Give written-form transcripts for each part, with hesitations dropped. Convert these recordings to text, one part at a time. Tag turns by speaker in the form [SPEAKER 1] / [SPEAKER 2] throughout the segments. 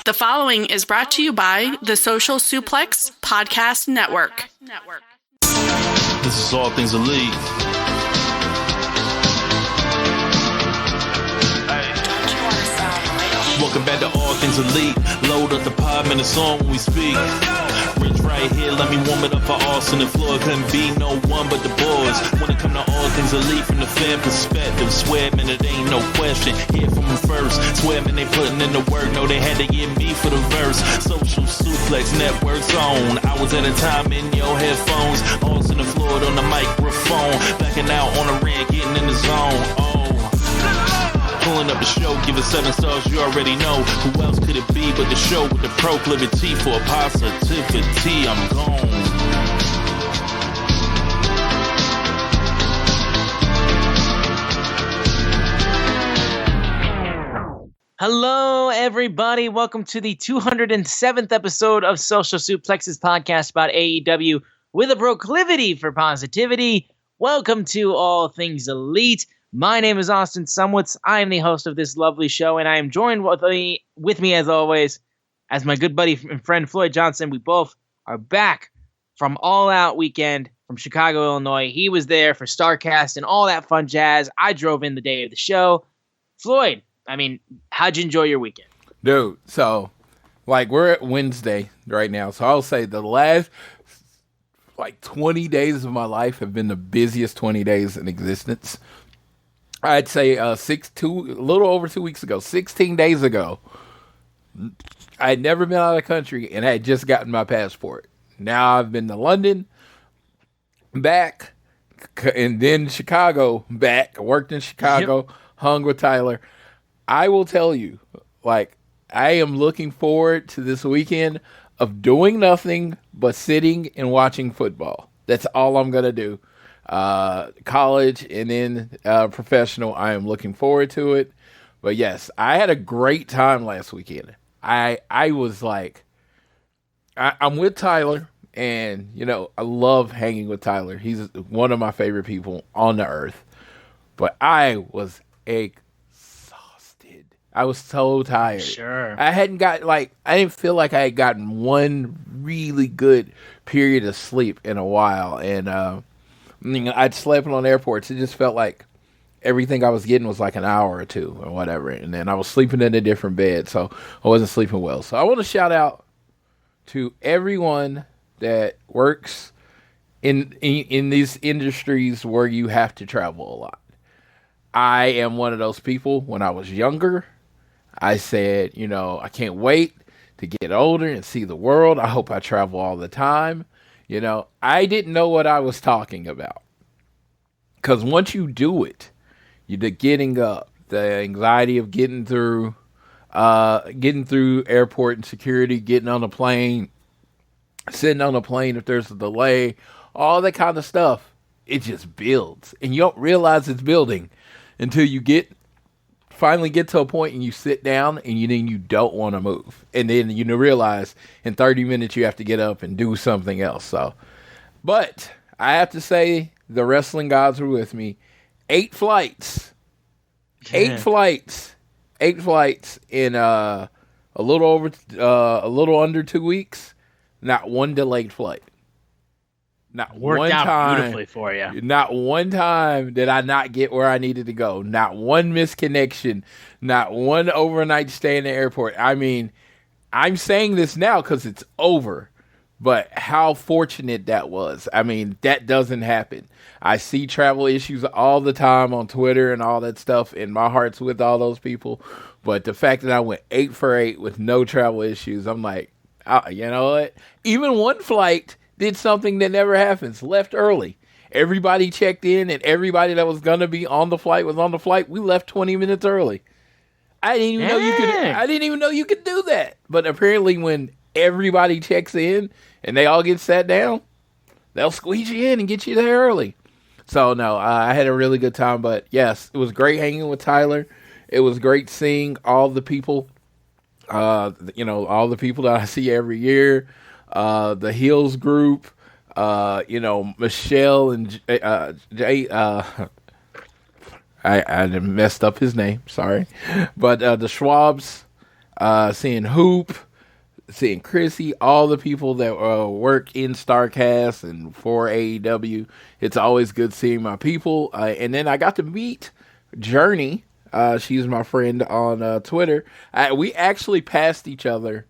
[SPEAKER 1] The following is brought to you by the Social Suplex Podcast Network.
[SPEAKER 2] This is All Things Elite. Welcome back to All Things Elite. Load up the pod, man, it's on when we speak. Rich right here, let me warm it up for Austin and Floyd. Couldn't be no one but the boys. When it come to All Things Elite from the fan perspective, swear, man, it ain't no question. Hear from them first. Swear, man, they putting in the work. No, they had to get me for the verse. Social Suplex Network's on. Hours at a time in your headphones. Austin and Floyd on the microphone. Backing out on the rant, getting in the zone. Pulling up the show, give it 7 stars, you already know. Who else could it be but the show with the proclivity for positivity? I'm gone.
[SPEAKER 3] Hello, everybody. Welcome to the 207th episode of Social Suplex's podcast about AEW with a proclivity for positivity. Welcome to All Things Elite. My name is Austin Sumwitz. I am the host of this lovely show, and I am joined with me as always, as my good buddy and friend Floyd Johnson. We both are back from All Out weekend from Chicago, Illinois. He was there for StarCast and all that fun jazz. I drove in the day of the show. Floyd, how'd you enjoy your weekend?
[SPEAKER 4] Dude, so, we're at Wednesday right now, so I'll say the last, 20 days of my life have been the busiest 20 days in existence. I'd say a little over 2 weeks ago, 16 days ago, I had never been out of the country and I had just gotten my passport. Now I've been to London, back, and then Chicago, back. I worked in Chicago, hung with Tyler. I will tell you, I am looking forward to this weekend of doing nothing but sitting and watching football. That's all I'm going to do. College and then professional. I am looking forward to it. But yes, I had a great time last weekend. I was I'm with Tyler, and I love hanging with Tyler. He's one of my favorite people on the earth. But I was exhausted. I was so tired.
[SPEAKER 3] Sure.
[SPEAKER 4] I didn't feel like I had gotten one really good period of sleep in a while, and I'd slept on airports. It just felt like everything I was getting was like an hour or two or whatever. And then I was sleeping in a different bed, so I wasn't sleeping well. So I want to shout out to everyone that works in these industries where you have to travel a lot. I am one of those people. When I was younger, I said, I can't wait to get older and see the world. I hope I travel all the time. I didn't know what I was talking about. Because once you do it, the getting up, the anxiety of getting through airport and security, getting on a plane, sitting on a plane if there's a delay, all that kind of stuff, it just builds. And you don't realize it's building until you finally get to a point and you sit down and you don't want to move. And then you realize in 30 minutes you have to get up and do something else. But I have to say the wrestling gods were with me. 8 flights. 8 flights. 8 flights in a little under 2 weeks. Not one delayed flight. Not
[SPEAKER 3] Worked
[SPEAKER 4] one
[SPEAKER 3] out
[SPEAKER 4] time,
[SPEAKER 3] beautifully for you.
[SPEAKER 4] Not one time did I not get where I needed to go. Not one misconnection. Not one overnight stay in the airport. I'm saying this now because it's over. But how fortunate that was. That doesn't happen. I see travel issues all the time on Twitter and all that stuff, and my heart's with all those people. But the fact that I went 8 for 8 with no travel issues, I'm like, you know what? Even one flight did something that never happens. Left early. Everybody checked in, and everybody that was going to be on the flight was on the flight. We left 20 minutes early. I didn't even know you could do that. But apparently when everybody checks in and they all get sat down, they'll squeeze you in and get you there early. So, no, I had a really good time. But, yes, it was great hanging with Tyler. It was great seeing all the people, all the people that I see every year. The Hills group, Michelle and Jay, I messed up his name, sorry. But the Schwabs, seeing Hoop, seeing Chrissy, all the people that work in StarCast and for AEW. It's always good seeing my people. And then I got to meet Journey. She's my friend on Twitter. We actually passed each other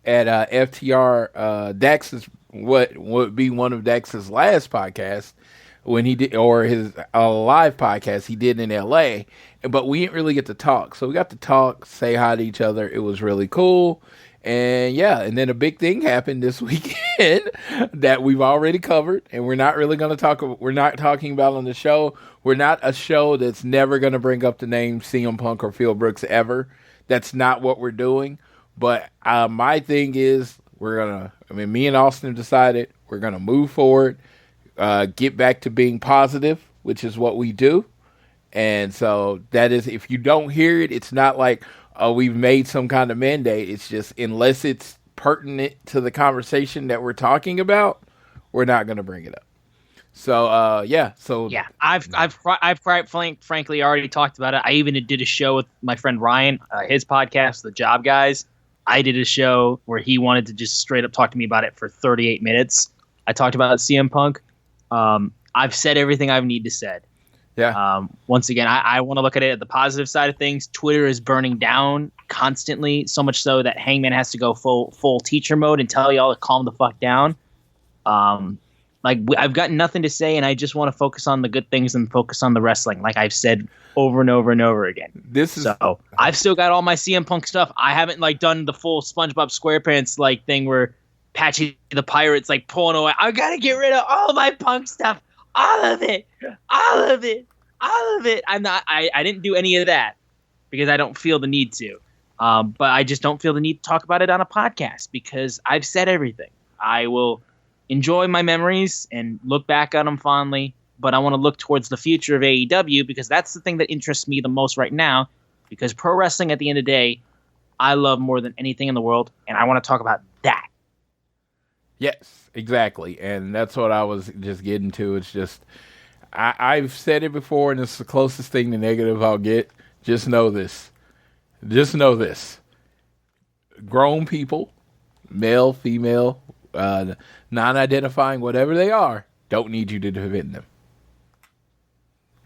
[SPEAKER 4] at FTR. Dax's what would be one of Dax's last podcasts when he did, or his live podcast he did in LA. But we didn't really get to talk. So we got to talk, say hi to each other. It was really cool. And yeah, and then a big thing happened this weekend that we've already covered, and we're not really going to talk. We're not talking about on the show. We're not a show that's never going to bring up the name CM Punk or Phil Brooks ever. That's not what we're doing. But my thing is, me and Austin have decided we're going to move forward, get back to being positive, which is what we do. And so that is, if you don't hear it, it's not like, we've made some kind of mandate. It's just, unless it's pertinent to the conversation that we're talking about, we're not going to bring it up. So, yeah.
[SPEAKER 3] I've frankly already talked about it. I even did a show with my friend Ryan, his podcast, The Job Guys. I did a show where he wanted to just straight up talk to me about it for 38 minutes. I talked about CM Punk. I've said everything I need to say.
[SPEAKER 4] Yeah.
[SPEAKER 3] Once again, I want to look at it at the positive side of things. Twitter is burning down constantly, so much so that Hangman has to go full teacher mode and tell y'all to calm the fuck down. I've got nothing to say, and I just want to focus on the good things and focus on the wrestling, like I've said over and over and over again. So I've still got all my CM Punk stuff. I haven't done the full SpongeBob SquarePants thing where Patchy the Pirate's pulling away. I gotta get rid of all my Punk stuff. All of it. I didn't do any of that because I don't feel the need to. But I just don't feel the need to talk about it on a podcast because I've said everything. I will enjoy my memories and look back on them fondly, but I want to look towards the future of AEW because that's the thing that interests me the most right now, because pro wrestling at the end of the day, I love more than anything in the world, and I want to talk about that.
[SPEAKER 4] Yes, exactly. And that's what I was just getting to. It's just, I've said it before, and it's the closest thing to negative I'll get. Just know this. Grown people, male, female, non-identifying, whatever they are, don't need you to defend them.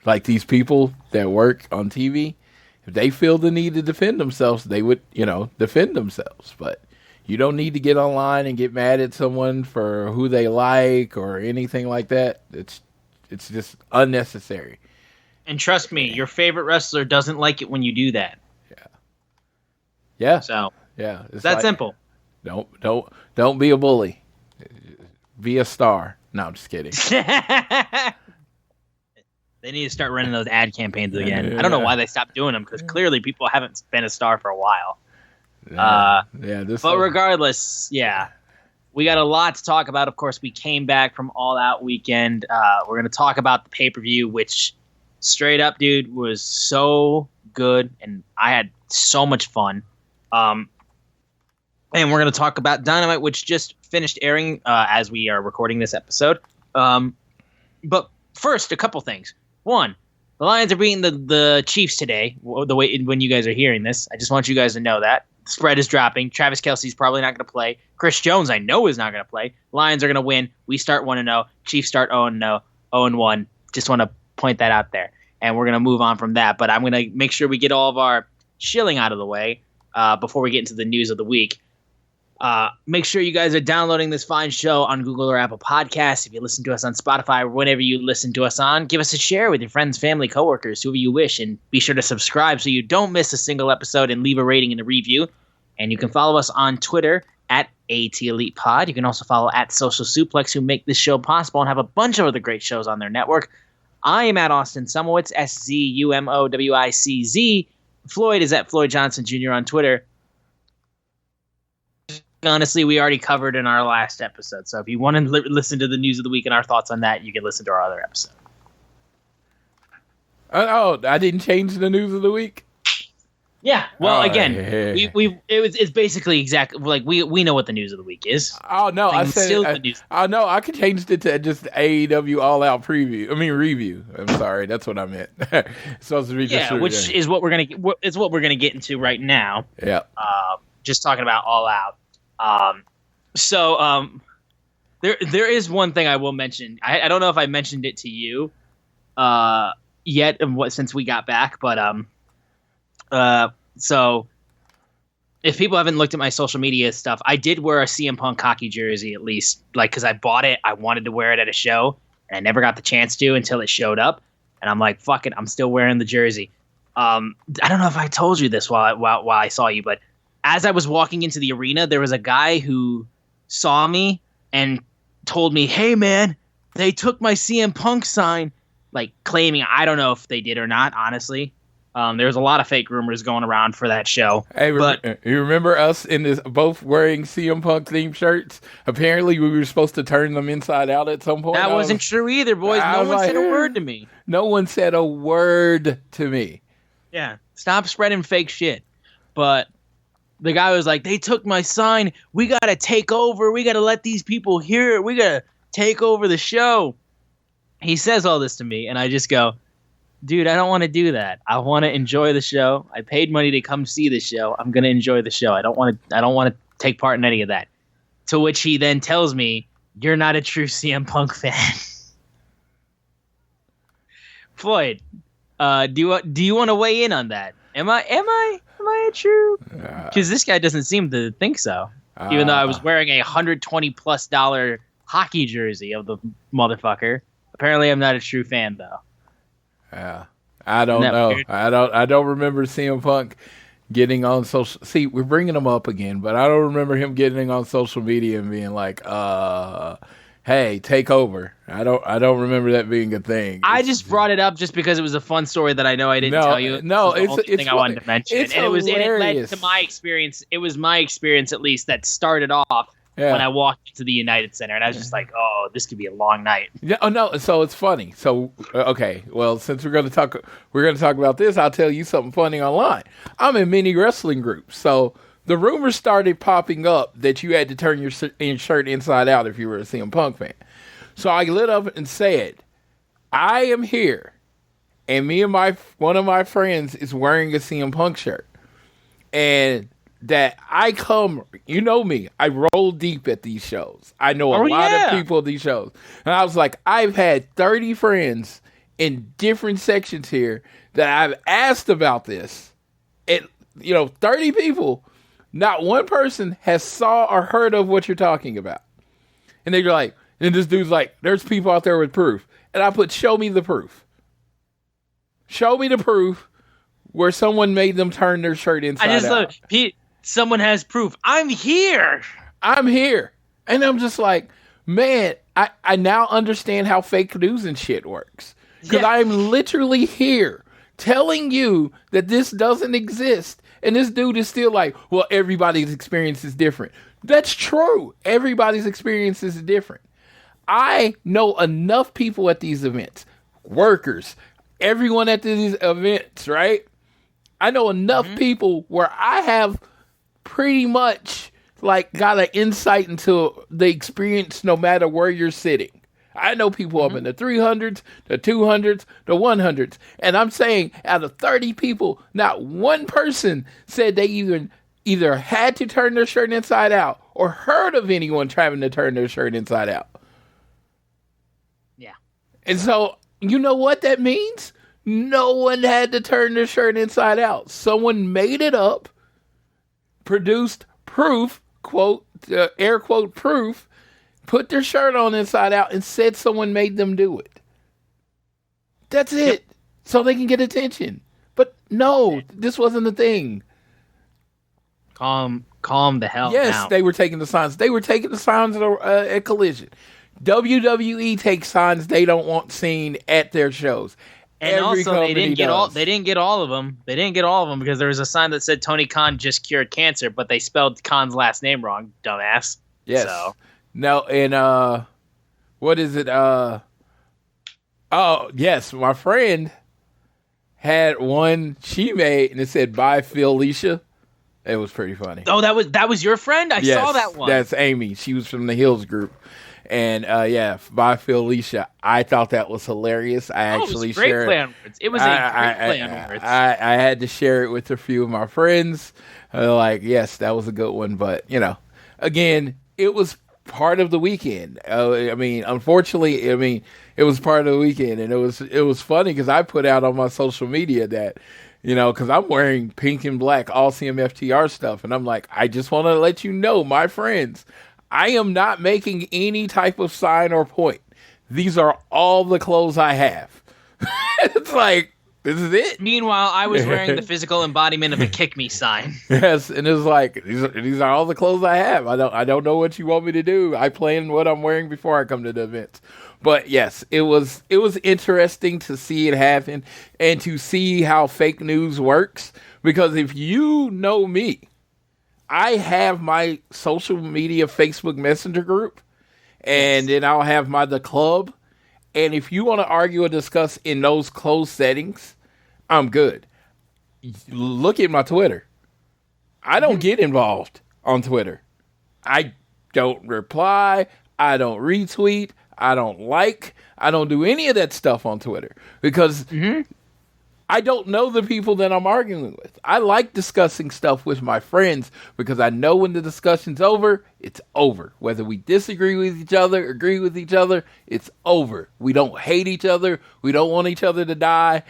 [SPEAKER 4] Like these people that work on TV, if they feel the need to defend themselves, they would, defend themselves. But you don't need to get online and get mad at someone for who they like or anything like that. It's just unnecessary.
[SPEAKER 3] And trust me, your favorite wrestler doesn't like it when you do that.
[SPEAKER 4] Yeah.
[SPEAKER 3] So
[SPEAKER 4] yeah,
[SPEAKER 3] it's that simple.
[SPEAKER 4] Don't be a bully. Be a star. No, I'm just kidding.
[SPEAKER 3] They need to start running those ad campaigns again. I don't know why they stopped doing them because clearly people haven't been a star for a while. But regardless, we got a lot to talk about. Of course, we came back from All Out weekend. We're going to talk about the pay-per-view, which straight up, dude, was so good, and I had so much fun. And we're going to talk about Dynamite, which just finished airing as we are recording this episode. But first, a couple things. One, the Lions are beating the Chiefs today, the way when you guys are hearing this. I just want you guys to know that. The spread is dropping. Travis Kelce's probably not going to play. Chris Jones, I know, is not going to play. Lions are going to win. We start 1-0. Chiefs start 0-1. Just want to point that out there. And we're going to move on from that. But I'm going to make sure we get all of our shilling out of the way before we get into the news of the week. Make sure you guys are downloading this fine show on Google or Apple Podcasts. If you listen to us on Spotify or whenever you listen to us on, give us a share with your friends, family, coworkers, whoever you wish, and be sure to subscribe so you don't miss a single episode and leave a rating and a review. And you can follow us on Twitter at ATElitePod. You can also follow at Social Suplex, who make this show possible and have a bunch of other great shows on their network. I am at Austin Sumowitz, SZUMOWICZ. Floyd is at Floyd Johnson Jr. on Twitter. Honestly, we already covered in our last episode. So if you want to listen to the news of the week and our thoughts on that, you can listen to our other episode.
[SPEAKER 4] Oh, I didn't change the news of the week?
[SPEAKER 3] Yeah. Well, again,
[SPEAKER 4] yeah.
[SPEAKER 3] it's basically exactly like we know what the news of the week is.
[SPEAKER 4] Oh no,
[SPEAKER 3] Like,
[SPEAKER 4] I said
[SPEAKER 3] still the news.
[SPEAKER 4] oh no, I could change it to just AEW All Out preview. I mean review. I'm sorry, that's what I meant. Supposed to be just
[SPEAKER 3] which is what we're gonna get into right now.
[SPEAKER 4] Yeah.
[SPEAKER 3] Just talking about All Out. There is one thing I will mention. I don't know if I mentioned it to you yet, since we got back, but so if people haven't looked at my social media stuff, I did wear a CM Punk hockey jersey, at least, like, because I bought it. I wanted to wear it at a show, and I never got the chance to until it showed up. And I'm like, fuck it, I'm still wearing the jersey. I don't know if I told you this while I saw you, but as I was walking into the arena, there was a guy who saw me and told me, "Hey man, they took my CM Punk sign," like claiming, I don't know if they did or not, honestly. There's a lot of fake rumors going around for that show.
[SPEAKER 4] Hey,
[SPEAKER 3] but
[SPEAKER 4] you remember us in this both wearing CM Punk themed shirts? Apparently, we were supposed to turn them inside out at some point.
[SPEAKER 3] That wasn't true either, boys. No one said a word to me.
[SPEAKER 4] No one said a word to me.
[SPEAKER 3] Yeah, stop spreading fake shit. But the guy was like, "They took my sign. We gotta take over. We gotta let these people hear it. We gotta take over the show." He says all this to me, and I just go, "Dude, I don't want to do that. I want to enjoy the show. I paid money to come see the show. I'm gonna enjoy the show. I don't want to take part in any of that." To which he then tells me, "You're not a true CM Punk fan." Floyd, do you want to weigh in on that? Am I a true? Because this guy doesn't seem to think so. Even though I was wearing a $120+ hockey jersey of the motherfucker. Apparently, I'm not a true fan though.
[SPEAKER 4] Yeah, I don't know. Weird? I don't remember CM Punk getting on social. See, we're bringing him up again, but I don't remember him getting on social media and being like, "Hey, take over." I don't remember that being a thing.
[SPEAKER 3] I just brought it up just because it was a fun story that I know I didn't tell you.
[SPEAKER 4] No,
[SPEAKER 3] it's the thing I wanted to mention, and it led to my experience. It was my experience, at least, that started off. Yeah. When I walked into the United Center, and I was just like, "Oh, this could be a long night."
[SPEAKER 4] Yeah, oh no, so it's funny. So okay, well, since we're going to talk about this, I'll tell you something funny online. I'm in many wrestling groups, so the rumors started popping up that you had to turn your shirt inside out if you were a CM Punk fan. So I lit up and said, "I am here, and me and one of my friends is wearing a CM Punk shirt, and that I come, you know me, I roll deep at these shows. I know a lot of people at these shows." And I was like, I've had 30 friends in different sections here that I've asked about this. 30 people, not one person has saw or heard of what you're talking about. And they're like, and this dude's like, "There's people out there with proof." And I put, "Show me the proof. Show me the proof where someone made them turn their shirt inside out." I just love
[SPEAKER 3] someone has proof. I'm here.
[SPEAKER 4] And I'm just like, man, I now understand how fake news and shit works. Because I'm literally here telling you that this doesn't exist. And this dude is still like, "Well, everybody's experience is different." That's true. Everybody's experience is different. I know enough people at these events, workers, everyone at these events, right? I know enough people where I have pretty much like got an insight into the experience no matter where you're sitting. I know people up in the 300s, the 200s, the 100s. And I'm saying out of 30 people, not one person said they either had to turn their shirt inside out or heard of anyone trying to turn their shirt inside out.
[SPEAKER 3] Yeah.
[SPEAKER 4] And so, you know what that means? No one had to turn their shirt inside out. Someone made it up, produced proof, quote, air quote proof, put their shirt on inside out and said someone made them do it. That's it. Yep. So they can get attention. But no, this wasn't the thing.
[SPEAKER 3] Calm the hell down.
[SPEAKER 4] Yes, they were taking the signs. They were taking the signs at Collision. WWE takes signs they don't want seen at their shows.
[SPEAKER 3] And also, they didn't get all of them. They didn't get all of them because there was a sign that said Tony Khan just cured cancer, but they spelled Khan's last name wrong, dumbass.
[SPEAKER 4] Yes.
[SPEAKER 3] So.
[SPEAKER 4] No, and what is it? Oh, yes, my friend had one she made, and it said "Bye, Felicia." It was pretty funny.
[SPEAKER 3] Oh, that was your friend? I saw that one.
[SPEAKER 4] That's Amy. She was from the Hills group. And "Bye, Felicia." I thought that was hilarious. I actually shared it.
[SPEAKER 3] It was a great play on words.
[SPEAKER 4] I had to share it with a few of my friends. Yes, that was a good one. But, again, it was part of the weekend. Unfortunately, it was part of the weekend. And it was funny because I put out on my social media that, because I'm wearing pink and black all CMFTR stuff. And I'm like, I just want to let you know, my friends, I am not making any type of sign or point. These are all the clothes I have. It's like, this is it.
[SPEAKER 3] Meanwhile, I was wearing the physical embodiment of a kick me sign.
[SPEAKER 4] Yes, and it's like, these are all the clothes I have. I don't know what you want me to do. I plan what I'm wearing before I come to the events. But yes, it was interesting to see it happen and to see how fake news works. Because if you know me, I have my social media Facebook Messenger group, and then I'll have the club. And if you want to argue or discuss in those closed settings, I'm good. Look at my Twitter. I don't get involved on Twitter. I don't reply. I don't retweet. I don't like. I don't do any of that stuff on Twitter because I don't know the people that I'm arguing with. I like discussing stuff with my friends because I know when the discussion's over, it's over. Whether we disagree with each other, agree with each other, it's over. We don't hate each other. We don't want each other to die.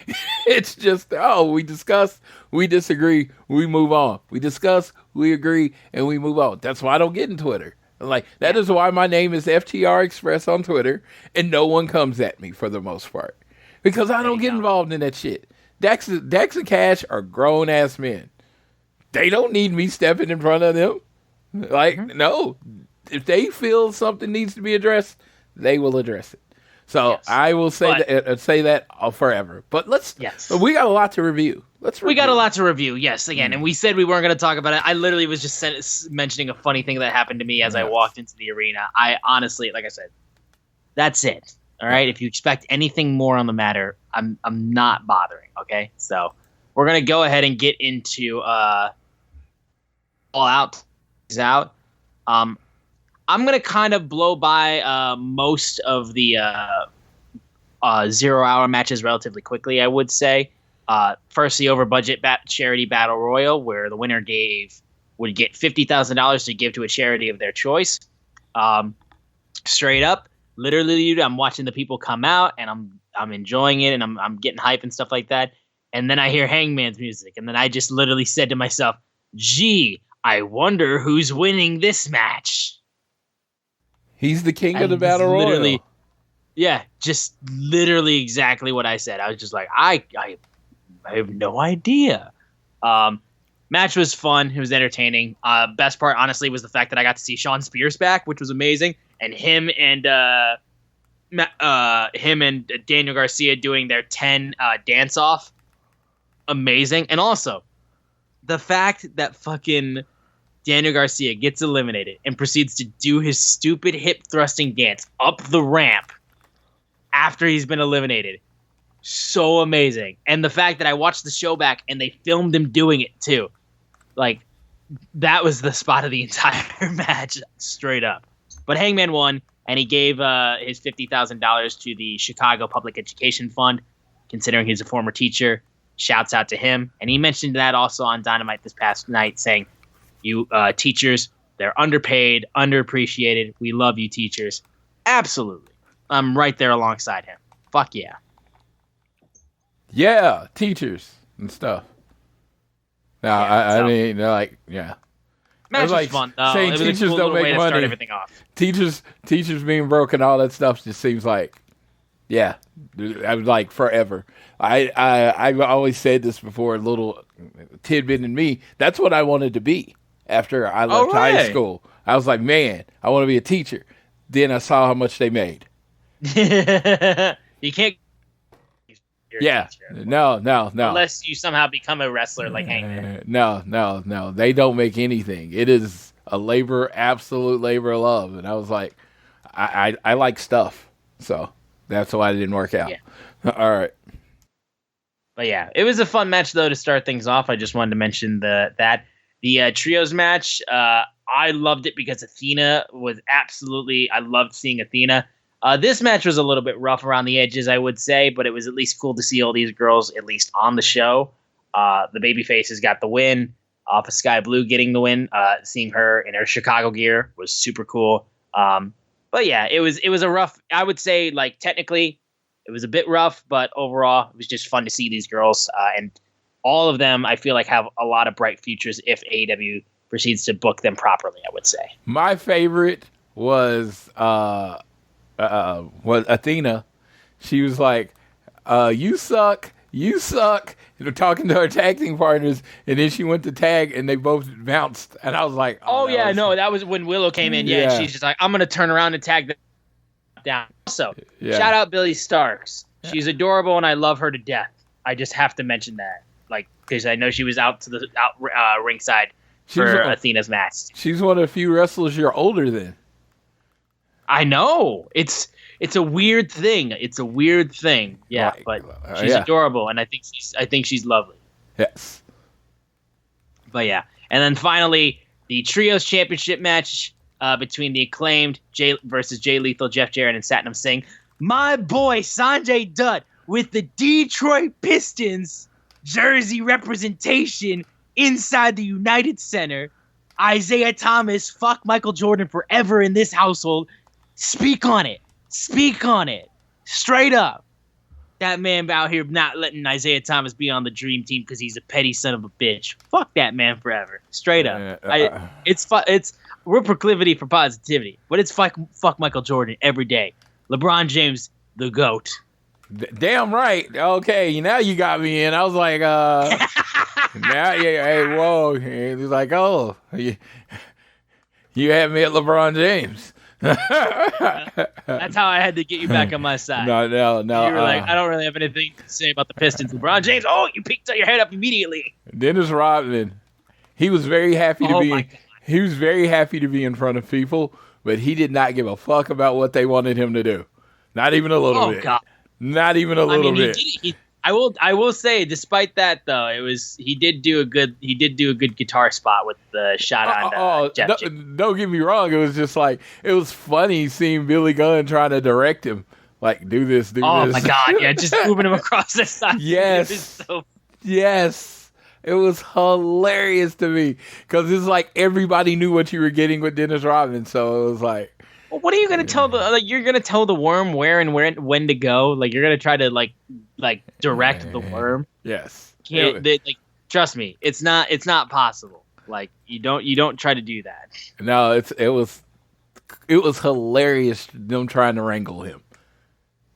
[SPEAKER 4] It's just, we discuss, we disagree, we move on. We discuss, we agree, and we move on. That's why I don't get in Twitter. That is why my name is FTR Express on Twitter, and no one comes at me for the most part. Because I don't get involved in that shit. Dax and Cash are grown-ass men. They don't need me stepping in front of them. No. If they feel something needs to be addressed, they will address it. So I will say that forever. But we got a lot to review.
[SPEAKER 3] We got a lot to review, yes, again. And we said we weren't going to talk about it. I literally was just mentioning a funny thing that happened to me as I walked into the arena. I honestly, like I said, that's it. All right? If you expect anything more on the matter, I'm not bothering, okay? So we're going to go ahead and get into All Out. I'm going to kind of blow by most of the 0-hour matches relatively quickly, I would say. First, the over-budget charity battle royal, where the winner would get $50,000 to give to a charity of their choice. Straight up, literally, I'm watching the people come out, and I'm enjoying it, and I'm getting hype and stuff like that. And then I hear Hangman's music, and then I just literally said to myself, "Gee, I wonder who's winning this match."
[SPEAKER 4] He's the king of the battle royal.
[SPEAKER 3] Yeah, just literally exactly what I said. I was just like, I have no idea. Match was fun. It was entertaining. Best part, honestly, was the fact that I got to see Shawn Spears back, which was amazing. And him and Daniel Garcia doing their 10 dance-off. Amazing. And also, the fact that fucking Daniel Garcia gets eliminated and proceeds to do his stupid hip-thrusting dance up the ramp after he's been eliminated. So amazing. And the fact that I watched the show back and they filmed him doing it too. That was the spot of the entire match, straight up. But Hangman won, and he gave his $50,000 to the Chicago Public Education Fund, considering he's a former teacher. Shouts out to him. And he mentioned that also on Dynamite this past night, saying, you teachers, they're underpaid, underappreciated. We love you, teachers. Absolutely. I'm right there alongside him. Fuck yeah.
[SPEAKER 4] Yeah, teachers and stuff. No, I mean, they're like, yeah.
[SPEAKER 3] Match was fun, though.
[SPEAKER 4] Saying teachers
[SPEAKER 3] cool
[SPEAKER 4] don't make
[SPEAKER 3] way to
[SPEAKER 4] money.
[SPEAKER 3] start everything off.
[SPEAKER 4] Teachers being broke and all that stuff just seems like, yeah, I was like forever. I've always said this before, a little tidbit in me. That's what I wanted to be after I left high school. I was like, man, I want to be a teacher. Then I saw how much they made.
[SPEAKER 3] You can't.
[SPEAKER 4] Yeah. No.
[SPEAKER 3] Unless you somehow become a wrestler like Hangman.
[SPEAKER 4] No. They don't make anything. It is a absolute labor of love. And I was like, I like stuff. So that's why it didn't work out.
[SPEAKER 3] Yeah.
[SPEAKER 4] All right.
[SPEAKER 3] But yeah, it was a fun match though to start things off. I just wanted to mention the trios match. I loved it because Athena was I loved seeing Athena. This match was a little bit rough around the edges, I would say, but it was at least cool to see all these girls at least on the show. The babyfaces got the win off of Sky Blue getting the win. Seeing her in her Chicago gear was super cool. But yeah, it was a rough. I would say like technically it was a bit rough, but overall it was just fun to see these girls and all of them. I feel like have a lot of bright futures if AEW proceeds to book them properly. I would say
[SPEAKER 4] my favorite was Athena. She was like, "You suck." Talking to her tag team partners, and then she went to tag, and they both bounced, and I was like,
[SPEAKER 3] that was when Willow came in. Yeah, she's just like, I'm gonna turn around and tag them down. Also, shout out Billy Starks. She's adorable, and I love her to death. I just have to mention that, like, because I know she was out ringside for Athena's match.
[SPEAKER 4] She's one of the few wrestlers you're older than.
[SPEAKER 3] I know. It's a weird thing. Yeah,
[SPEAKER 4] right.
[SPEAKER 3] But she's adorable, and I think she's lovely.
[SPEAKER 4] Yes.
[SPEAKER 3] But yeah, and then finally the trios championship match between the Acclaimed versus Jay Lethal, Jeff Jarrett, and Satnam Singh. My boy Sanjay Dutt with the Detroit Pistons jersey representation inside the United Center. Isaiah Thomas, fuck Michael Jordan forever in this household. Speak on it. Straight up. That man out here not letting Isaiah Thomas be on the dream team because he's a petty son of a bitch. Fuck that man forever. Straight up. We're proclivity for positivity, but it's fuck Michael Jordan every day. LeBron James, the GOAT.
[SPEAKER 4] Damn right. Okay, now you got me in. I was like, now, hey, whoa. He was like, oh, you had me at LeBron James.
[SPEAKER 3] That's how I had to get you back on my side.
[SPEAKER 4] No.
[SPEAKER 3] You were like, I don't really have anything to say about the Pistons. LeBron James, you picked your head up immediately.
[SPEAKER 4] Dennis Rodman, he was very happy to be. He was very happy to be in front of people, but he did not give a fuck about what they wanted him to do. Not even a little bit. God. Not even a little bit.
[SPEAKER 3] I will say, despite that though, he did do a good guitar spot with the shot on Jeff.
[SPEAKER 4] Don't get me wrong. It was just like it was funny seeing Billy Gunn trying to direct him, like do this.
[SPEAKER 3] Oh my god, yeah, just moving him across the side.
[SPEAKER 4] Yes, yes. It was hilarious to me because it's like everybody knew what you were getting with Dennis Rodman, so it was like.
[SPEAKER 3] Well, what are you gonna tell you're gonna tell the worm where and when to go? Like you're gonna try to like direct the worm?
[SPEAKER 4] Yes.
[SPEAKER 3] Trust me, it's not possible. Like you don't try to do that.
[SPEAKER 4] No, it was hilarious them trying to wrangle him.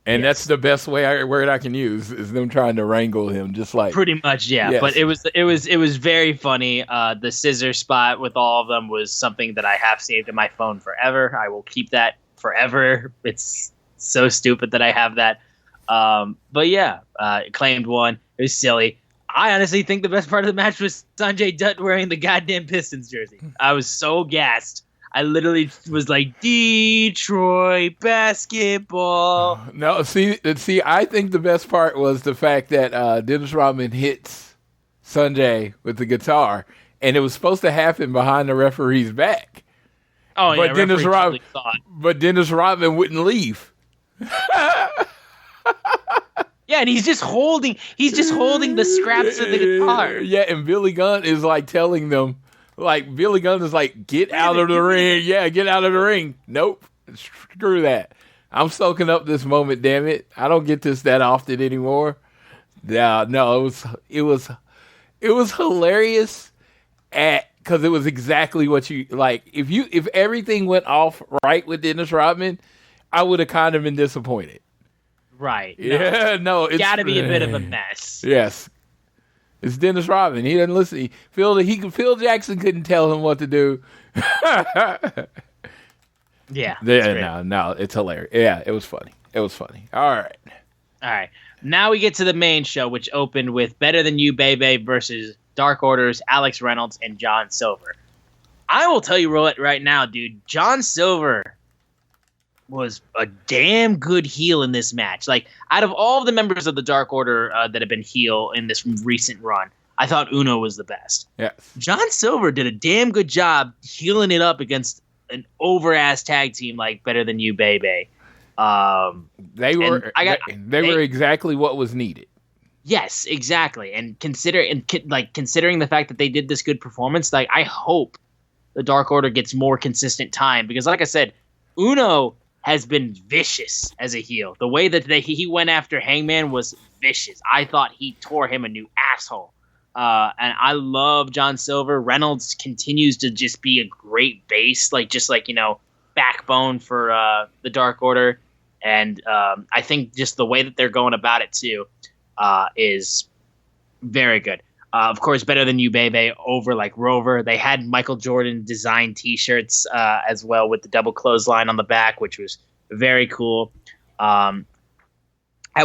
[SPEAKER 4] And that's the best word I can use is them trying to wrangle him, just like
[SPEAKER 3] pretty much, yeah. Yes. But it was very funny. The scissor spot with all of them was something that I have saved in my phone forever. I will keep that forever. It's so stupid that I have that. But yeah, Acclaimed won. It was silly. I honestly think the best part of the match was Sanjay Dutt wearing the goddamn Pistons jersey. I was so gassed. I literally was like, Detroit basketball.
[SPEAKER 4] No, see, I think the best part was the fact that Dennis Rodman hits Sanjay with the guitar, and it was supposed to happen behind the referee's back.
[SPEAKER 3] Oh, yeah,
[SPEAKER 4] but Dennis Rodman wouldn't leave.
[SPEAKER 3] Yeah, and he's just holding the scraps of the guitar.
[SPEAKER 4] Yeah, and Billy Gunn is like telling them. Like, Billy Gunn is like, get out of the ring. Yeah, get out of the ring. Nope. Screw that. I'm soaking up this moment, damn it. I don't get this that often anymore. Yeah, no, it was hilarious because it was exactly what you, like, if everything went off right with Dennis Rodman, I would have kind of been disappointed.
[SPEAKER 3] Right.
[SPEAKER 4] Yeah, no.
[SPEAKER 3] It's got to be a bit of a mess.
[SPEAKER 4] Yes. It's Dennis Rodman. He doesn't listen. Phil Jackson couldn't tell him what to do.
[SPEAKER 3] Yeah.
[SPEAKER 4] No, it's hilarious. Yeah, it was funny. All right.
[SPEAKER 3] Now we get to the main show, which opened with Better Than You, Baby versus Dark Order's Alex Reynolds and John Silver. I will tell you right now, dude. John Silver was a damn good heel in this match. Like, out of all of the members of the Dark Order that have been heel in this recent run, I thought Uno was the best.
[SPEAKER 4] Yes.
[SPEAKER 3] John Silver did a damn good job healing it up against an over-ass tag team like Better Than You, Baby.
[SPEAKER 4] They were exactly what was needed.
[SPEAKER 3] Yes, exactly. And considering the fact that they did this good performance, like, I hope the Dark Order gets more consistent time, because like I said, Uno has been vicious as a heel. The way that he went after Hangman was vicious. I thought he tore him a new asshole. And I love John Silver. Reynolds continues to just be a great base, backbone for the Dark Order. And I think just the way that they're going about it too is very good. Of course, Better Than You, Baby over like Rover. They had Michael Jordan design T-shirts as well with the double clothesline on the back, which was very cool. At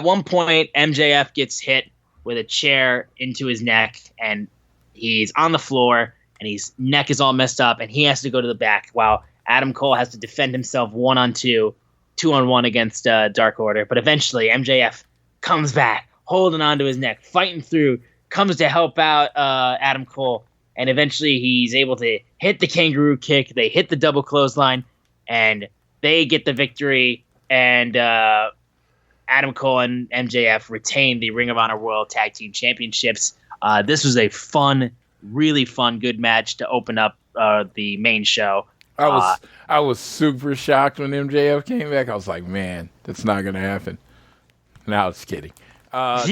[SPEAKER 3] one point, MJF gets hit with a chair into his neck, and he's on the floor, and his neck is all messed up, and he has to go to the back while Adam Cole has to defend himself 1-on-2, 2-on-1 against Dark Order. But eventually, MJF comes back, holding onto his neck, fighting through, comes to help out Adam Cole, and eventually he's able to hit the kangaroo kick. They hit the double clothesline, and they get the victory, and Adam Cole and MJF retain the Ring of Honor World Tag Team Championships. This was a fun, really fun, good match to open up the main show.
[SPEAKER 4] I was super shocked when MJF came back. I was like, man, that's not going to happen. No, I was kidding. No,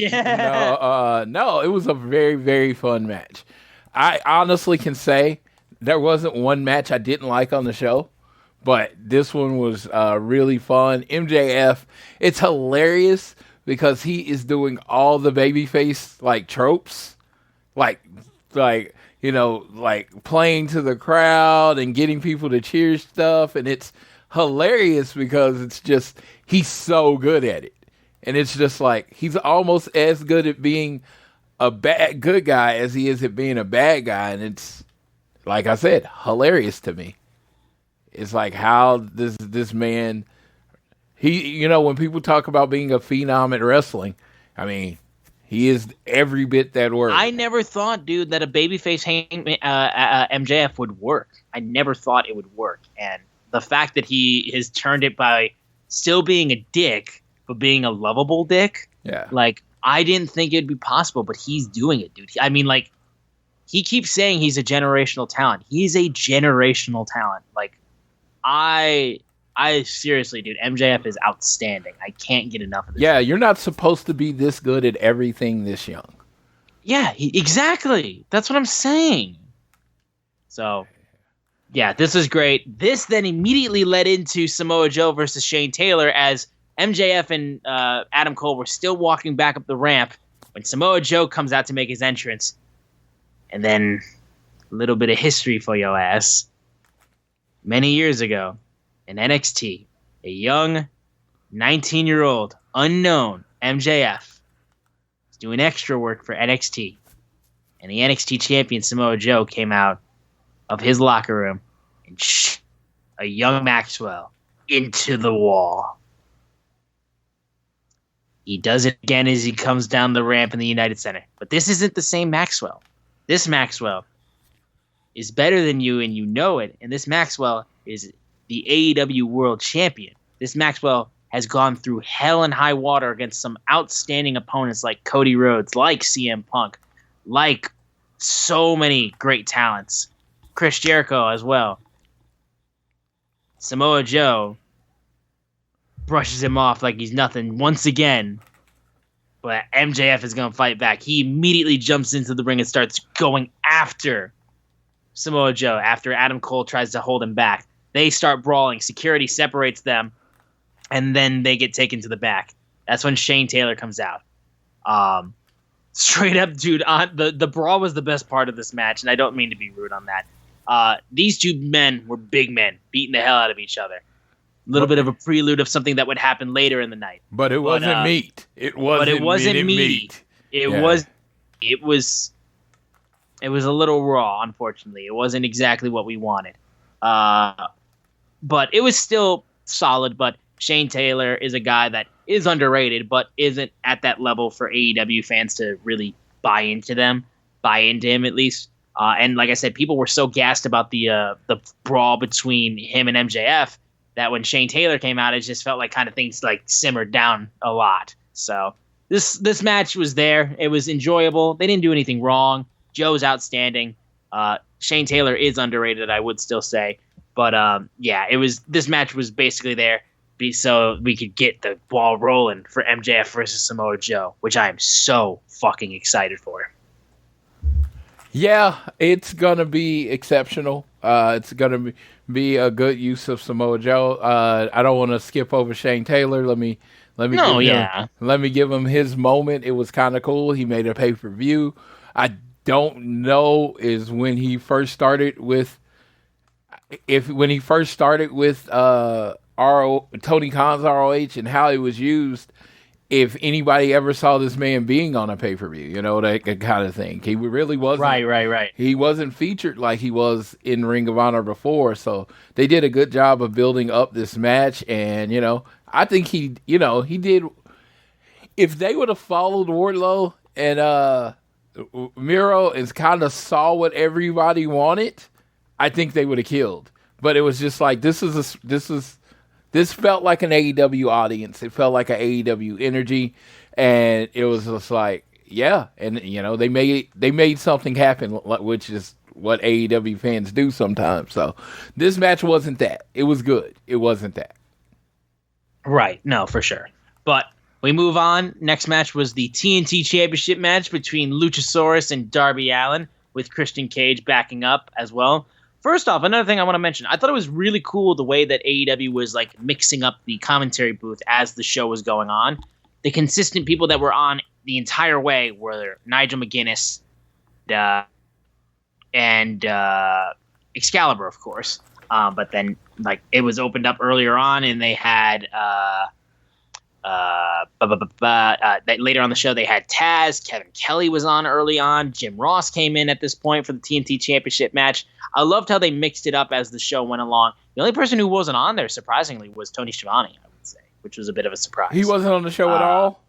[SPEAKER 4] it was a very, very fun match. I honestly can say there wasn't one match I didn't like on the show, but this one was really fun. MJF, it's hilarious because he is doing all the babyface like tropes, like playing to the crowd and getting people to cheer stuff, and it's hilarious because it's just he's so good at it. And it's just like he's almost as good at being a good guy as he is at being a bad guy. And it's, like I said, hilarious to me. It's like how this man, when people talk about being a phenom at wrestling, I mean, he is every bit that word.
[SPEAKER 3] I never thought, dude, that a babyface MJF would work. I never thought it would work. And the fact that he has turned it by still being a dick, but being a lovable dick.
[SPEAKER 4] Yeah.
[SPEAKER 3] Like, I didn't think it'd be possible, but he's doing it, dude. I mean, like, he keeps saying he's a generational talent. He's a generational talent. Like, I seriously, dude, MJF is outstanding. I can't get enough of this.
[SPEAKER 4] Yeah, you're not supposed to be this good at everything this young.
[SPEAKER 3] Yeah, exactly. That's what I'm saying. So, yeah, this is great. This then immediately led into Samoa Joe versus Shane Taylor as MJF and Adam Cole were still walking back up the ramp when Samoa Joe comes out to make his entrance. And then a little bit of history for your ass. Many years ago in NXT, a young 19-year-old unknown MJF was doing extra work for NXT. And the NXT champion Samoa Joe came out of his locker room and a young Maxwell into the wall. He does it again as he comes down the ramp in the United Center. But this isn't the same Maxwell. This Maxwell is better than you, and you know it. And this Maxwell is the AEW World Champion. This Maxwell has gone through hell and high water against some outstanding opponents like Cody Rhodes, like CM Punk, like so many great talents. Chris Jericho as well. Samoa Joe brushes him off like he's nothing once again. But MJF is going to fight back. He immediately jumps into the ring and starts going after Samoa Joe after Adam Cole tries to hold him back. They start brawling. Security separates them, and then they get taken to the back. That's when Shane Taylor comes out. Straight up, dude, the brawl was the best part of this match, and I don't mean to be rude on that. These two men were big men, beating the hell out of each other. A little bit of a prelude of something that would happen later in the night.
[SPEAKER 4] But it wasn't meat. It wasn't meat.
[SPEAKER 3] It was a little raw, unfortunately. It wasn't exactly what we wanted. But it was still solid, but Shane Taylor is a guy that is underrated, but isn't at that level for AEW fans to really buy into him at least. And like I said, people were so gassed about the brawl between him and MJF that when Shane Taylor came out, it just felt like kind of things like simmered down a lot. So this match was there. It was enjoyable. They didn't do anything wrong. Joe's outstanding. Shane Taylor is underrated, I would still say. But this match was basically there so we could get the ball rolling for MJF versus Samoa Joe, which I am so fucking excited for.
[SPEAKER 4] Yeah, it's gonna be exceptional. It's gonna be a good use of Samoa Joe. I don't want to skip over Shane Taylor. Let me give him his moment. It was kind of cool. He made a pay-per-view. I don't know is when he first started with Tony Khan's ROH and how it was used, if anybody ever saw this man being on a pay-per-view, that kind of thing. He really wasn't.
[SPEAKER 3] Right.
[SPEAKER 4] He wasn't featured like he was in Ring of Honor before, so they did a good job of building up this match, and, I think he did. If they would have followed Wardlow and Miro and kind of saw what everybody wanted, I think they would have killed. But it was just like, this felt like an AEW audience. It felt like an AEW energy, and it was just like, yeah. And they made something happen, which is what AEW fans do sometimes. So this match wasn't that. It was good. It wasn't that.
[SPEAKER 3] Right. No, for sure. But we move on. Next match was the TNT Championship match between Luchasaurus and Darby Allin, with Christian Cage backing up as well. First off, another thing I want to mention, I thought it was really cool the way that AEW was like mixing up the commentary booth as the show was going on. The consistent people that were on the entire way were Nigel McGuinness and Excalibur, of course. But then like it was opened up earlier on, and they had later on the show they had Taz. Kevin Kelly was on early on. Jim Ross came in at this point for the TNT Championship match. I loved how they mixed it up as the show went along. The only person who wasn't on there, surprisingly, was Tony Schiavone, I would say, which was a bit of a surprise.
[SPEAKER 4] He wasn't on the show at all?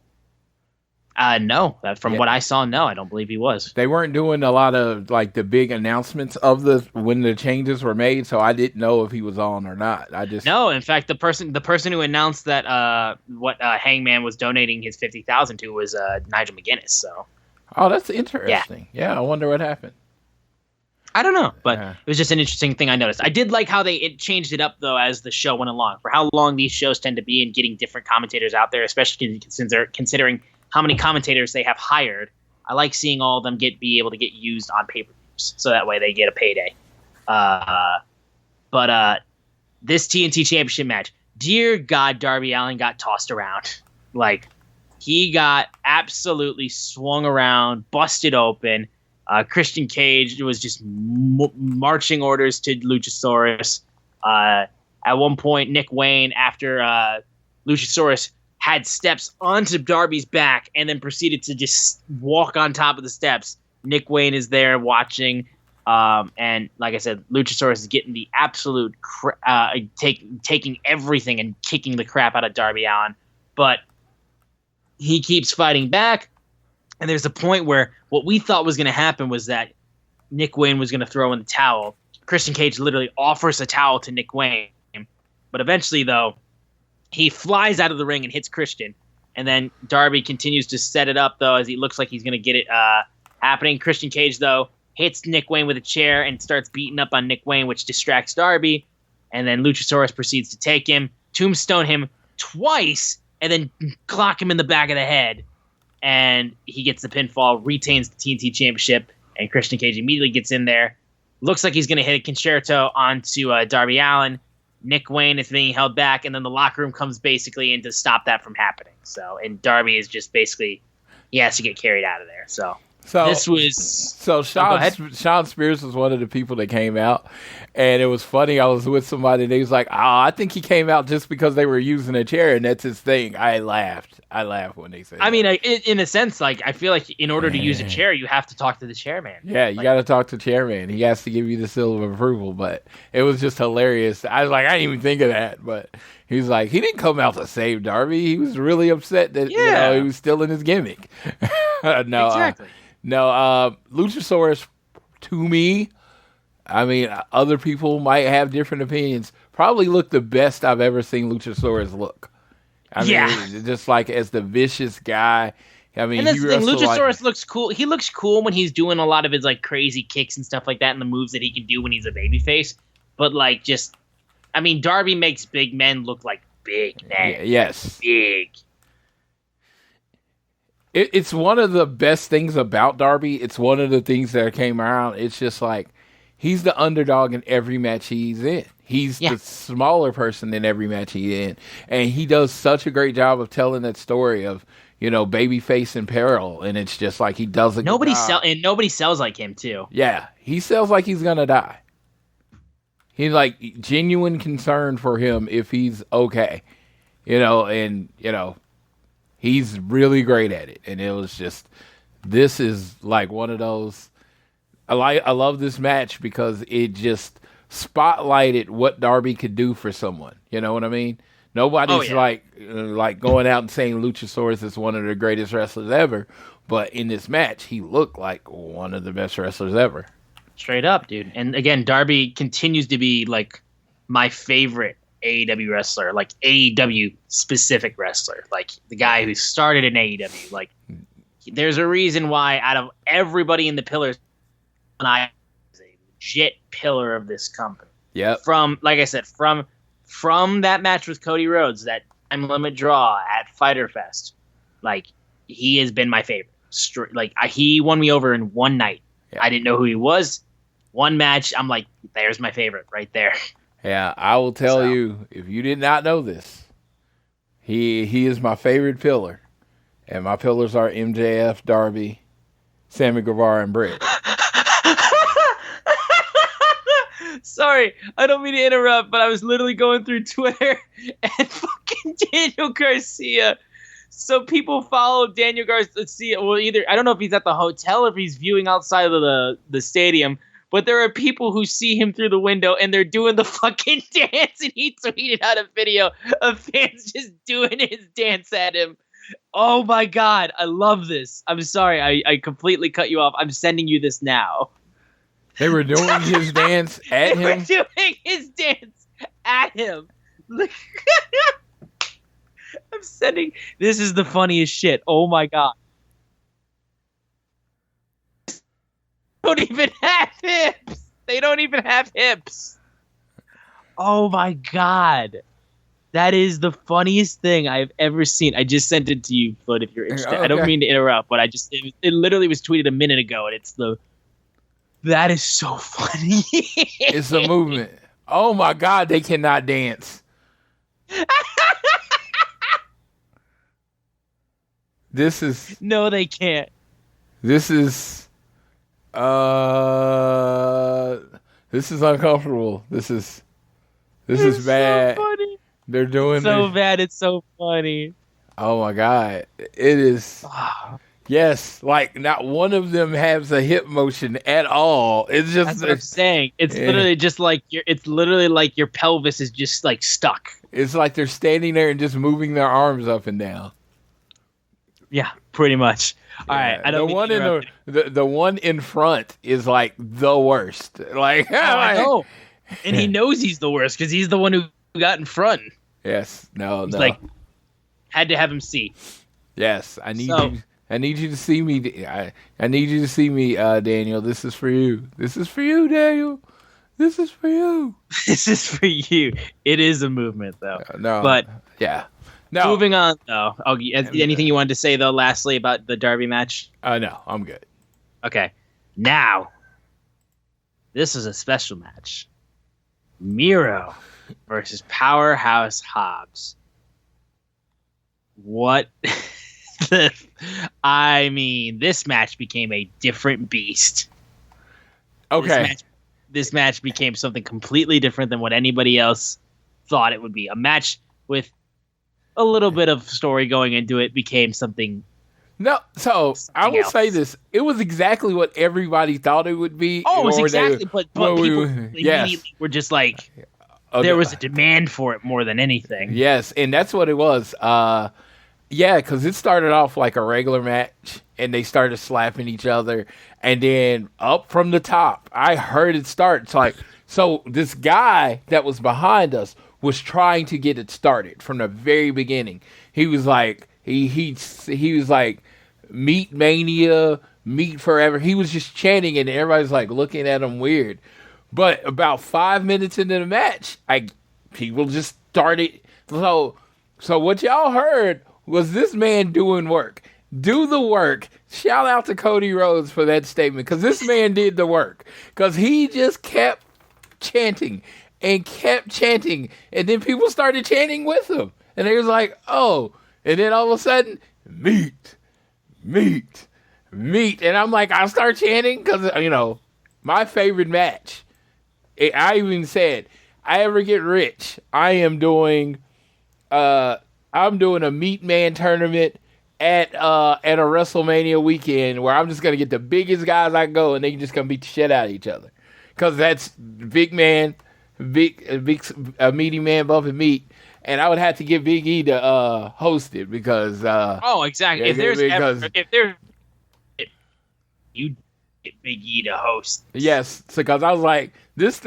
[SPEAKER 3] No. From what I saw, no, I don't believe he was.
[SPEAKER 4] They weren't doing a lot of like the big announcements of when the changes were made, so I didn't know if he was on or not. No.
[SPEAKER 3] In fact, the person who announced that what Hangman was donating his $50,000 to was Nigel McGuinness. So.
[SPEAKER 4] Oh, that's interesting. Yeah, I wonder what happened.
[SPEAKER 3] I don't know, but it was just an interesting thing I noticed. I did like how it changed it up, though, as the show went along. For how long these shows tend to be and getting different commentators out there, especially considering how many commentators they have hired. I like seeing all of them be able to get used on pay-per-views, so that way they get a payday. But this TNT Championship match, dear God, Darby Allin got tossed around. Like, he got absolutely swung around, busted open. Christian Cage was just marching orders to Luchasaurus. At one point, Nick Wayne, after Luchasaurus had steps onto Darby's back and then proceeded to just walk on top of the steps, Nick Wayne is there watching. And like I said, Luchasaurus is getting the absolute taking everything and kicking the crap out of Darby Allin. But he keeps fighting back. And there's a point where what we thought was going to happen was that Nick Wayne was going to throw in the towel. Christian Cage literally offers a towel to Nick Wayne. But eventually, though, he flies out of the ring and hits Christian. And then Darby continues to set it up, though, as he looks like he's going to get it happening. Christian Cage, though, hits Nick Wayne with a chair and starts beating up on Nick Wayne, which distracts Darby. And then Luchasaurus proceeds to take him, tombstone him twice, and then clock him in the back of the head. And he gets the pinfall, retains the TNT Championship, and Christian Cage immediately gets in there. Looks like he's going to hit a concerto onto Darby Allin. Nick Wayne is being held back, and then the locker room comes basically in to stop that from happening. So, and Darby is just basically, he has to get carried out of there. So, this was...
[SPEAKER 4] So Sean Spears was one of the people that came out, and it was funny. I was with somebody, and he was like, I think he came out just because they were using a chair, and that's his thing. I laughed when they said that.
[SPEAKER 3] I mean, in a sense, like, I feel like in order to use a chair, you have to talk to the chairman.
[SPEAKER 4] Yeah, you got to talk to the chairman. He has to give you the seal of approval, but it was just hilarious. I was like, I didn't even think of that, but he was like, he didn't come out to save Darby. He was really upset that he was still in his gimmick. No,
[SPEAKER 3] exactly.
[SPEAKER 4] Luchasaurus, to me, I mean, other people might have different opinions. Probably looked the best I've ever seen Luchasaurus look. I mean, just like as the vicious guy. I mean,
[SPEAKER 3] and that's the thing. Luchasaurus looks cool. He looks cool when he's doing a lot of his like crazy kicks and stuff like that, and the moves that he can do when he's a babyface. But like, I mean, Darby makes big men look like big men.
[SPEAKER 4] Yes,
[SPEAKER 3] big.
[SPEAKER 4] It's one of the best things about Darby. It's one of the things that came around. It's just like he's the underdog in every match he's in. He's the smaller person in every match he's in. And he does such a great job of telling that story of, babyface in peril. And it's just like he does a
[SPEAKER 3] nobody sells like him, too.
[SPEAKER 4] Yeah. He sells like he's going to die. He's like genuine concern for him if he's okay. He's really great at it. And it was just, this is like one of those, I love this match because it just spotlighted what Darby could do for someone. You know what I mean? Nobody's like going out and saying Luchasaurus is one of the greatest wrestlers ever. But in this match, he looked like one of the best wrestlers ever.
[SPEAKER 3] Straight up, dude. And again, Darby continues to be like my favorite AEW wrestler, like AEW specific wrestler, like the guy who started in AEW. Like, there's a reason why out of everybody in the pillars, I is a legit pillar of this company.
[SPEAKER 4] Yeah.
[SPEAKER 3] From, like I said, from that match with Cody Rhodes, that time limit draw at Fyter Fest, like, he has been my favorite. He won me over in one night. Yeah. I didn't know who he was. One match, I'm like, there's my favorite right there.
[SPEAKER 4] Yeah, I will tell you, if you did not know this, he is my favorite pillar. And my pillars are MJF, Darby, Sammy Guevara, and Britt.
[SPEAKER 3] Sorry, I don't mean to interrupt, but I was literally going through Twitter and fucking Daniel Garcia. So people follow Daniel Garcia. Well, either, I don't know if he's at the hotel or if he's viewing outside of the stadium. But there are people who see him through the window and they're doing the fucking dance, and he tweeted out a video of fans just doing his dance at him. Oh my God, I love this. I'm sorry, I completely cut you off. I'm sending you this now.
[SPEAKER 4] They were doing his dance at him?
[SPEAKER 3] They were doing his dance at him. I'm sending, this is the funniest shit. Oh my God. Don't even have hips. They don't even have hips. Oh my God. That is the funniest thing I've ever seen. I just sent it to you, Floyd, if you're interested. Okay. I don't mean to interrupt, but it literally was tweeted a minute ago, and that is so funny.
[SPEAKER 4] It's a movement. Oh my God, they cannot dance.
[SPEAKER 3] No, they can't.
[SPEAKER 4] This is uncomfortable. This is bad.
[SPEAKER 3] So funny.
[SPEAKER 4] They're doing
[SPEAKER 3] so bad. It's so funny.
[SPEAKER 4] Oh my God, it is. Yes, like not one of them has a hip motion at all. It's just
[SPEAKER 3] that's what I'm saying. It's literally just like your pelvis is just like stuck.
[SPEAKER 4] It's like they're standing there and just moving their arms up and down.
[SPEAKER 3] Yeah, pretty much. All right, I don't.
[SPEAKER 4] The one in front is like the worst. Like
[SPEAKER 3] I know, and he knows he's the worst because he's the one who got in front.
[SPEAKER 4] Yes, no.
[SPEAKER 3] Like, had to have him see.
[SPEAKER 4] Yes, I need you. I need you to see me. I need you to see me, Daniel. This is for you. This is for you, Daniel. This is for you.
[SPEAKER 3] This is for you. It is a movement, though.
[SPEAKER 4] No,
[SPEAKER 3] but
[SPEAKER 4] yeah. No.
[SPEAKER 3] Moving on, though. Anything you wanted to say, though, lastly, about the Darby match?
[SPEAKER 4] No, I'm good.
[SPEAKER 3] Okay. Now, this is a special match. Miro versus Powerhouse Hobbs. What? I mean, this match became a different beast.
[SPEAKER 4] Okay.
[SPEAKER 3] This match became something completely different than what anybody else thought it would be. A match with a little bit of story going into it became something.
[SPEAKER 4] No, so I will say this: it was exactly what everybody thought it would be.
[SPEAKER 3] Oh, it was exactly, but people immediately were just like, there was a demand for it more than anything.
[SPEAKER 4] Yes, and that's what it was. Yeah, because it started off like a regular match, and they started slapping each other, and then up from the top, I heard it start. It's like, so this guy that was behind us was trying to get it started from the very beginning. He was like, he was like, Meat Mania, Meat Forever. He was just chanting, and everybody's like looking at him weird. But about 5 minutes into the match, people just started. So what y'all heard was this man doing work. Do the work. Shout out to Cody Rhodes for that statement, because this man did the work. Because he just kept chanting and kept chanting, and then people started chanting with him. And they was like, oh. And then all of a sudden, meat. And I'm like, I'll start chanting because, my favorite match. I even said, I ever get rich, I'm doing a Meat Man tournament at a WrestleMania weekend where I'm just going to get the biggest guys I go, and they just going to beat the shit out of each other. Because that's big man, meaty man bumping meat. And I would have to get Big E to host it because
[SPEAKER 3] exactly. You get Big E to host.
[SPEAKER 4] Yes, because I was like, this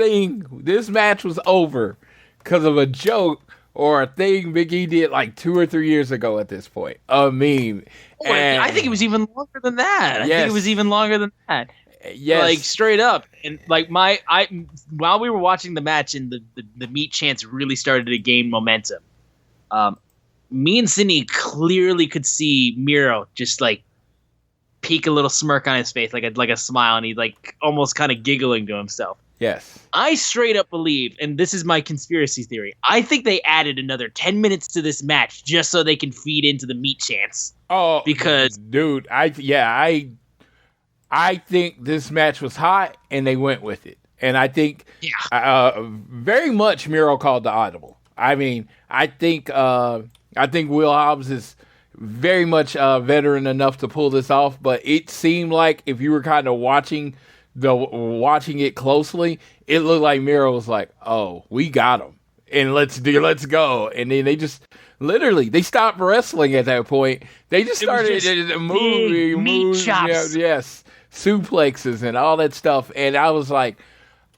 [SPEAKER 4] match was over because of a joke or a thing Big E did like 2 or 3 years ago at this point. A meme.
[SPEAKER 3] I think it was even longer than that.
[SPEAKER 4] Yes.
[SPEAKER 3] Like straight up. And like while we were watching the match and the meat chants really started to gain momentum, me and Sydney clearly could see Miro just like peek a little smirk on his face, like a smile, and he's like almost kind of giggling to himself.
[SPEAKER 4] Yes.
[SPEAKER 3] I straight up believe, and this is my conspiracy theory, I think they added another 10 minutes to this match just so they can feed into the meat chants.
[SPEAKER 4] Oh,
[SPEAKER 3] because
[SPEAKER 4] dude, I think this match was hot, and they went with it. And I think very much Miro called the audible. I mean, I think Will Hobbs is very much veteran enough to pull this off, but it seemed like if you were kind of watching it closely, it looked like Miro was like, "Oh, we got him, and let's go." And then they just literally they stopped wrestling at that point. They just started moving
[SPEAKER 3] meat chops.
[SPEAKER 4] Yes, suplexes and all that stuff. And I was like,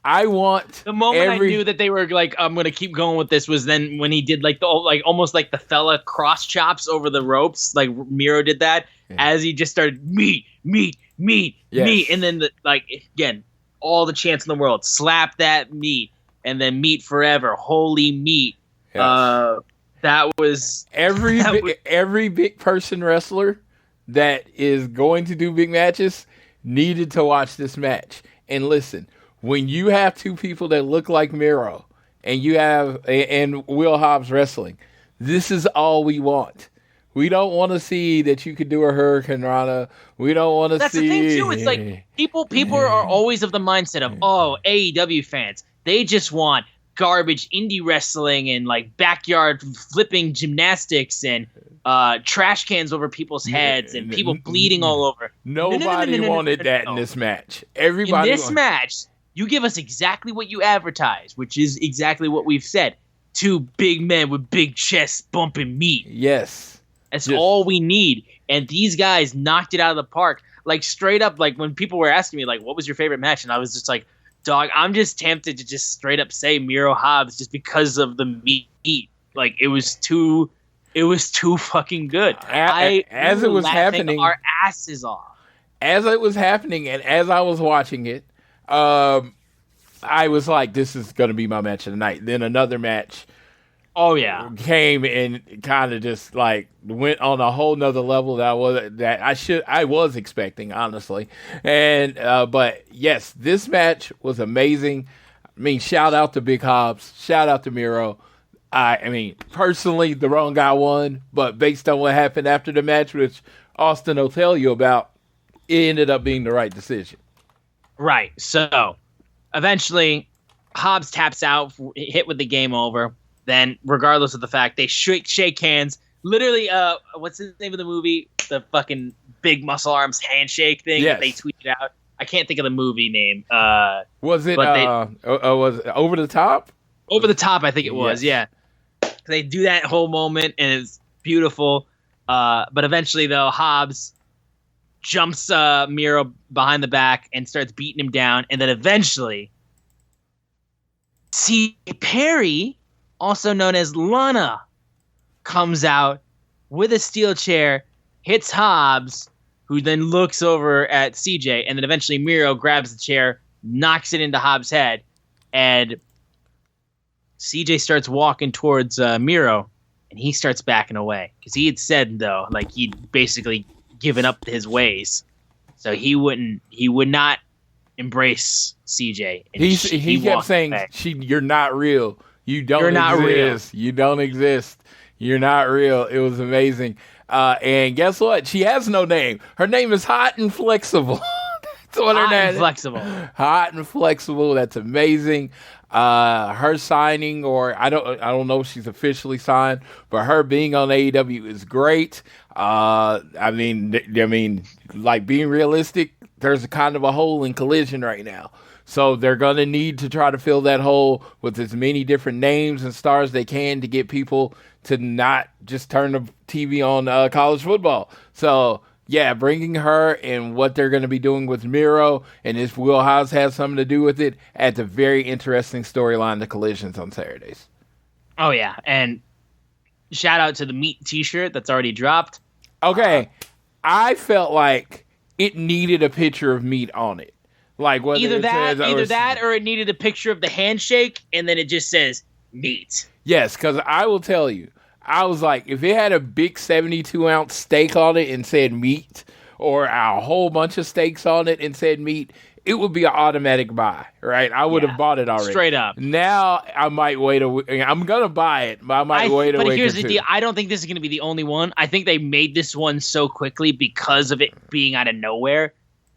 [SPEAKER 4] I want
[SPEAKER 3] the moment I knew that they were like, I'm gonna keep going with this was then when he did like almost like the fella cross chops over the ropes, like Miro did that as he just started meat, and then again all the chants in the world, slap that meat, and then meat forever, holy meat. Yes. That was every big person wrestler that is going to do big matches needed to watch this match. And listen, when you have two people that look like Miro and you have and Will Hobbs wrestling, this is all we want. We don't want to see that you could do a Hurricane Rana. We don't want to see. That's the thing too. It's like people are always of the mindset of AEW fans. They just want garbage indie wrestling and like backyard flipping gymnastics and trash cans over people's heads and people bleeding all over.
[SPEAKER 4] Nobody wanted that in this match. Everybody
[SPEAKER 3] in this match, you give us exactly what you advertise, which is exactly what we've said. Two big men with big chests bumping meat.
[SPEAKER 4] Yes.
[SPEAKER 3] That's all we need. And these guys knocked it out of the park. Like straight up, like when people were asking me like, what was your favorite match? And I was just like, dog, I'm just tempted to just straight up say Miro Hobbs just because of the meat. Like it was too fucking good.
[SPEAKER 4] As it was happening,
[SPEAKER 3] our asses off.
[SPEAKER 4] As it was happening, and as I was watching it, I was like, "This is going to be my match of the night." Then another match, came and kind of just like went on a whole nother level that I was expecting, honestly. And but yes, this match was amazing. I mean, shout out to Big Hobbs, shout out to Miro. I mean, personally, the wrong guy won, but based on what happened after the match, which Austin will tell you about, it ended up being the right decision.
[SPEAKER 3] Right. So eventually, Hobbs taps out, hit with the game over. Then, regardless of the fact, they shake hands. Literally, what's the name of the movie? The fucking big muscle arms handshake thing that they tweeted out. I can't think of the movie name.
[SPEAKER 4] Was it was it Over the Top?
[SPEAKER 3] Over the Top, I think it was. Yes. Yeah. They do that whole moment, and it's beautiful. But eventually, though, Hobbs jumps Miro behind the back and starts beating him down. And then eventually, Perry, also known as Lana, comes out with a steel chair, hits Hobbs, who then looks over at CJ. And then eventually Miro grabs the chair, knocks it into Hobbs' head. And CJ starts walking towards Miro, and he starts backing away. Because he had said, though, like he'd basically given up his ways. So he would not embrace CJ. And
[SPEAKER 4] he kept saying, "You're not real. You don't exist. You don't exist. You're not real." It was amazing. And guess what? She has no name. Her name is Hot and Flexible. That's what her name is.
[SPEAKER 3] Flexible.
[SPEAKER 4] Hot and Flexible. That's amazing. Her signing, or I don't know if she's officially signed, but her being on AEW is great. I mean, like being realistic, there's a kind of a hole in Collision right now. So they're going to need to try to fill that hole with as many different names and stars they can to get people to not just turn the TV on college football. So, yeah, bringing her and what they're going to be doing with Miro and if Will Hobbs has something to do with it adds a very interesting storyline to Collisions on Saturdays.
[SPEAKER 3] Oh, yeah. And shout out to the Meat t-shirt that's already dropped.
[SPEAKER 4] Okay. I felt like it needed a picture of Meat on it. Like
[SPEAKER 3] either that or it needed a picture of the handshake and then it just says Meat.
[SPEAKER 4] Yes, because I will tell you, I was like, if it had a big 72-ounce steak on it and said Meat, or a whole bunch of steaks on it and said Meat, it would be an automatic buy, right? I would have bought it already.
[SPEAKER 3] Straight up.
[SPEAKER 4] Now I might wait a week. I'm going to buy it, but I might wait a week.
[SPEAKER 3] But here's the deal. I don't think this is going to be the only one. I think they made this one so quickly because of it being out of nowhere.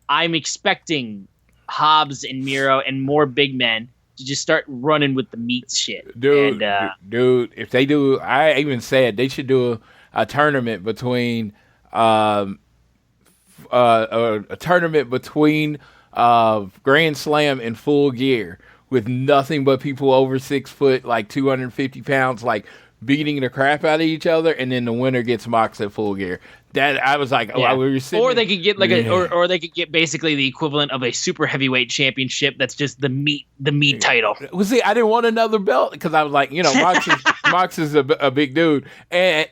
[SPEAKER 3] I'm expecting Hobbs and Miro and more big men to just start running with the Meat shit.
[SPEAKER 4] Dude, if they do, I even said they should do a tournament between Grand Slam and Full Gear with nothing but people over 6 foot, like 250 pounds, like beating the crap out of each other, and then the winner gets Mox at Full Gear. That I was like, we were sitting.
[SPEAKER 3] Or they could get or they could get basically the equivalent of a super heavyweight championship. That's just the meat title.
[SPEAKER 4] Well, see, I didn't want another belt because I was like, Mox is a big dude, and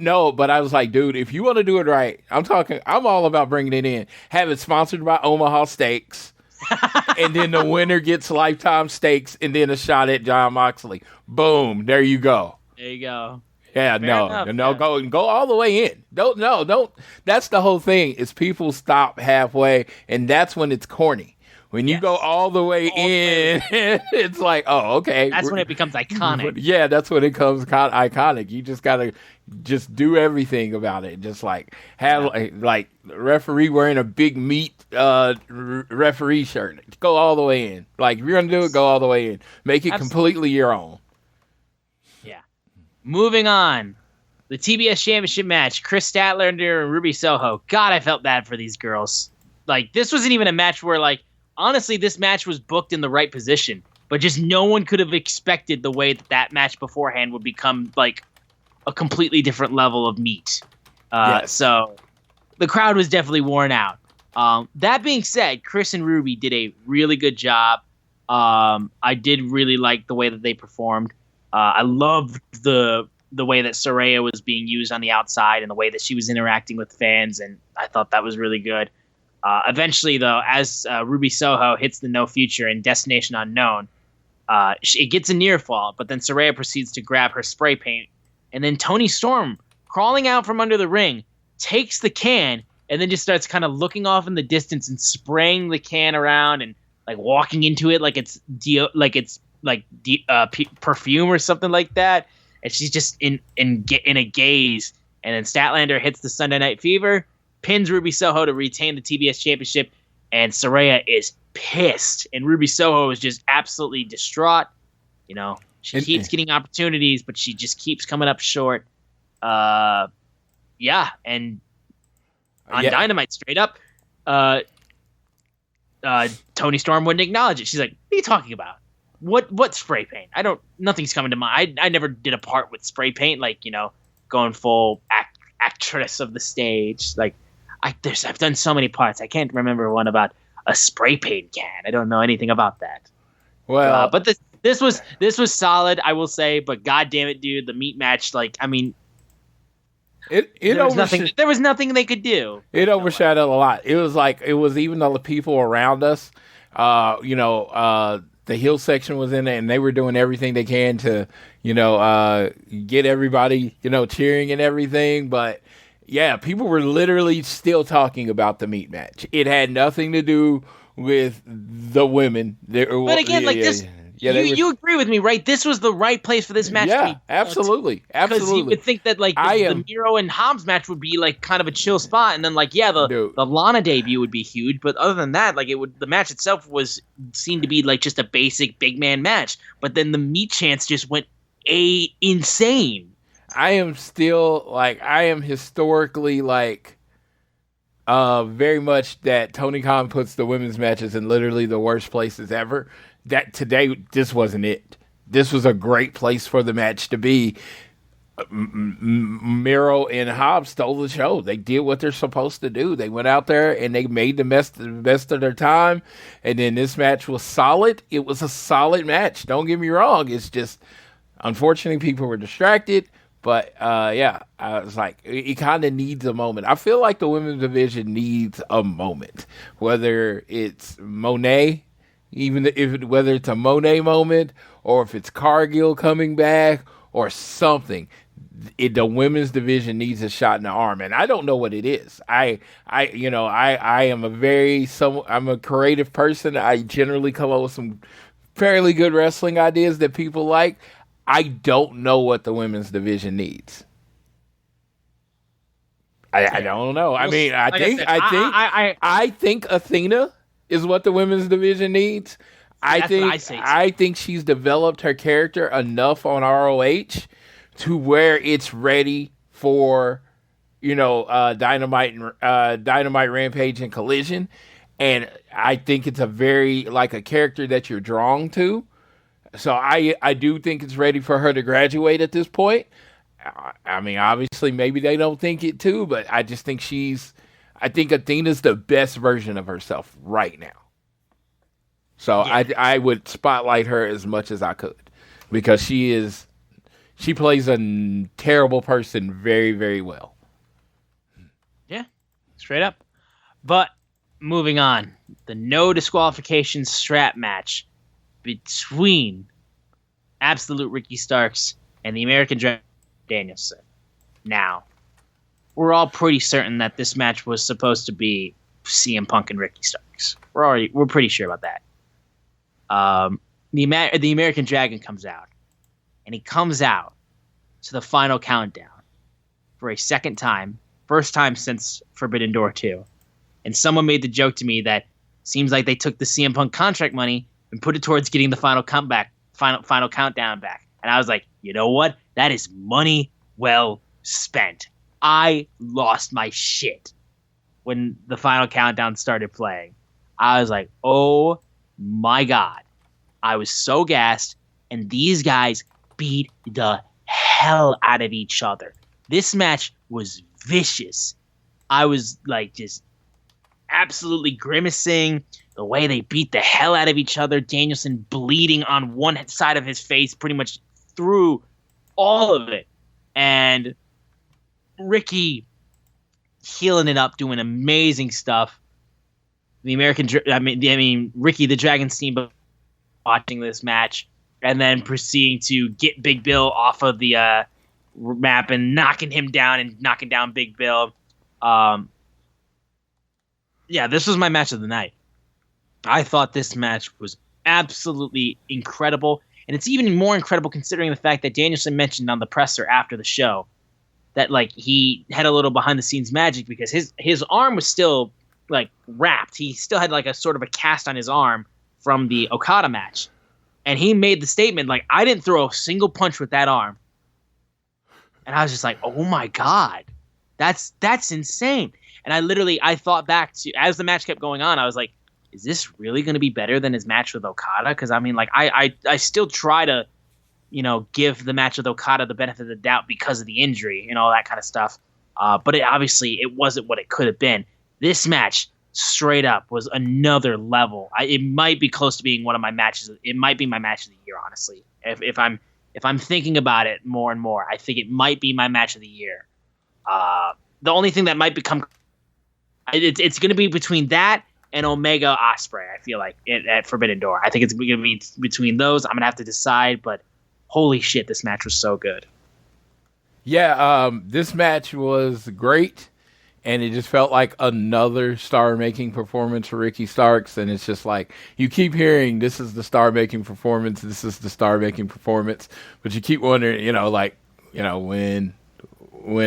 [SPEAKER 4] no, but I was like, dude, if you want to do it right, I'm all about bringing it in. Have it sponsored by Omaha Steaks. And then the winner gets lifetime steaks and then a shot at John Moxley. Boom, there you go.
[SPEAKER 3] There you go.
[SPEAKER 4] Yeah, go all the way in. Don't. That's the whole thing. Is people stop halfway, and that's when it's corny. When you go all the way in, it's like, oh, okay.
[SPEAKER 3] That's when it becomes iconic.
[SPEAKER 4] Yeah, that's when it becomes iconic. You just gotta just do everything about it. Just like have like referee wearing a big Meat referee shirt. Go all the way in. Like if you're gonna do it, go all the way in. Make it completely your own.
[SPEAKER 3] Yeah. Moving on, the TBS Championship match: Chris Statler and Ruby Soho. God, I felt bad for these girls. Like this wasn't even a match where like. Honestly, this match was booked in the right position, but just no one could have expected the way that match beforehand would become like a completely different level of meat. So the crowd was definitely worn out. That being said, Chris and Ruby did a really good job. I did really like the way that they performed. I loved the way that Saraya was being used on the outside and the way that she was interacting with fans, and I thought that was really good. Eventually, though, as Ruby Soho hits the No Future in Destination Unknown, it gets a near fall, but then Saraya proceeds to grab her spray paint, and then Toni Storm, crawling out from under the ring, takes the can, and then just starts kind of looking off in the distance and spraying the can around and like walking into it like it's perfume or something like that, and she's just in a gaze. And then Statlander hits the Sunday Night Fever, pins Ruby Soho to retain the TBS Championship, and Saraya is pissed, and Ruby Soho is just absolutely distraught. She keeps getting opportunities, but she just keeps coming up short. And on Dynamite, straight up, Tony Storm wouldn't acknowledge it. She's like, "What are you talking about? What spray paint? Nothing's coming to mind. I never did a part with spray paint, going full actress of the stage. I've done so many parts. I can't remember one about a spray paint can. I don't know anything about that.
[SPEAKER 4] Well,
[SPEAKER 3] but this was solid, I will say. But god damn it, dude, the meat match. There was nothing they could do.
[SPEAKER 4] It overshadowed a lot. It was even the people around us. The heel section was in it, and they were doing everything they can to, get everybody, cheering and everything. But yeah, people were literally still talking about the meat match. It had nothing to do with the women.
[SPEAKER 3] But again, this. Yeah, you agree with me, right? This was the right place for this match to be.
[SPEAKER 4] Absolutely.
[SPEAKER 3] Because you would think that the Miro and Hobbs match would be kind of a chill spot, and then the Lana debut would be huge. But other than that, the match itself was seen to be just a basic big man match. But then the meat chants just went insane.
[SPEAKER 4] I am historically very much that Tony Khan puts the women's matches in literally the worst places ever. That today, this wasn't it. This was a great place for the match to be. Miro and Hobbs stole the show. They did what they're supposed to do. They went out there and they made the best of their time. And then this match was solid. It was a solid match. Don't get me wrong. It's just, unfortunately, people were distracted. But, I was like, it kind of needs a moment. I feel like the women's division needs a moment. Whether it's Monet, whether it's a Monet moment, or if it's Cargill coming back, or something, the women's division needs a shot in the arm, and I don't know what it is. I'm a creative person. I generally come up with some fairly good wrestling ideas that people like. I don't know what the women's division needs. I don't know. I think Athena is what the women's division needs. I think she's developed her character enough on ROH to where it's ready for, Dynamite, Rampage, and Collision. And I think it's a character that you're drawn to. So I do think it's ready for her to graduate at this point. Obviously, maybe they don't think it too, but I just think I think Athena's the best version of herself right now. So yeah. I would spotlight her as much as I could because she plays a terrible person very, very well.
[SPEAKER 3] Yeah, straight up. But moving on, the no disqualification strap match between Absolute Ricky Starks and the American Dragon Danielson. Now, we're all pretty certain that this match was supposed to be CM Punk and Ricky Starks. We're pretty sure about that. The American Dragon comes out, and he comes out to the final countdown for a second time, first time since Forbidden Door 2. And someone made the joke to me that seems like they took the CM Punk contract money and put it towards getting the final countdown back. And I was like, you know what? That is money well spent. I lost my shit when the final countdown started playing. I was like, oh my God. I was so gassed, and these guys beat the hell out of each other. This match was vicious. I was just absolutely grimacing the way they beat the hell out of each other. Danielson bleeding on one side of his face pretty much through all of it. And Ricky healing it up, doing amazing stuff. Ricky the Dragon Steamboat watching this match and then proceeding to get Big Bill off of the map and knocking him down and knocking down Big Bill. This was my match of the night. I thought this match was absolutely incredible. And it's even more incredible considering the fact that Danielson mentioned on the presser after the show that like he had a little behind the scenes magic because his arm was still like wrapped. He still had like a sort of a cast on his arm from the Okada match. And he made the statement like, I didn't throw a single punch with that arm. And I was just like, oh my God, that's insane. And I thought back to, as the match kept going on, I was like, is this really going to be better than his match with Okada? Because I mean, like, I still try to, give the match with Okada the benefit of the doubt because of the injury and all that kind of stuff. But it wasn't what it could have been. This match, straight up, was another level. It might be close to being one of my matches. It might be my match of the year, honestly. If I'm thinking about it more and more, I think it might be my match of the year. The only thing that might become, it's going to be between that and Omega Osprey. I feel like at Forbidden Door. I think it's going to be between those. I'm going to have to decide, but holy shit, this match was so good.
[SPEAKER 4] Yeah, this match was great, and it just felt like another star-making performance for Ricky Starks, and it's just like, you keep hearing, this is the star-making performance, this is the star-making performance, but you keep wondering, when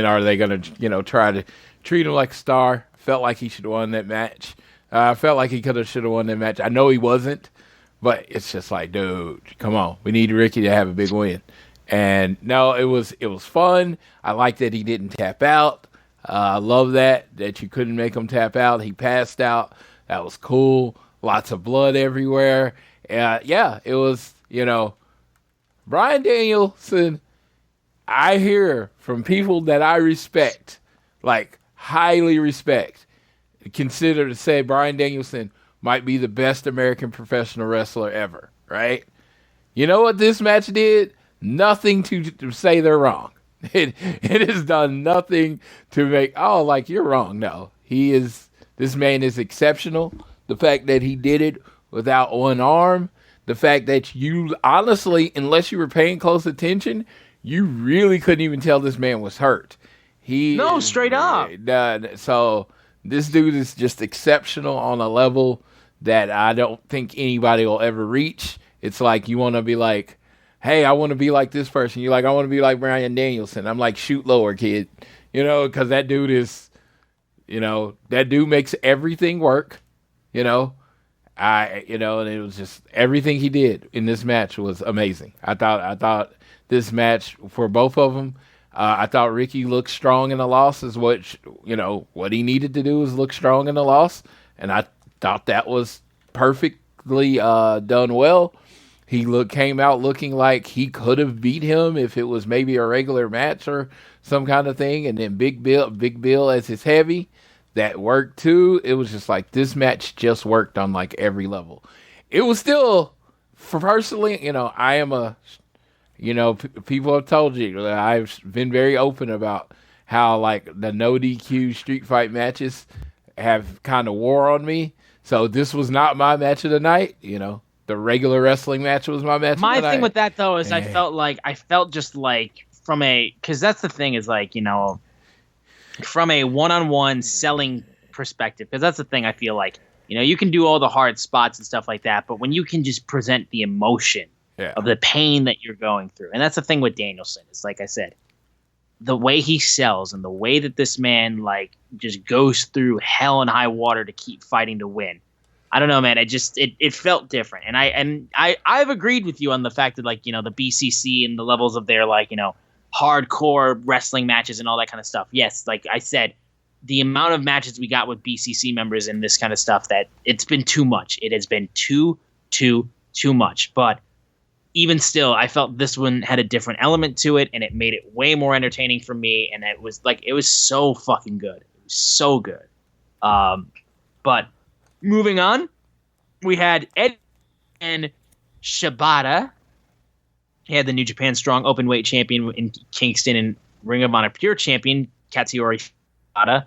[SPEAKER 4] are they going to, try to treat him like a star? I felt like he should have won that match. I felt like he should have won that match. I know he wasn't, but it's just like, dude, come on. We need Ricky to have a big win. And no, it was fun. I like that he didn't tap out. I love that you couldn't make him tap out. He passed out. That was cool. Lots of blood everywhere. Yeah, it was, Bryan Danielson, I hear from people that I respect, like highly respect, consider to say Bryan Danielson might be the best American professional wrestler ever, right? You know what this match did? Nothing to say they're wrong. It has done nothing to make, you're wrong. No, this man is exceptional. The fact that he did it without one arm, the fact that you honestly, unless you were paying close attention, you really couldn't even tell this man was hurt.
[SPEAKER 3] Straight up.
[SPEAKER 4] So this dude is just exceptional on a level that I don't think anybody will ever reach. It's like you want to be like, hey, I want to be like this person. You're like, I want to be like Bryan Danielson. I'm like, shoot lower, kid. Because that dude is, that dude makes everything work. And it was just everything he did in this match was amazing. I thought this match for both of them, I thought Ricky looked strong in the loss is what he needed to do was look strong in the loss. And I thought that was perfectly done well. He came out looking like he could have beat him if it was maybe a regular match or some kind of thing. And then Big Bill as his heavy, that worked too. It was just like this match just worked on like every level. It was still, for personally, I am a, people have told you that I've been very open about how like the no DQ street fight matches have kind of wore on me. So this was not my match of the night, The regular wrestling match was my match.
[SPEAKER 3] My thing with that though is I felt just like because that's the thing is like, from a one-on-one selling perspective, because that's the thing I feel like, you can do all the hard spots and stuff like that, but when you can just present the emotion of the pain that you're going through, and that's the thing with Danielson, is like I said, the way he sells and the way that this man like just goes through hell and high water to keep fighting to win. I don't know, man. It felt different, and I've agreed with you on the fact that like the BCC and the levels of their like hardcore wrestling matches and all that kind of stuff. Yes, like I said, the amount of matches we got with BCC members and this kind of stuff, that it's been too much. It has been too much. But even still, I felt this one had a different element to it, and it made it way more entertaining for me. And it was so fucking good. It was so good. But moving on, we had Ed and Shibata. He had the New Japan Strong Openweight champion in Kingston and Ring of Honor Pure champion Katsuyori Shibata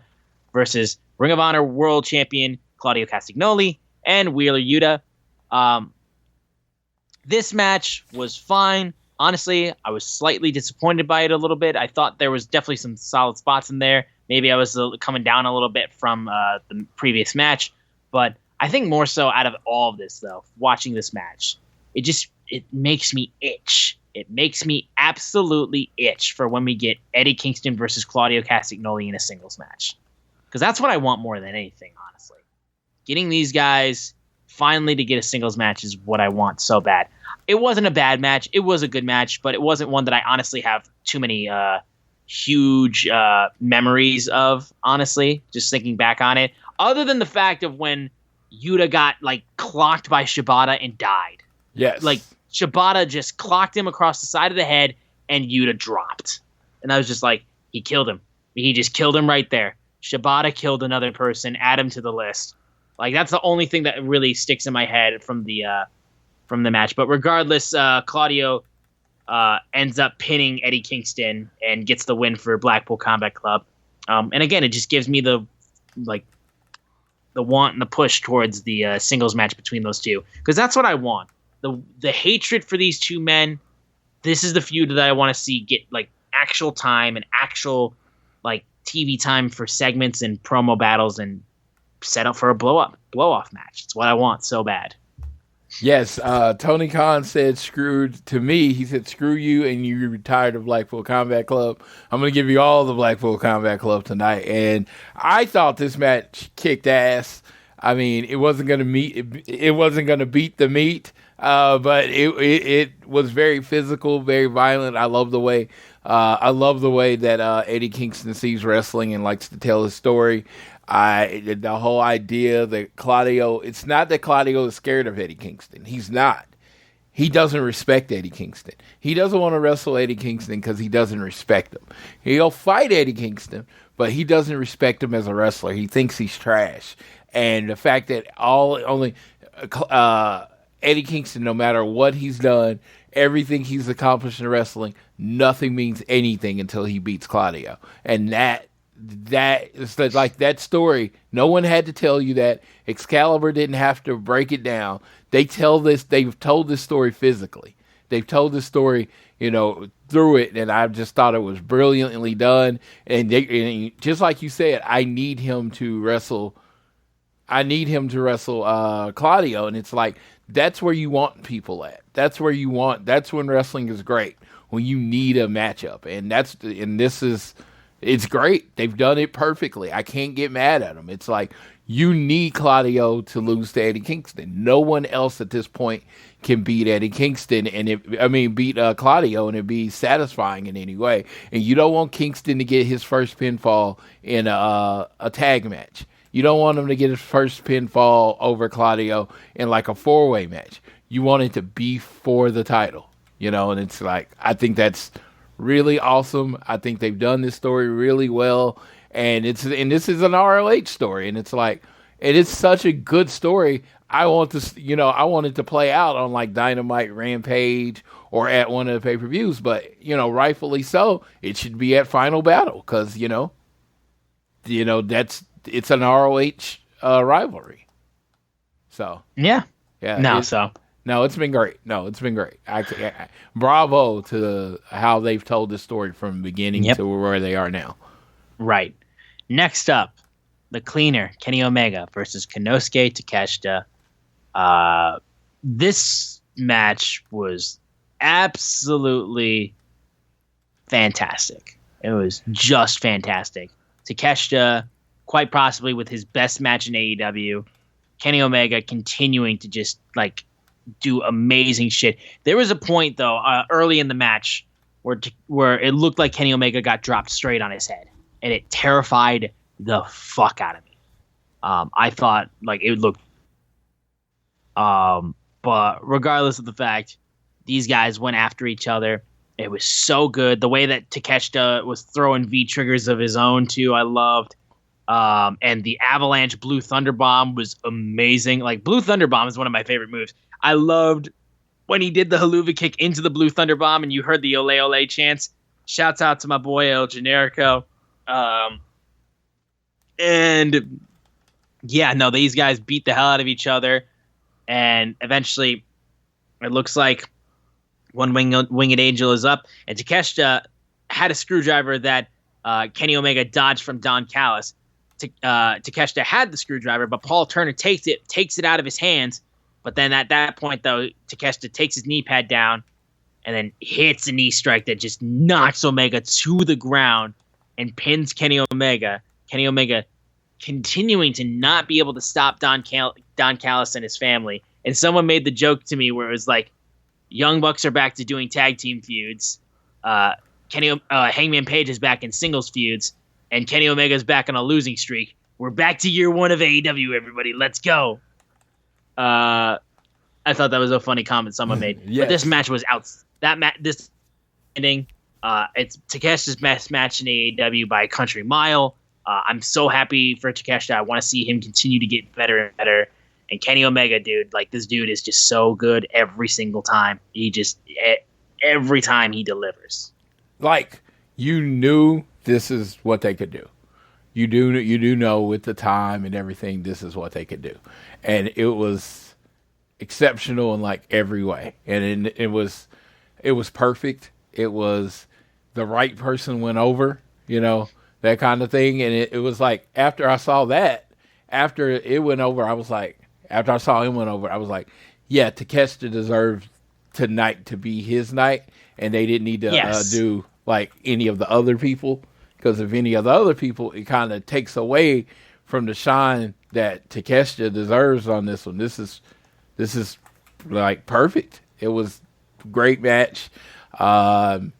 [SPEAKER 3] versus Ring of Honor World champion Claudio Castagnoli and Wheeler Yuta. This match was fine. Honestly, I was slightly disappointed by it a little bit. I thought there was definitely some solid spots in there. Maybe I was coming down a little bit from the previous match. But I think more so out of all of this, though, watching this match, it just it makes me itch. It makes me absolutely itch for when we get Eddie Kingston versus Claudio Castagnoli in a singles match. Because that's what I want more than anything, honestly. Getting these guys finally to get a singles match is what I want so bad. It wasn't a bad match. It was a good match, but it wasn't one that I honestly have too many huge memories of, honestly, just thinking back on it. Other than the fact of when Yuta got, like, clocked by Shibata and died.
[SPEAKER 4] Yes.
[SPEAKER 3] Like, Shibata just clocked him across the side of the head, and Yuta dropped. And I was just like, he killed him. He just killed him right there. Shibata killed another person, add him to the list. Like, that's the only thing that really sticks in my head from the match. But regardless, Claudio ends up pinning Eddie Kingston and gets the win for Blackpool Combat Club. And again, it just gives me the want and the push towards the singles match between those two, because that's what I want. The hatred for these two men. This is the feud that I want to see get like actual time and actual like TV time for segments and promo battles and set up for a blow off match. It's what I want so bad.
[SPEAKER 4] Yes, Tony Khan said to me, he said, screw you and you retired of Blackpool Combat Club. I'm going to give you all the Blackpool Combat Club tonight. And I thought this match kicked ass. I mean, it wasn't going to beat the meat, but it was very physical, very violent. I love the way that Eddie Kingston sees wrestling and likes to tell his story. The whole idea that Claudio, it's not that Claudio is scared of Eddie Kingston. He's not. He doesn't respect Eddie Kingston. He doesn't want to wrestle Eddie Kingston because he doesn't respect him. He'll fight Eddie Kingston, but he doesn't respect him as a wrestler. He thinks he's trash. And the fact that Eddie Kingston, no matter what he's done, everything he's accomplished in wrestling, nothing means anything until he beats Claudio. And that is like that story. No one had to tell you that. Excalibur didn't have to break it down. They've told this story physically. They've told this story, through it, and I just thought it was brilliantly done. And just like you said, I need him to wrestle Claudio, and it's like that's where you want people at. That's when wrestling is great, when you need a matchup, it's great. They've done it perfectly. I can't get mad at them. It's like you need Claudio to lose to Eddie Kingston. No one else at this point can beat Eddie Kingston beat Claudio and it be satisfying in any way. And you don't want Kingston to get his first pinfall in a tag match. You don't want him to get his first pinfall over Claudio in like a four-way match. You want it to be for the title, and it's like, I think that's really awesome. I think they've done this story really well, and this is an ROH story, and it's like, it is such a good story. I want it to play out on like Dynamite, Rampage, or at one of the pay-per-views, but rightfully so, it should be at Final Battle because it's an ROH rivalry. So
[SPEAKER 3] yeah.
[SPEAKER 4] No, it's been great. Bravo to how they've told this story from the beginning to where they are now.
[SPEAKER 3] Right. Next up, the Cleaner, Kenny Omega versus Konosuke Takeshita. This match was absolutely fantastic. It was just fantastic. Takeshita, quite possibly with his best match in AEW. Kenny Omega continuing to just like do amazing shit. There was a point though early in the match where it looked like Kenny Omega got dropped straight on his head, and it terrified the fuck out of me. I thought like it looked, but regardless of the fact, these guys went after each other. It was so good. The way that Takeshita was throwing V triggers of his own too, I loved. And the Avalanche Blue Thunder Bomb was amazing. Like, Blue Thunder Bomb is one of my favorite moves. I loved when he did the haluva kick into the Blue Thunder Bomb and you heard the ole ole chants. Shouts out to my boy El Generico. And yeah, no, these guys beat the hell out of each other. And eventually it looks like one winged angel is up, and Takeshita had a screwdriver that Kenny Omega dodged from Don Callis. Takeshita had the screwdriver, but Paul Turner takes it out of his hands, But then at that point, though, Takeshita takes his knee pad down and then hits a knee strike that just knocks Omega to the ground and pins Kenny Omega. Kenny Omega continuing to not be able to stop Don Callis and his family. And someone made the joke to me where it was like, Young Bucks are back to doing tag team feuds. Hangman Page is back in singles feuds. And Kenny Omega's back on a losing streak. We're back to year 1 of AEW, everybody. Let's go. I thought that was a funny comment someone made.
[SPEAKER 4] Yes.
[SPEAKER 3] But this match was out. This ending. It's Takeshita's best match in AEW by a country mile. I'm so happy for Takeshita. I want to see him continue to get better and better. And Kenny Omega, dude, like this dude is just so good every single time. Every time he delivers.
[SPEAKER 4] Like, you knew this is what they could do. You do know with the time and everything, this is what they could do. And it was exceptional in like every way. And it was perfect. It was the right person went over, that kind of thing. And it was like, after I saw that, after it went over, after I saw him went over, I was like, yeah, Takeshita deserved tonight to be his night. And they didn't need to do like any of the other people. Because if any of the other people, it kind of takes away from the shine that Takeshita deserves on this one. This is like perfect. It was a great match. Like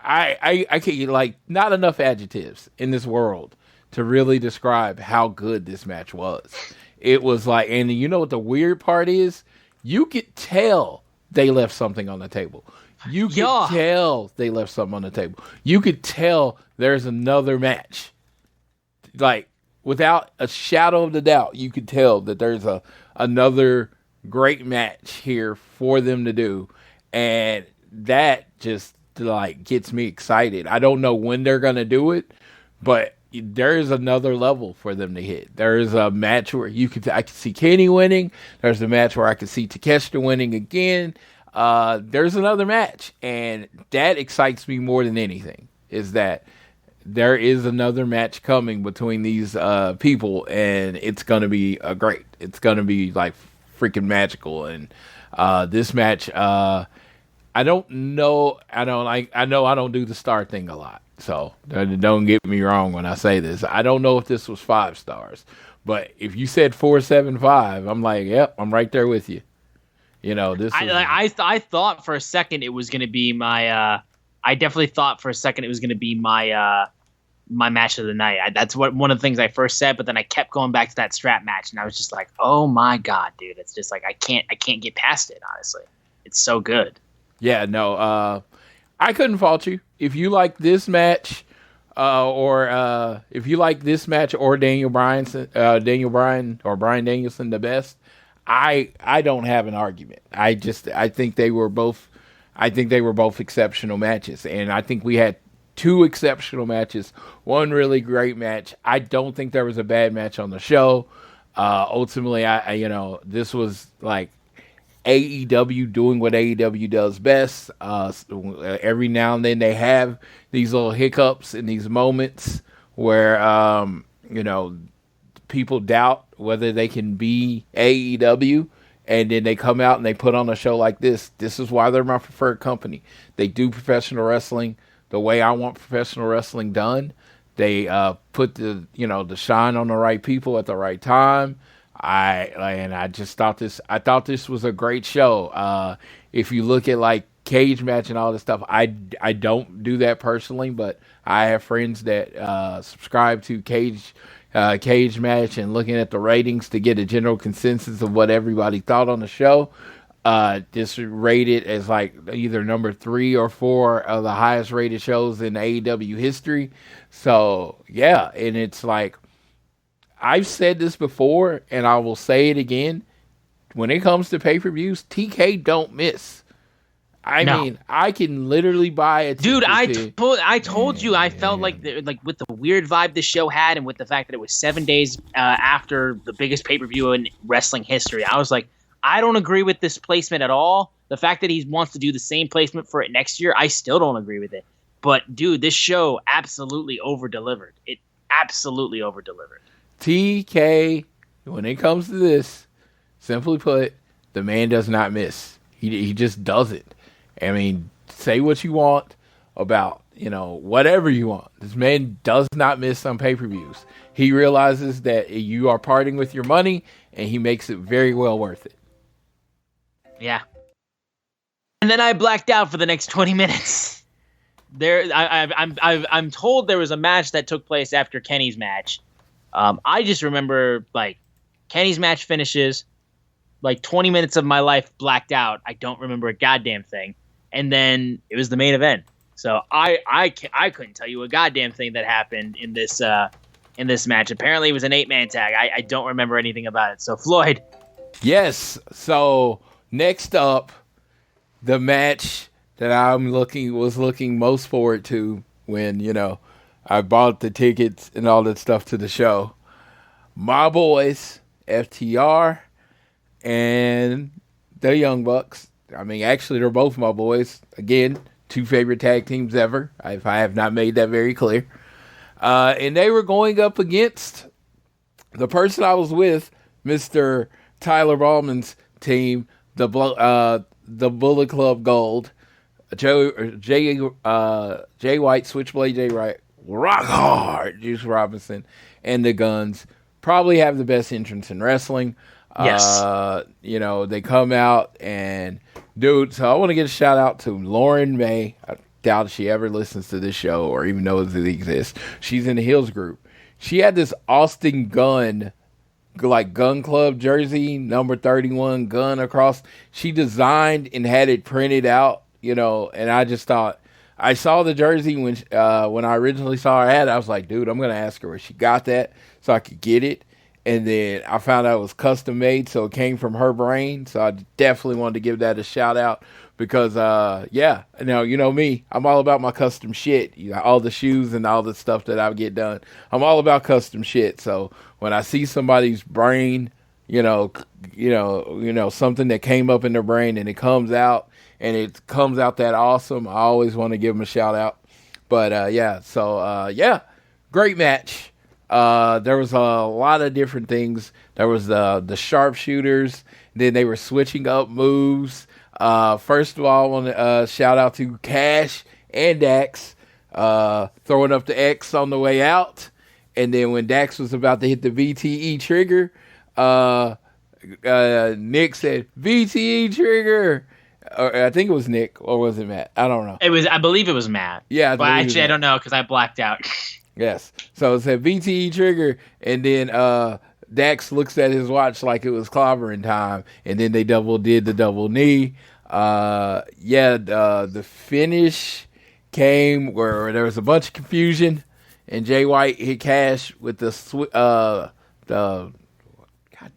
[SPEAKER 4] I can't, like, not enough adjectives in this world to really describe how good this match was. It was like, and you know what the weird part is? You could tell they left something on the table. You could tell they left something on the table. You could tell there's another match. Like, without a shadow of the doubt, you could tell that there's another great match here for them to do. And that just, like, gets me excited. I don't know when they're going to do it, but there is another level for them to hit. There is a match where I can see Kenny winning. There's a match where I can see Takeshita winning again. There's another match, and that excites me more than anything, is that there is another match coming between these people, and it's going to be great. It's going to be, like, freaking magical. And this match, I don't know. I know I don't do the star thing a lot, so don't get me wrong when I say this. I don't know if this was 5 stars, but if you said 4.75, I'm like, yep, I'm right there with you. This.
[SPEAKER 3] I thought for a second it was going to be my. I definitely thought for a second it was going to be my my match of the night. That's one of the things I first said, but then I kept going back to that strap match, and I was just like, oh my god, dude! It's just like I can't get past it. Honestly, it's so good.
[SPEAKER 4] Yeah, no, I couldn't fault you if you like this match, or if you like this match or Daniel Bryan or Bryan Danielson the best. I don't have an argument. I think they were both exceptional matches, and I think we had 2 exceptional matches, 1 really great match. I don't think there was a bad match on the show. Ultimately, this was like AEW doing what AEW does best. Every now and then they have these little hiccups in these moments where people doubt whether they can be AEW, and then they come out and they put on a show like this. This is why they're my preferred company. They do professional wrestling the way I want professional wrestling done. They put the shine on the right people at the right time. I thought this was a great show. If you look at like cage match and all this stuff, I don't do that personally, but I have friends that subscribe to cage match and looking at the ratings to get a general consensus of what everybody thought on the show. This rated as like either number 3 or 4 of the highest rated shows in AEW history. So yeah, and it's like, I've said this before and I will say it again. When it comes to pay-per-views, TK don't miss. I mean, I can literally buy a ticket.
[SPEAKER 3] Dude, I told you I felt like with the weird vibe the show had, and with the fact that it was 7 days after the biggest pay-per-view in wrestling history, I was like, I don't agree with this placement at all. The fact that he wants to do the same placement for it next year, I still don't agree with it. But dude, this show absolutely over-delivered. It absolutely over-delivered.
[SPEAKER 4] TK, when it comes to this, Simply put, the man does not miss. He just doesn't. I mean, say what you want about, whatever you want. This man does not miss on pay-per-views. He realizes that you are parting with your money, and he makes it very well worth it.
[SPEAKER 3] Yeah. And then I blacked out for the next 20 minutes. I'm told there was a match that took place after Kenny's match. I just remember, Kenny's match finishes, 20 minutes of my life blacked out. I don't remember a goddamn thing. And then it was the main event. So I couldn't tell you a goddamn thing that happened in this match. Apparently it was an 8-man tag. I don't remember anything about it. So Floyd.
[SPEAKER 4] Yes. So next up, the match that was looking most forward to when, I bought the tickets and all that stuff to the show. My boys, FTR and the Young Bucks. I mean, actually, they're both my boys. Again, 2 favorite tag teams ever, if I have not made that very clear. And they were going up against the person I was with, Mr. Tyler Ballman's team, the Bullet Club Gold, Jay White, Switchblade Jay White, Rock Hard, Juice Robinson, and the Guns. Probably have the best entrance in wrestling.
[SPEAKER 3] Yes.
[SPEAKER 4] They come out and, dude, so I want to get a shout out to Lauren May. I doubt she ever listens to this show or even knows it exists. She's in the Hills group. She had this Austin Gun, Gun Club jersey, number 31 gun across. She designed and had it printed out, and I just thought, I saw the jersey when I originally saw her ad. I was like, dude, I'm going to ask her where she got that so I could get it. And then I found out it was custom made, so it came from her brain. So I definitely wanted to give that a shout out because, me, I'm all about my custom shit. All the shoes and all the stuff that I get done. I'm all about custom shit. So when I see somebody's brain, something that came up in their brain and it comes out that awesome, I always want to give them a shout out. But great match. There was a lot of different things. There was the sharpshooters. Then they were switching up moves. First of all, I want to shout out to Cash and Dax throwing up the X on the way out. And then when Dax was about to hit the VTE trigger, Nick said, VTE trigger. I think it was Nick, or was it Matt? I don't know.
[SPEAKER 3] I believe it was Matt.
[SPEAKER 4] Yeah.
[SPEAKER 3] I don't know because I blacked out.
[SPEAKER 4] Yes. So it said VTE trigger, and then Dax looks at his watch like it was clobbering time, and then they did the double knee. The finish came where there was a bunch of confusion, and Jay White hit Cash with the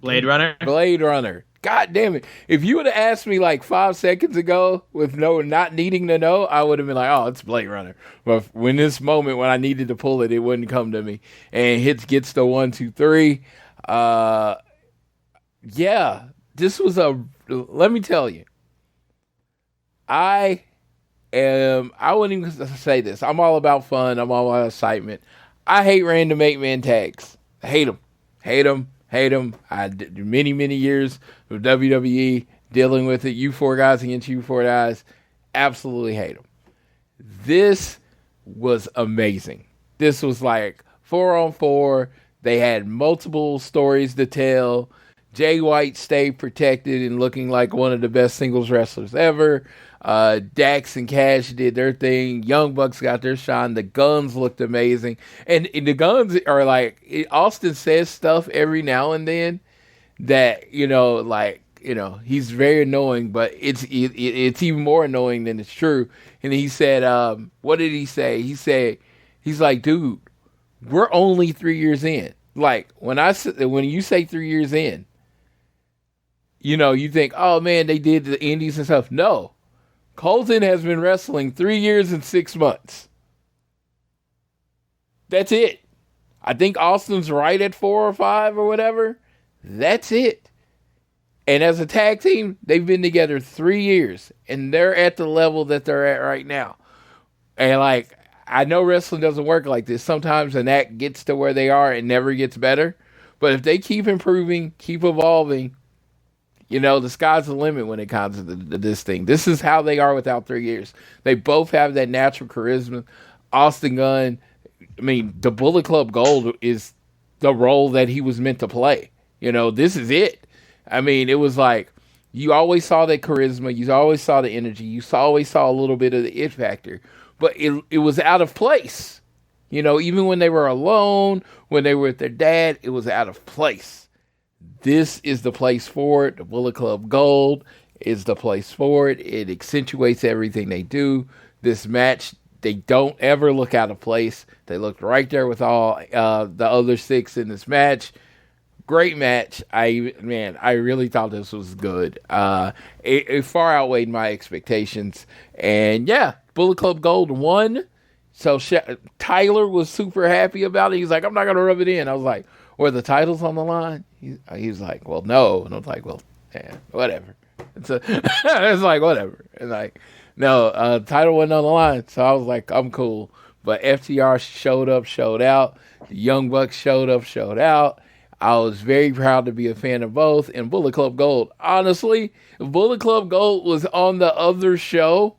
[SPEAKER 3] Blade Runner.
[SPEAKER 4] Blade Runner. God damn it. If you would have asked me 5 seconds ago with not needing to know, I would have been like, oh, it's Blade Runner. But when this moment, when I needed to pull it, it wouldn't come to me. And gets the 1, 2, 3. This was let me tell you, I wouldn't even say this. I'm all about fun. I'm all about excitement. I hate random 8-man tags. I hate them. Hate them. I did many, many years of WWE dealing with it. You 4 guys against you 4 guys. Absolutely hate them. This was amazing. This was 4-on-4. They had multiple stories to tell. Jay White stayed protected and looking like one of the best singles wrestlers ever. Dax and Cash did their thing. Young Bucks got their shine. The Guns looked amazing. And the Guns are Austin says stuff every now and then that, he's very annoying, but it's even more annoying than it's true. And he said, what did he say? He's like, dude, we're only 3 years in. When you say 3 years in, you think, oh man, they did the indies and stuff. No. Colton has been wrestling 3 years and 6 months. That's it. I think Austin's right at 4 or 5 or whatever. That's it. And as a tag team, they've been together 3 years, and they're at the level that they're at right now. And I know wrestling doesn't work like this. Sometimes an act gets to where they are and never gets better. But if they keep improving, keep evolving, The sky's the limit when it comes to this thing. This is how they are without 3 years. They both have that natural charisma. Austin Gunn, the Bullet Club Gold is the role that he was meant to play. This is it. It was like you always saw that charisma. You always saw the energy. You always saw a little bit of the it factor. But it was out of place. Even when they were alone, when they were with their dad, it was out of place. This is the place for it. The Bullet Club Gold is the place for it. It accentuates everything they do. This match, they don't ever look out of place. They looked right there with all the other 6 in this match. Great match. I really thought this was good. It far outweighed my expectations. And yeah, Bullet Club Gold won. So Tyler was super happy about it. He's like, I'm not going to rub it in. I was like, were the titles on the line? He was like, well, no. And I was like, well, yeah, whatever. It's like, whatever. And like, no, title wasn't on the line. So I was like, I'm cool. But FTR showed up, showed out. The Young Bucks showed up, showed out. I was very proud to be a fan of both. And Bullet Club Gold, honestly, if Bullet Club Gold was on the other show,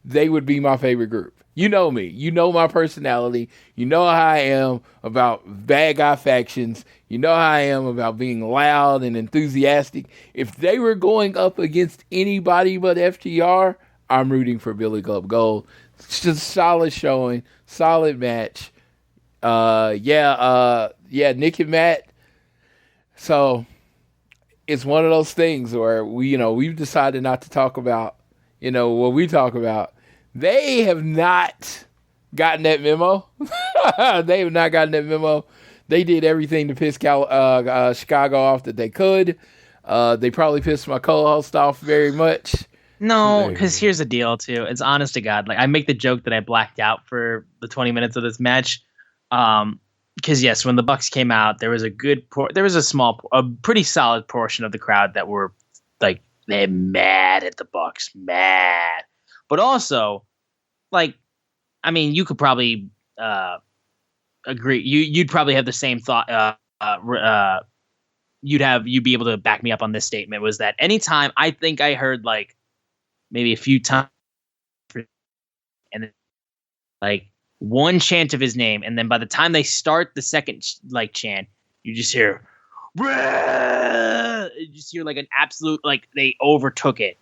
[SPEAKER 4] they would be my favorite group. You know me. You know my personality. You know how I am about bad guy factions. You know how I am about being loud and enthusiastic. If they were going up against anybody but FTR, I'm rooting for Bullet Club Gold. It's just solid showing, solid match. Nick and Matt. So it's one of those things where we've decided not to talk about, what we talk about. They have not gotten that memo. They have not gotten that memo. They did everything to piss Chicago off that they could. They probably pissed my co-host off very much.
[SPEAKER 3] No, because here's the deal, too. It's honest to God. Like, I make the joke that I blacked out for the 20 minutes of this match. Because, yes, when the Bucks came out, there was a pretty solid portion of the crowd that were, like, they're mad at the Bucks. Mad. But also, you could probably agree. You'd probably have the same thought. You'd be able to back me up on this statement. Was that anytime I think I heard maybe a few times, and one chant of his name, and then by the time they start the second chant, you just hear, you just hear an absolute they overtook it.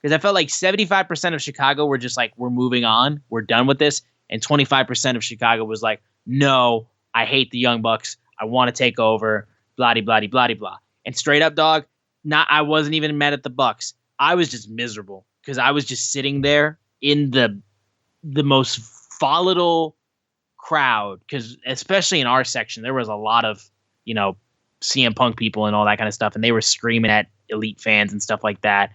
[SPEAKER 3] Because I felt like 75% of Chicago were just we're moving on. We're done with this. And 25% of Chicago was like, no, I hate the Young Bucks. I want to take over. Blah, blah, blah, blah, blah. And straight up, dog, I wasn't even mad at the Bucks. I was just miserable because I was just sitting there in the most volatile crowd. Because especially in our section, there was a lot of, CM Punk people and all that kind of stuff. And they were screaming at Elite fans and stuff like that.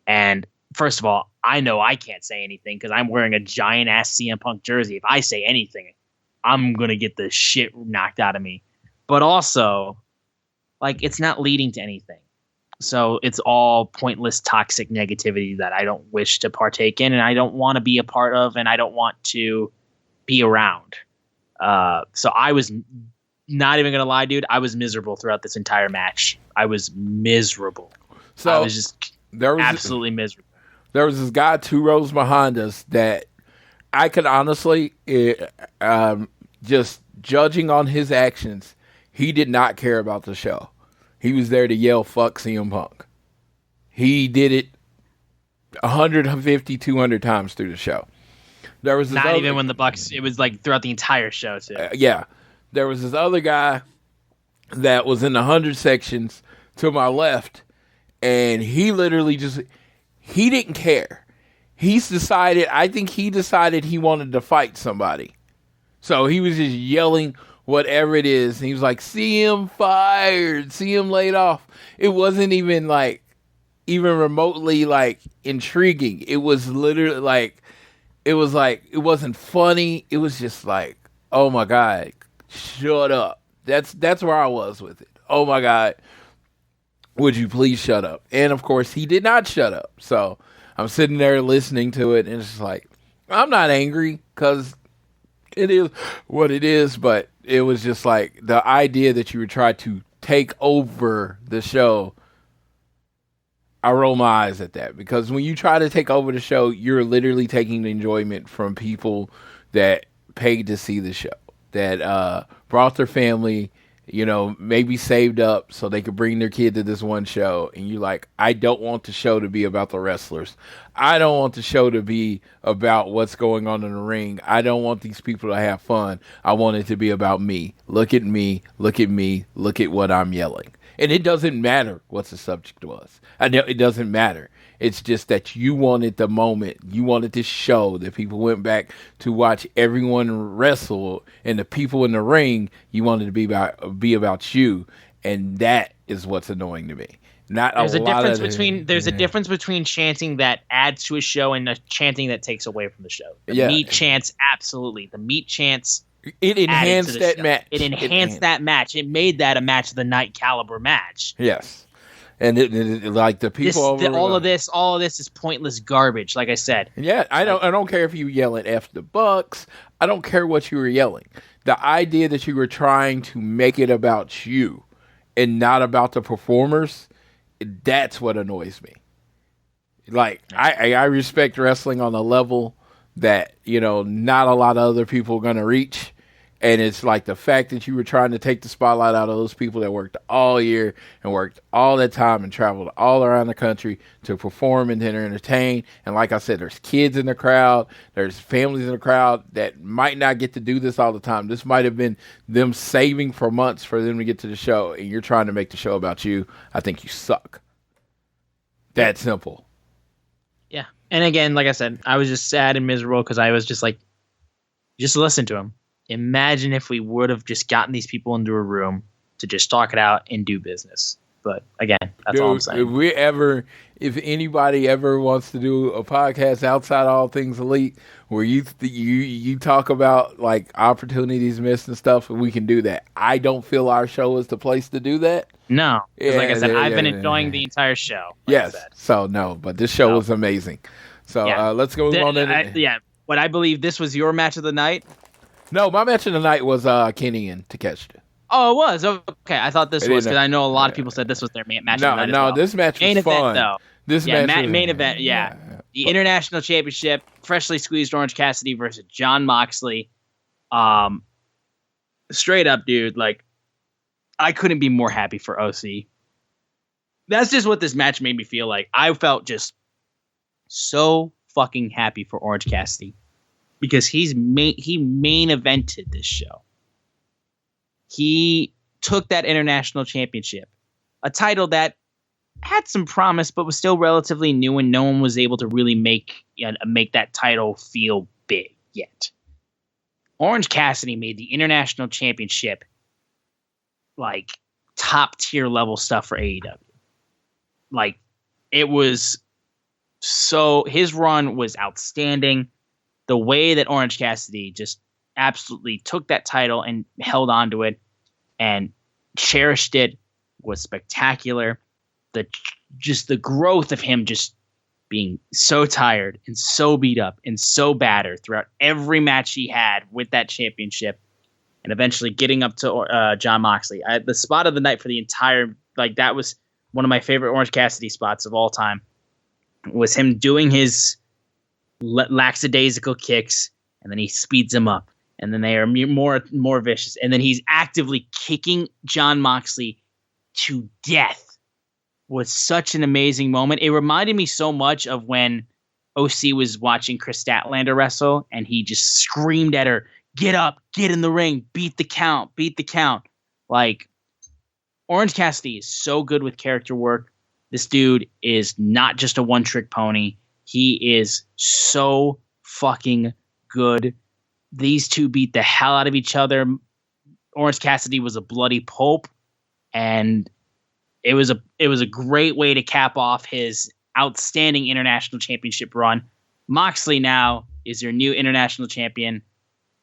[SPEAKER 3] And first of all, I know I can't say anything because I'm wearing a giant ass CM Punk jersey. If I say anything, I'm going to get the shit knocked out of me. But also, it's not leading to anything. So it's all pointless, toxic negativity that I don't wish to partake in and I don't want to be a part of and I don't want to be around. So I was not even going to lie, dude. I was miserable throughout this entire match. I was miserable. So I was just absolutely miserable.
[SPEAKER 4] There was this guy 2 rows behind us that I could honestly, just judging on his actions, he did not care about the show. He was there to yell, fuck CM Punk. He did it 150, 200 times through the show. There was
[SPEAKER 3] not even when the Bucks, it was throughout the entire show too.
[SPEAKER 4] Yeah. There was this other guy that was in the 100 sections to my left, and he literally he didn't care. I think he decided he wanted to fight somebody. So he was just yelling whatever it is. And he was like, see him fired, see him laid off. It wasn't even even remotely intriguing. It was literally it wasn't funny. It was just oh my God, shut up. That's where I was with it. Oh my God, would you please shut up? And of course he did not shut up. So I'm sitting there listening to it and it's just I'm not angry because it is what it is, but it was just the idea that you would try to take over the show I roll my eyes at that because when you try to take over the show, you're literally taking the enjoyment from people that paid to see the show, that brought their family, maybe saved up so they could bring their kid to this one show. And you're like, I don't want the show to be about the wrestlers. I don't want the show to be about what's going on in the ring. I don't want these people to have fun. I want it to be about me. Look at me. Look at me. Look at what I'm yelling. And it doesn't matter what the subject was. I know it doesn't matter. It's just that you wanted the moment. You wanted this show that people went back to watch everyone wrestle, and the people in the ring, you wanted to be about you. And that is what's annoying to me. There's a
[SPEAKER 3] difference between chanting that adds to a show and a chanting that takes away from the show. The meat chants, absolutely. The meat chants.
[SPEAKER 4] It enhanced that match.
[SPEAKER 3] It enhanced that match. It made that a match of the night caliber match.
[SPEAKER 4] Yes. And it like the people
[SPEAKER 3] all of this is pointless garbage, like I said.
[SPEAKER 4] Yeah, I don't care if you yell at F the Bucks. I don't care what you were yelling. The idea that you were trying to make it about you and not about the performers, that's what annoys me. Like, I respect wrestling on a level that, not a lot of other people are going to reach. And it's like the fact that you were trying to take the spotlight out of those people that worked all year and worked all that time and traveled all around the country to perform and to entertain. And like I said, there's kids in the crowd. There's families in the crowd that might not get to do this all the time. This might have been them saving for months for them to get to the show. And you're trying to make the show about you. I think you suck. That simple.
[SPEAKER 3] Yeah. And again, like I said, I was just sad and miserable because I was just like, just listen to him. Imagine if we would have just gotten these people into a room to just talk it out and do business. But again, that's all I'm saying.
[SPEAKER 4] If anybody ever wants to do a podcast outside All Things Elite, where you talk about like opportunities missed and stuff, we can do that. I don't feel our show is the place to do that.
[SPEAKER 3] No, because like I said, I've been enjoying the entire show.
[SPEAKER 4] Yes, so no, but this show was amazing. So let's go on.
[SPEAKER 3] What I believe this was your match of the night.
[SPEAKER 4] No, my match of the night was Kenny and Takeshita.
[SPEAKER 3] Oh, it was? Okay, I thought this was, because I know a lot of people said this was their match of the night as well.
[SPEAKER 4] This match was
[SPEAKER 3] main
[SPEAKER 4] fun.
[SPEAKER 3] Event, though.
[SPEAKER 4] This match
[SPEAKER 3] main event, The International Championship, freshly squeezed Orange Cassidy versus Jon Moxley. Straight up, dude, like, I couldn't be more happy for OC. That's just what this match made me feel like. I felt just so fucking happy for Orange Cassidy. Because he main evented this show. He took that international championship, a title that had some promise, but was still relatively new, and no one was able to really make that title feel big yet. Orange Cassidy made the international championship like top tier level stuff for AEW. Like, it was so, his run was outstanding. The way that Orange Cassidy just absolutely took that title and held on to it and cherished it was spectacular. The growth of him just being so tired and so beat up and so battered throughout every match he had with that championship, and eventually getting up to Jon Moxley. The spot of the night for the entire, like, that was one of my favorite Orange Cassidy spots of all time, was him doing his lackadaisical kicks, and then he speeds him up, and then they are more vicious, and then he's actively kicking Jon Moxley to death. Was such an amazing moment. It reminded me so much of when OC was watching Chris Statlander wrestle, and he just screamed at her, "Get up, get in the ring, beat the count." Like, Orange Cassidy is so good with character work. This dude is not just a one-trick pony. He is so fucking good. These two beat the hell out of each other. Orange Cassidy was a bloody pulp, and it was a great way to cap off his outstanding international championship run. Moxley now is your new international champion.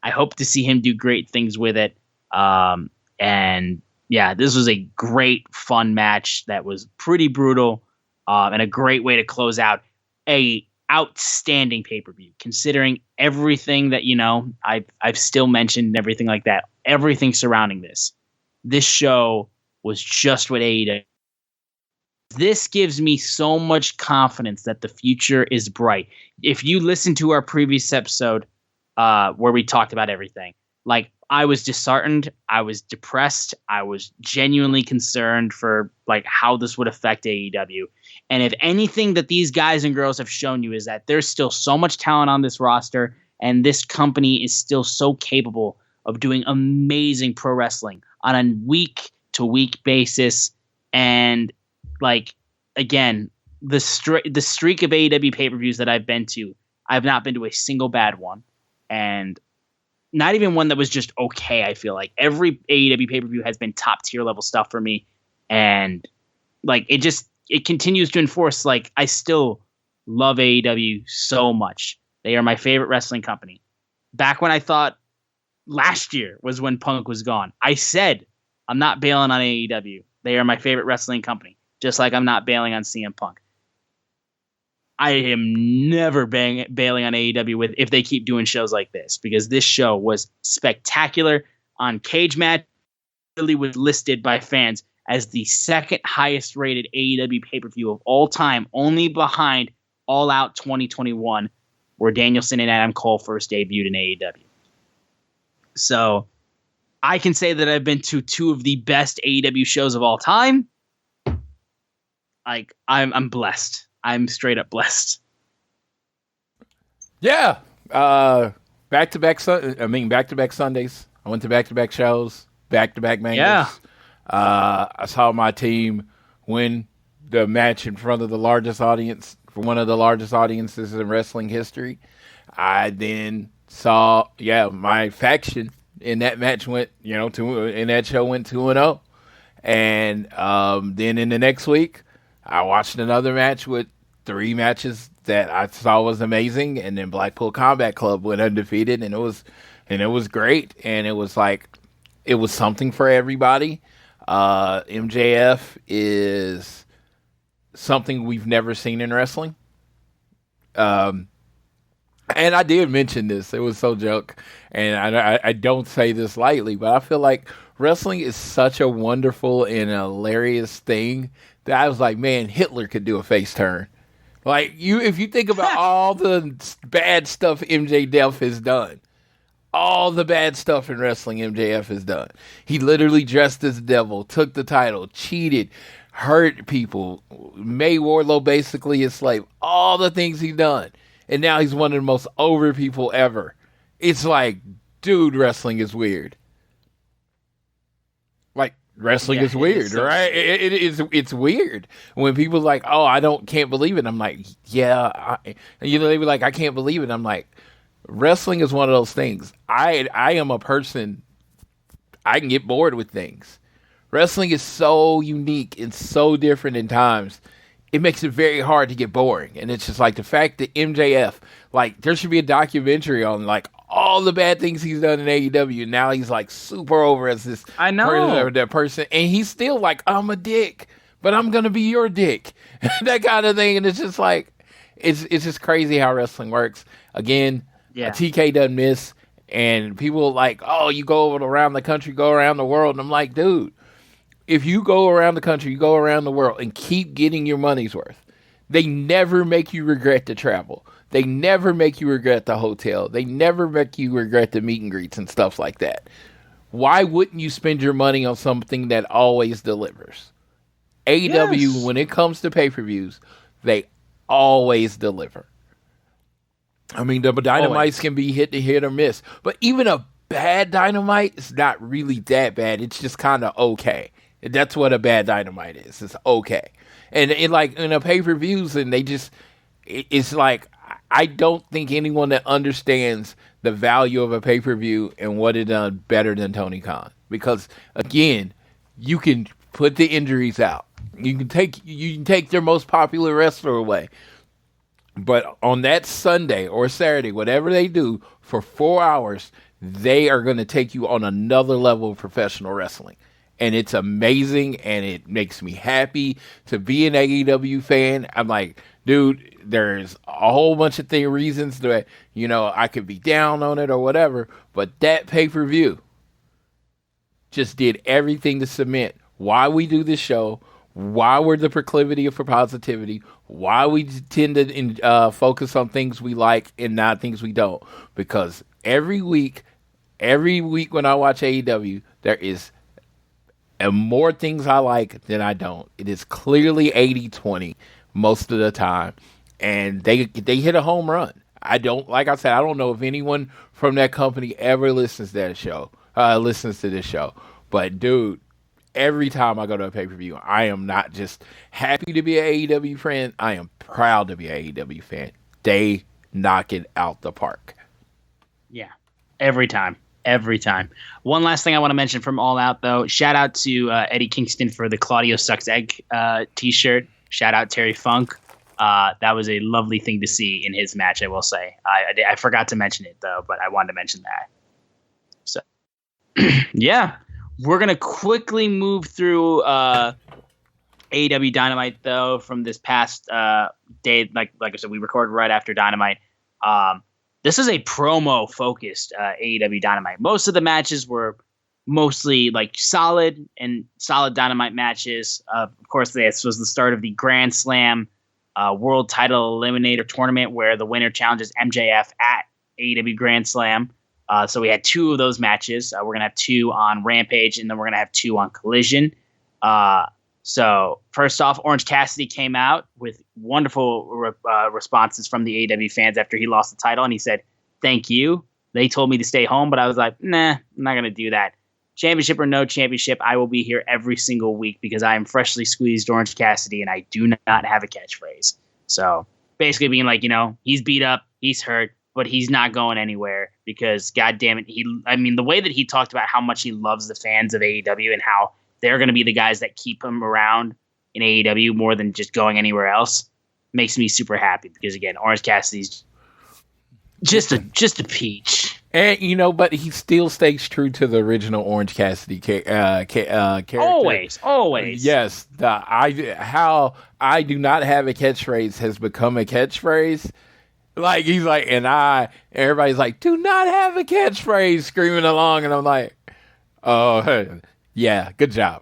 [SPEAKER 3] I hope to see him do great things with it. And yeah, this was a great, fun match that was pretty brutal, and a great way to close out a outstanding pay-per-view, considering everything that, I've still mentioned and everything like that, everything surrounding this. This show was just what AEW This gives me so much confidence that the future is bright. If you listen to our previous episode where we talked about everything, like I was disheartened, I was depressed, I was genuinely concerned for like how this would affect AEW. And if anything that these guys and girls have shown you is that there's still so much talent on this roster, and this company is still so capable of doing amazing pro wrestling on a week-to-week basis. And like, again, the streak of AEW pay-per-views that I've been to, I've not been to a single bad one. And not even one that was just okay, I feel like. Every AEW pay-per-view has been top-tier level stuff for me. And like, it continues to enforce, like, I still love AEW so much. They are my favorite wrestling company. Back when I thought last year was when Punk was gone, I said, I'm not bailing on AEW. They are my favorite wrestling company. Just like I'm not bailing on CM Punk. I am never bailing on AEW if they keep doing shows like this, because this show was spectacular. On Cage Match, really was listed by fans as the second highest rated AEW pay-per-view of all time, only behind All Out 2021, where Danielson and Adam Cole first debuted in AEW. So I can say that I've been to two of the best AEW shows of all time. Like, I'm blessed. I'm straight up blessed.
[SPEAKER 4] Yeah. Back-to-back Sundays. I went to back-to-back shows, back-to-back Mangos.
[SPEAKER 3] Yeah.
[SPEAKER 4] I saw my team win the match in front of the largest audience, for one of the largest audiences in wrestling history. I then saw, my faction in that match went, in that show went 2-0. And then in the next week, I watched another match with 3 matches that I saw was amazing, and then Blackpool Combat Club went undefeated, and it was great, and it was like it was something for everybody. MJF is something we've never seen in wrestling. And I did mention this; it was so joke, and I don't say this lightly, but I feel like wrestling is such a wonderful and hilarious thing that I was like, man, Hitler could do a face turn. Like, if you think about all the bad stuff MJF has done, all the bad stuff in wrestling MJF has done. He literally dressed as the devil, took the title, cheated, hurt people, made Wardlow basically a slave, all the things he's done. And now he's one of the most over people ever. It's like, dude, wrestling is weird. Like, wrestling is weird, right? It's weird when people like, oh, can't believe it. I'm like, yeah, they be like, I can't believe it. I'm like, wrestling is one of those things. I am a person, I can get bored with things. Wrestling is so unique and so different in times. It makes it very hard to get boring. And it's just like the fact that MJF, like, there should be a documentary on like all the bad things he's done in AEW. Now he's like super over as this person. And he's still like, I'm a dick, but I'm going to be your dick. That kind of thing. And it's just like, it's just crazy how wrestling works. Again, TK doesn't miss. And people like, oh, you go around the country, go around the world. And I'm like, dude, if you go around the country, you go around the world and keep getting your money's worth, they never make you regret the travel. They never make you regret the hotel. They never make you regret the meet and greets and stuff like that. Why wouldn't you spend your money on something that always delivers? AEW, when it comes to pay-per-views, they always deliver. I mean, the Dynamites can be hit or miss. But even a bad Dynamite is not really that bad. It's just kind of okay. That's what a bad Dynamite is. It's okay. And it, like, in a pay-per-views, and they just, it's like, I don't think anyone that understands the value of a pay-per-view and what it done better than Tony Khan. Because, again, you can put the injuries out. You can take their most popular wrestler away. But on that Sunday or Saturday, whatever they do, for 4 hours, they are going to take you on another level of professional wrestling. And it's amazing, and it makes me happy to be an AEW fan. I'm like, dude, there's a whole bunch of reasons that, I could be down on it or whatever, but that pay-per-view just did everything to cement why we do this show, why we're the proclivity for positivity, why we tend to focus on things we like and not things we don't. Because every week when I watch AEW, there is more things I like than I don't. It is clearly 80-20 most of the time. And they hit a home run. Like I said, I don't know if anyone from that company ever listens to this show. But dude, every time I go to a pay-per-view, I am not just happy to be an AEW fan. I am proud to be an AEW fan. They knock it out the park.
[SPEAKER 3] Yeah, every time. One last thing I want to mention from All Out, though. Shout out to Eddie Kingston for the Claudio Sucks Egg t-shirt. Shout out Terry Funk. That was a lovely thing to see in his match, I will say. I forgot to mention it, though, but I wanted to mention that. So, yeah. We're going to quickly move through AEW Dynamite, though, from this past day. Like I said, we recorded right after Dynamite. This is a promo-focused AEW Dynamite. Most of the matches were mostly like solid Dynamite matches. Of course, this was the start of the Grand Slam World Title Eliminator Tournament, where the winner challenges MJF at AEW Grand Slam. So we had 2 of those matches. We're going to have 2 on Rampage, and then we're going to have 2 on Collision. So first off, Orange Cassidy came out with wonderful responses from the AEW fans after he lost the title, and he said, "Thank you. They told me to stay home, but I was like, nah, I'm not going to do that. Championship or no championship, I will be here every single week because I am freshly squeezed Orange Cassidy, and I do not have a catchphrase." So basically being like, he's beat up, he's hurt, but he's not going anywhere because, God damn it, the way that he talked about how much he loves the fans of AEW and how they're going to be the guys that keep him around in AEW more than just going anywhere else makes me super happy because, again, Orange Cassidy's just a peach.
[SPEAKER 4] And, but he still stays true to the original Orange Cassidy character.
[SPEAKER 3] Always.
[SPEAKER 4] Yes. How I do not have a catchphrase has become a catchphrase. Like, he's like, everybody's like, do not have a catchphrase, screaming along. And I'm like, oh, yeah, good job.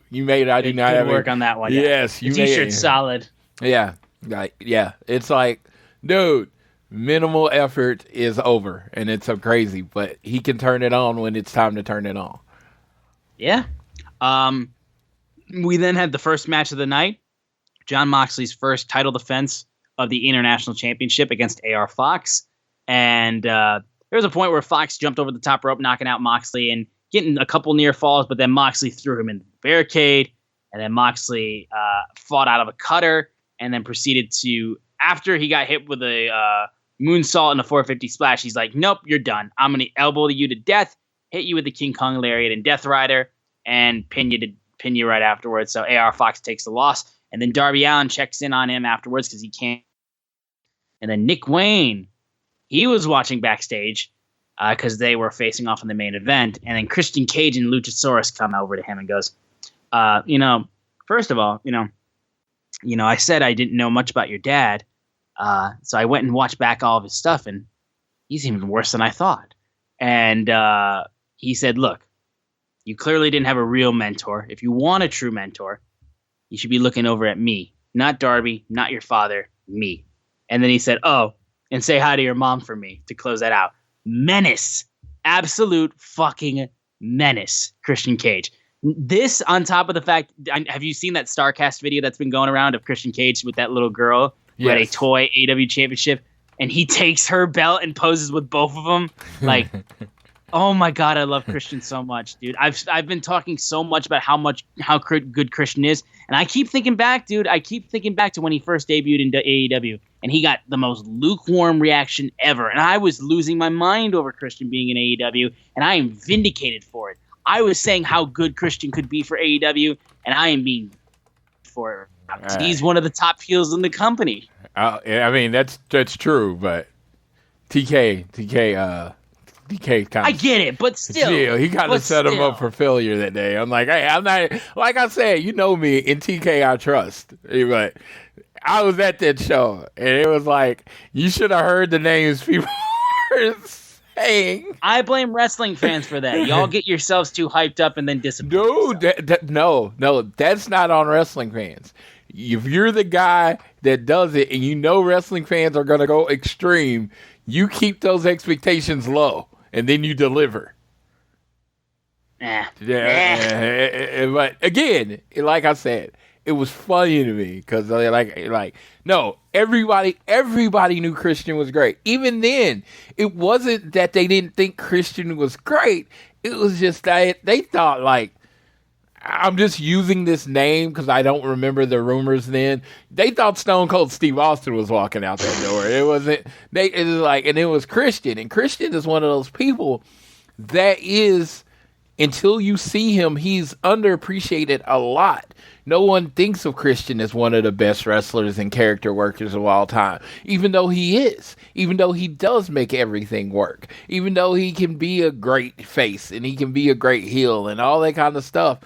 [SPEAKER 4] You made it. I do not have
[SPEAKER 3] work on that one.
[SPEAKER 4] Yes.
[SPEAKER 3] The t-shirt's solid.
[SPEAKER 4] Yeah. It's like, dude, minimal effort is over. And it's so crazy, but he can turn it on when it's time to turn it on.
[SPEAKER 3] Yeah. We then had the first match of the night. Jon Moxley's first title defense of the International Championship against AR Fox. And there was a point where Fox jumped over the top rope, knocking out Moxley and getting a couple near falls, but then Moxley threw him in the barricade. And then Moxley fought out of a cutter and then proceeded to, after he got hit with a moonsault and a 450 splash, he's like, nope, you're done. I'm going to elbow you to death, hit you with the King Kong Lariat and Death Rider, and pin you right afterwards. So AR Fox takes the loss. And then Darby Allin checks in on him afterwards because he can't. And then Nick Wayne, he was watching backstage because they were facing off in the main event. And then Christian Cage and Luchasaurus come over to him and goes, first of all, I said I didn't know much about your dad. So I went and watched back all of his stuff, and he's even worse than I thought. And he said, look, you clearly didn't have a real mentor. If you want a true mentor, you should be looking over at me, not Darby, not your father, me. And then he said, oh, and say hi to your mom for me to close that out. Menace. Absolute fucking menace, Christian Cage. This on top of the fact, have you seen that StarCast video that's been going around of Christian Cage with that little girl who had a toy AW championship, and he takes her belt and poses with both of them? Like, oh my God, I love Christian so much, dude. I've been talking so much about how good Christian is, and I keep thinking back, dude. I keep thinking back to when he first debuted in AEW, and he got the most lukewarm reaction ever, and I was losing my mind over Christian being in AEW, and I am vindicated for it. I was saying how good Christian could be for AEW, and I am being for it. He's one of the top heels in the company.
[SPEAKER 4] I mean, that's true, but DK kind of,
[SPEAKER 3] I get it, but still,
[SPEAKER 4] he kind of set him up for failure that day. I'm like, hey, I'm not, like I said, you know me, in TK I trust. But I was at that show, and it was like, you should have heard the names people were saying.
[SPEAKER 3] I blame wrestling fans for that. Y'all get yourselves too hyped up and then disappoint.
[SPEAKER 4] Dude, no, that's not on wrestling fans. If you're the guy that does it and you know wrestling fans are going to go extreme, you keep those expectations low and then you deliver. But again, like I said, it was funny to me because everybody knew Christian was great. Even then, it wasn't that they didn't think Christian was great. It was just that they thought like, I'm just using this name because I don't remember the rumors then. They thought Stone Cold Steve Austin was walking out that door. It wasn't. It was like, and it was Christian, and Christian is one of those people that is, until you see him, he's underappreciated a lot. No one thinks of Christian as one of the best wrestlers and character workers of all time, even though he is, even though he does make everything work, even though he can be a great face and he can be a great heel and all that kind of stuff.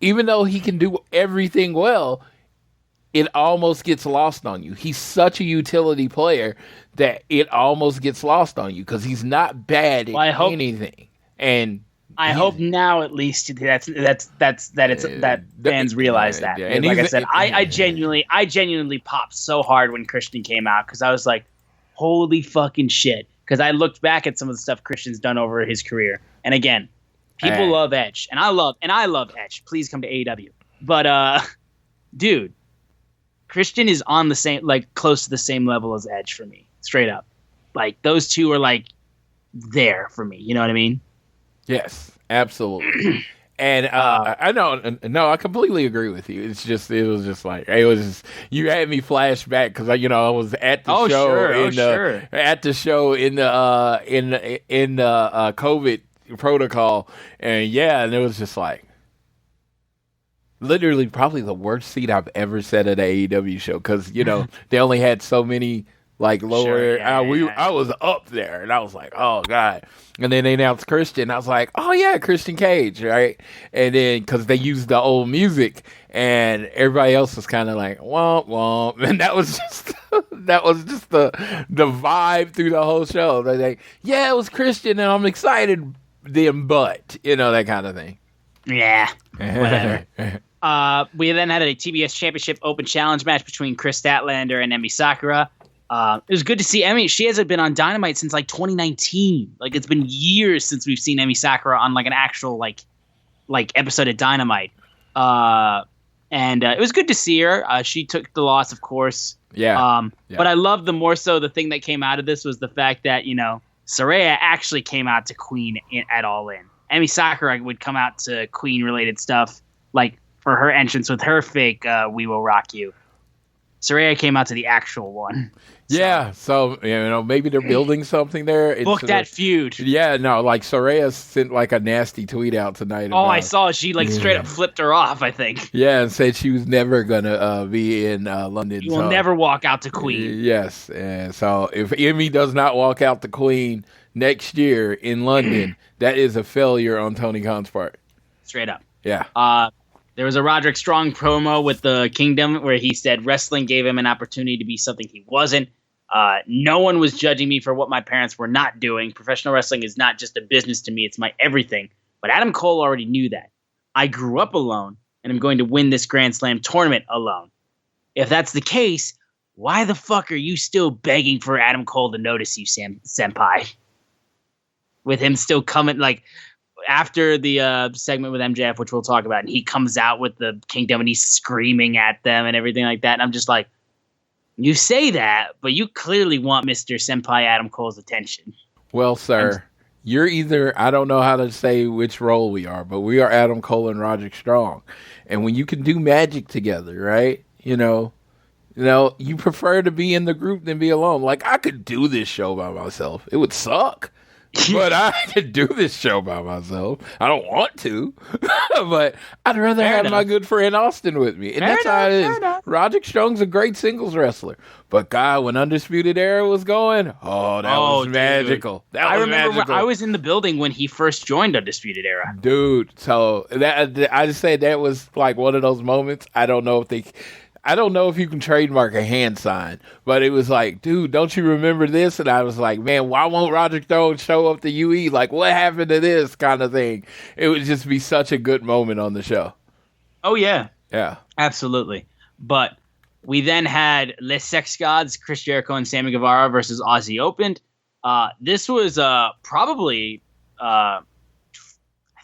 [SPEAKER 4] Even though he can do everything well, it almost gets lost on you. He's such a utility player that it almost gets lost on you because he's not bad at anything. And
[SPEAKER 3] I hope now at least that fans realize that.
[SPEAKER 4] Yeah.
[SPEAKER 3] And like I said, I genuinely popped so hard when Christian came out because I was like, holy fucking shit. Because I looked back at some of the stuff Christian's done over his career, and again, people love Edge, and I love Edge. Please come to AEW. But dude, Christian is on the same, like close to the same level as Edge for me, straight up. Like those two are like there for me. You know what I mean?
[SPEAKER 4] Yes, absolutely. And I know, no, I completely agree with you. It was just you had me flash back because I was at the show at the show in the COVID protocol, and it was just like literally probably the worst seat I've ever sat at an AEW show because they only had so many like lower. I was up there, and I was like, oh god. And then they announced Christian. I was like, oh yeah, Christian Cage, right? And then because they used the old music, and everybody else was kind of like womp womp, and that was just the vibe through the whole show. They're like, yeah, it was Christian, and I'm excited. Then, but that kind of thing.
[SPEAKER 3] Yeah, whatever. We then had a TBS Championship Open Challenge match between Chris Statlander and Emi Sakura. It was good to see Emi. She hasn't been on Dynamite since like 2019. Like it's been years since we've seen Emi Sakura on like an actual like episode of Dynamite. And it was good to see her. She took the loss, of course.
[SPEAKER 4] Yeah.
[SPEAKER 3] But I love the thing that came out of this was the fact that Saraya actually came out to Queen at All In. Emi Sakura would come out to Queen related stuff like for her entrance with her fake "We Will Rock You." Saraya came out to the actual one.
[SPEAKER 4] Yeah, so maybe they're building something there.
[SPEAKER 3] Book that feud.
[SPEAKER 4] Yeah, no, like Saraya sent like a nasty tweet out tonight.
[SPEAKER 3] I saw she like straight up flipped her off, I think.
[SPEAKER 4] Yeah, and said she was never gonna be in London.
[SPEAKER 3] You will never walk out to Queen.
[SPEAKER 4] Yes, and so if Emmy does not walk out to Queen next year in London, that is a failure on Tony Khan's part.
[SPEAKER 3] Straight up.
[SPEAKER 4] Yeah.
[SPEAKER 3] There was a Roderick Strong promo with the Kingdom where he said wrestling gave him an opportunity to be something he wasn't. No one was judging me for what my parents were not doing. Professional wrestling is not just a business to me. It's my everything. But Adam Cole already knew that. I grew up alone, and I'm going to win this Grand Slam tournament alone. If that's the case, why the fuck are you still begging for Adam Cole to notice you, senpai? With him still coming, like... After the segment with MJF, which we'll talk about, and he comes out with the Kingdom and he's screaming at them and everything like that. And I'm just like, you say that, but you clearly want Mr. Senpai Adam Cole's attention.
[SPEAKER 4] Well, sir, you're either, I don't know how to say which role we are, but we are Adam Cole and Roderick Strong. And when you can do magic together, right? You prefer to be in the group than be alone. Like, I could do this show by myself. It would suck. But I could do this show by myself. I don't want to, but I'd rather have my good friend Austin with me. And that's how it is. Roderick Strong's a great singles wrestler. But God, when Undisputed Era was going, that was magical.
[SPEAKER 3] I remember I was in the building when he first joined Undisputed Era.
[SPEAKER 4] Dude, so I just say that was like one of those moments. I don't know if I don't know if you can trademark a hand sign, but it was like, dude, don't you remember this? And I was like, man, why won't Roger Stone show up to UE? Like, what happened to this kind of thing? It would just be such a good moment on the show.
[SPEAKER 3] Oh, yeah.
[SPEAKER 4] Yeah.
[SPEAKER 3] Absolutely. But we then had Les Sex Gods, Chris Jericho and Sammy Guevara versus Aussie Open. This was probably, I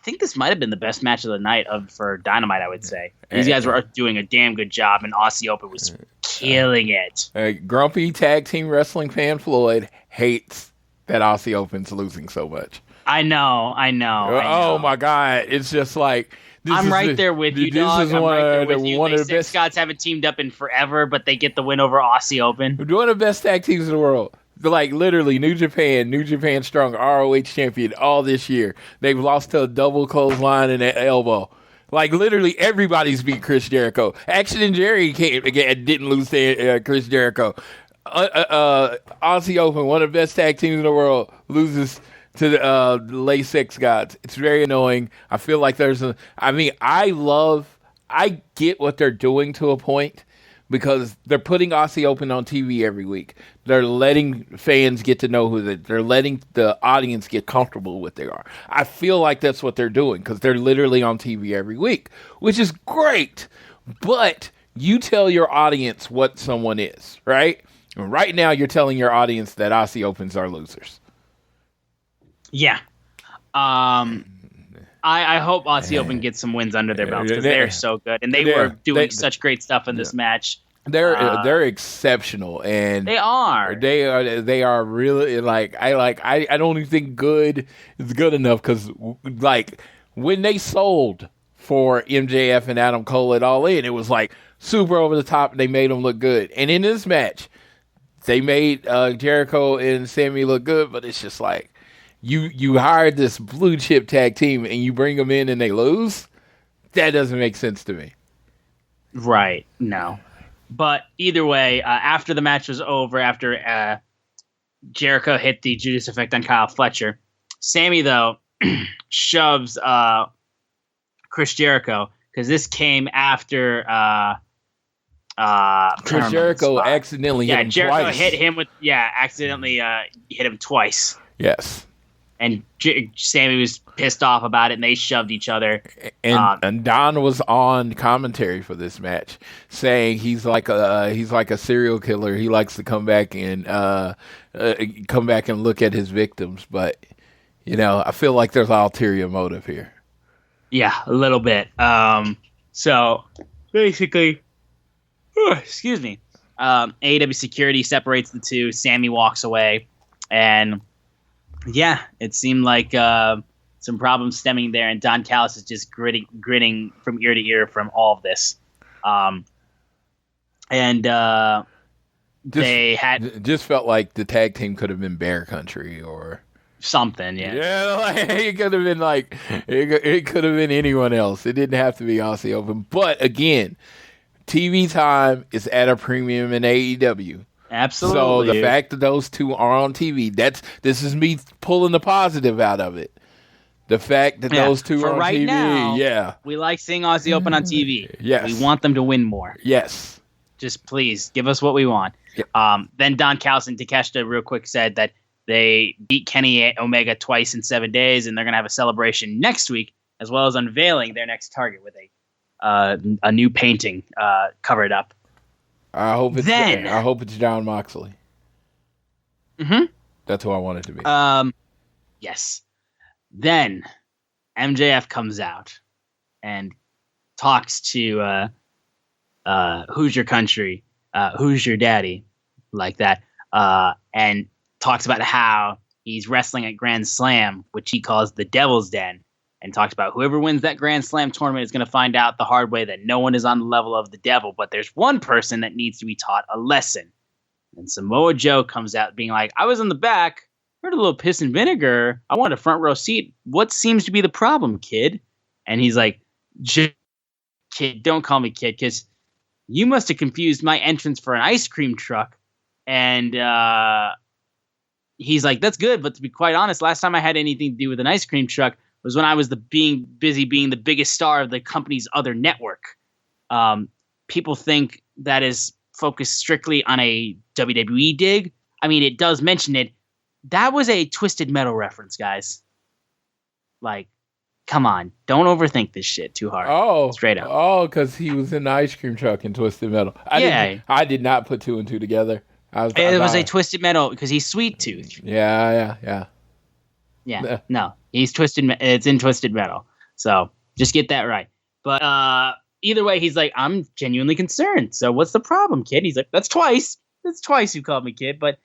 [SPEAKER 3] think this might have been the best match of the night for Dynamite, I would say. These guys were doing a damn good job, and Aussie Open was killing it.
[SPEAKER 4] Grumpy tag team wrestling fan Floyd hates that Aussie Open's losing so much.
[SPEAKER 3] I know.
[SPEAKER 4] Oh, my God. It's just like...
[SPEAKER 3] I'm right there with you, dog. I'm right there with you.
[SPEAKER 4] One of
[SPEAKER 3] the
[SPEAKER 4] the best
[SPEAKER 3] Gods haven't teamed up in forever, but they get the win over Aussie Open.
[SPEAKER 4] One of the best tag teams in the world. Like, literally, New Japan Strong, ROH champion all this year. They've lost to a double clothesline and an elbow. Like, literally, everybody's beat Chris Jericho. Action and Jerry didn't lose to Chris Jericho. Aussie Open, one of the best tag teams in the world, loses to the Les Sex Gods. It's very annoying. I feel like I get what they're doing to a point because they're putting Aussie Open on TV every week. They're letting fans get to know they're letting the audience get comfortable with they are. I feel like that's what they're doing because they're literally on TV every week, which is great. But you tell your audience what someone is, right? And right now you're telling your audience that Aussie Opens are losers.
[SPEAKER 3] Yeah. I hope Aussie Open gets some wins under their belts because they're so good. And they were doing such great stuff in this match.
[SPEAKER 4] They're exceptional, and
[SPEAKER 3] they are.
[SPEAKER 4] They are really I don't even think good is good enough because like when they sold for MJF and Adam Cole at All In, it was like super over the top, and they made them look good. And in this match, they made Jericho and Sammy look good, but it's just like you hired this blue chip tag team and you bring them in and they lose. That doesn't make sense to me.
[SPEAKER 3] Right? No. But either way, after the match was over, after Jericho hit the Judas effect on Kyle Fletcher, Sammy, though, shoves Chris Jericho, because this came after
[SPEAKER 4] Chris Jericho accidentally hit him
[SPEAKER 3] Jericho
[SPEAKER 4] twice.
[SPEAKER 3] accidentally hit him twice.
[SPEAKER 4] Yes.
[SPEAKER 3] And Sammy was pissed off about it, and they shoved each other.
[SPEAKER 4] And Don was on commentary for this match, saying he's like a serial killer. He likes to come back and look at his victims. But I feel like there's an ulterior motive here.
[SPEAKER 3] Yeah, a little bit. So basically, excuse me. AEW security separates the two. Sammy walks away, and yeah, it seemed like some problems stemming there, and Don Callis is just grinning from ear to ear from all of this. They had
[SPEAKER 4] just felt like the tag team could have been Bear Country or
[SPEAKER 3] something. Yeah,
[SPEAKER 4] like, it could have been like it could have been anyone else. It didn't have to be Aussie Open. But again, TV time is at a premium in AEW.
[SPEAKER 3] Absolutely.
[SPEAKER 4] So the fact that those two are on TV, this is me pulling the positive out of it. The fact that those two are on
[SPEAKER 3] right
[SPEAKER 4] TV,
[SPEAKER 3] now, we like seeing Aussie Open on TV.
[SPEAKER 4] Yes.
[SPEAKER 3] We want them to win more.
[SPEAKER 4] Yes.
[SPEAKER 3] Just please give us what we want.
[SPEAKER 4] Yep.
[SPEAKER 3] Then Don Callis and Takeshita real quick said that they beat Kenny Omega twice in 7 days, and they're going to have a celebration next week, as well as unveiling their next target with a new painting covered up.
[SPEAKER 4] I hope it's John Moxley.
[SPEAKER 3] Mm-hmm.
[SPEAKER 4] That's who I want it to be.
[SPEAKER 3] Yes. Then MJF comes out and talks to Who's Your Country, Who's Your Daddy, like that, and talks about how he's wrestling at Grand Slam, which he calls the Devil's Den, and talks about whoever wins that Grand Slam tournament is going to find out the hard way that no one is on the level of the devil, but there's one person that needs to be taught a lesson. And Samoa Joe comes out being like, I was in the back, heard a little piss and vinegar, I want a front row seat. What seems to be the problem, kid? And he's like, kid, don't call me kid, because you must have confused my entrance for an ice cream truck. And he's like, that's good, but to be quite honest, last time I had anything to do with an ice cream truck was when I was busy being the biggest star of the company's other network. people think that is focused strictly on a WWE dig. I mean, it does mention it. That was a Twisted Metal reference, guys. Like, come on. Don't overthink this shit too hard.
[SPEAKER 4] Oh.
[SPEAKER 3] Straight up.
[SPEAKER 4] Oh, because he was in the ice cream truck in Twisted Metal. I did not put two and two together.
[SPEAKER 3] It was a Twisted Metal because he's Sweet Tooth.
[SPEAKER 4] Yeah.
[SPEAKER 3] No, he's Twisted. It's in Twisted Metal. So just get that right. But either way, he's like, I'm genuinely concerned. So what's the problem, kid? He's like, that's twice. That's twice you called me kid. But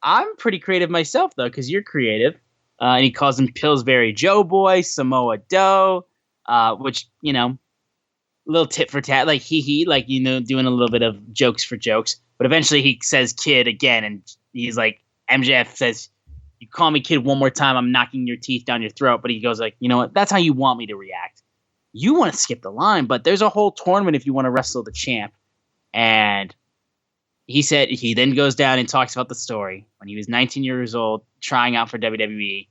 [SPEAKER 3] I'm pretty creative myself, though, because you're creative. And he calls him Pillsbury Joe Boy, Samoa Doe, which, you know, a little tit for tat, like like, you know, doing a little bit of jokes for jokes. But eventually he says kid again, and he's like, MJF says, you call me kid one more time, I'm knocking your teeth down your throat. But he goes like, you know what? That's how you want me to react. You want to skip the line, but there's a whole tournament if you want to wrestle the champ. And he said he then goes down and talks about the story when he was 19 years old, trying out for WWE,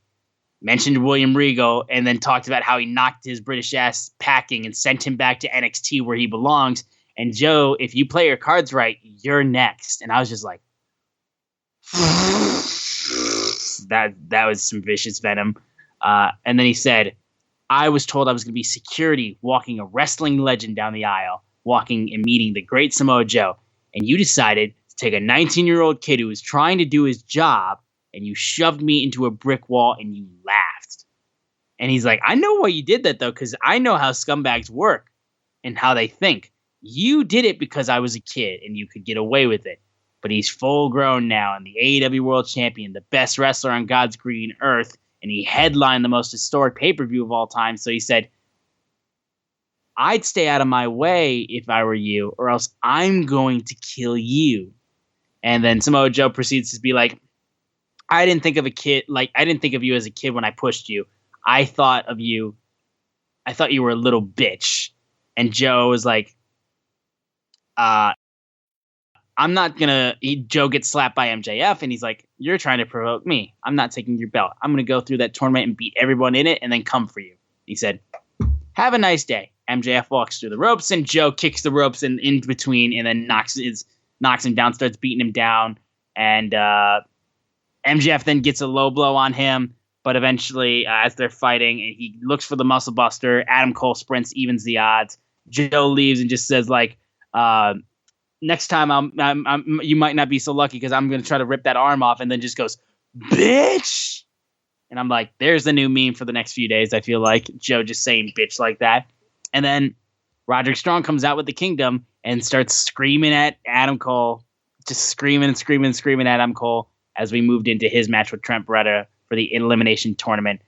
[SPEAKER 3] mentioned William Regal, and then talked about how he knocked his British ass packing and sent him back to NXT where he belongs. And Joe, if you play your cards right, you're next. And I was just like, that was some vicious venom. And then he said, I was told I was going to be security walking a wrestling legend down the aisle, walking and meeting the great Samoa Joe. And you decided to take a 19-year-old kid who was trying to do his job, and you shoved me into a brick wall and you laughed. And he's like, I know why you did that, though, because I know how scumbags work and how they think. You did it because I was a kid and you could get away with it. But he's full grown now and the AEW World Champion, the best wrestler on God's green earth, and he headlined the most historic pay-per-view of all time. So he said, I'd stay out of my way if I were you, or else I'm going to kill you. And then Samoa Joe proceeds to be like, I didn't think of you as a kid when I pushed you. I thought you were a little bitch. And Joe was like, Joe gets slapped by MJF and he's like, you're trying to provoke me. I'm not taking your belt. I'm going to go through that tournament and beat everyone in it and then come for you. He said, have a nice day. MJF walks through the ropes and Joe kicks the ropes in between and then knocks him down, starts beating him down. And MJF then gets a low blow on him. But eventually, as they're fighting, and he looks for the muscle buster, Adam Cole sprints, evens the odds. Joe leaves and just says like, next time you might not be so lucky because I'm going to try to rip that arm off, and then just goes, bitch. And I'm like, there's the new meme for the next few days. I feel like Joe just saying bitch like that. And then Roderick Strong comes out with the Kingdom and starts screaming at Adam Cole, just screaming at Adam Cole as we moved into his match with Trent Beretta for the elimination tournament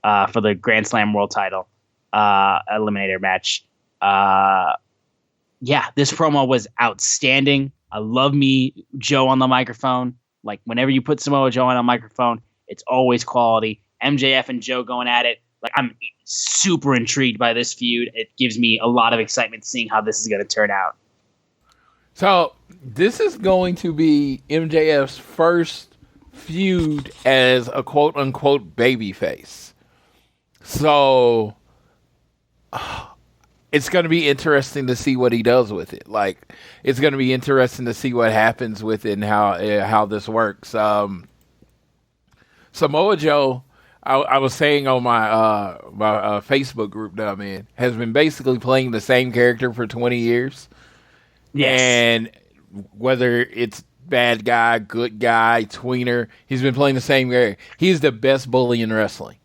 [SPEAKER 3] for the Grand Slam World Title eliminator match. Yeah, this promo was outstanding. I love me Joe on the microphone. Like, whenever you put Samoa Joe on a microphone, it's always quality. MJF and Joe going at it. Like, I'm super intrigued by this feud. It gives me a lot of excitement seeing how this is going to turn out.
[SPEAKER 4] So, this is going to be MJF's first feud as a quote-unquote babyface. So, it's going to be interesting to see what he does with it. Like, it's going to be interesting to see what happens with it and how this works. Samoa Joe, I was saying on my Facebook group that I'm in, has been basically playing the same character for 20 years. Yes. And whether it's bad guy, good guy, tweener, he's been playing the same character. He's the best bully in wrestling.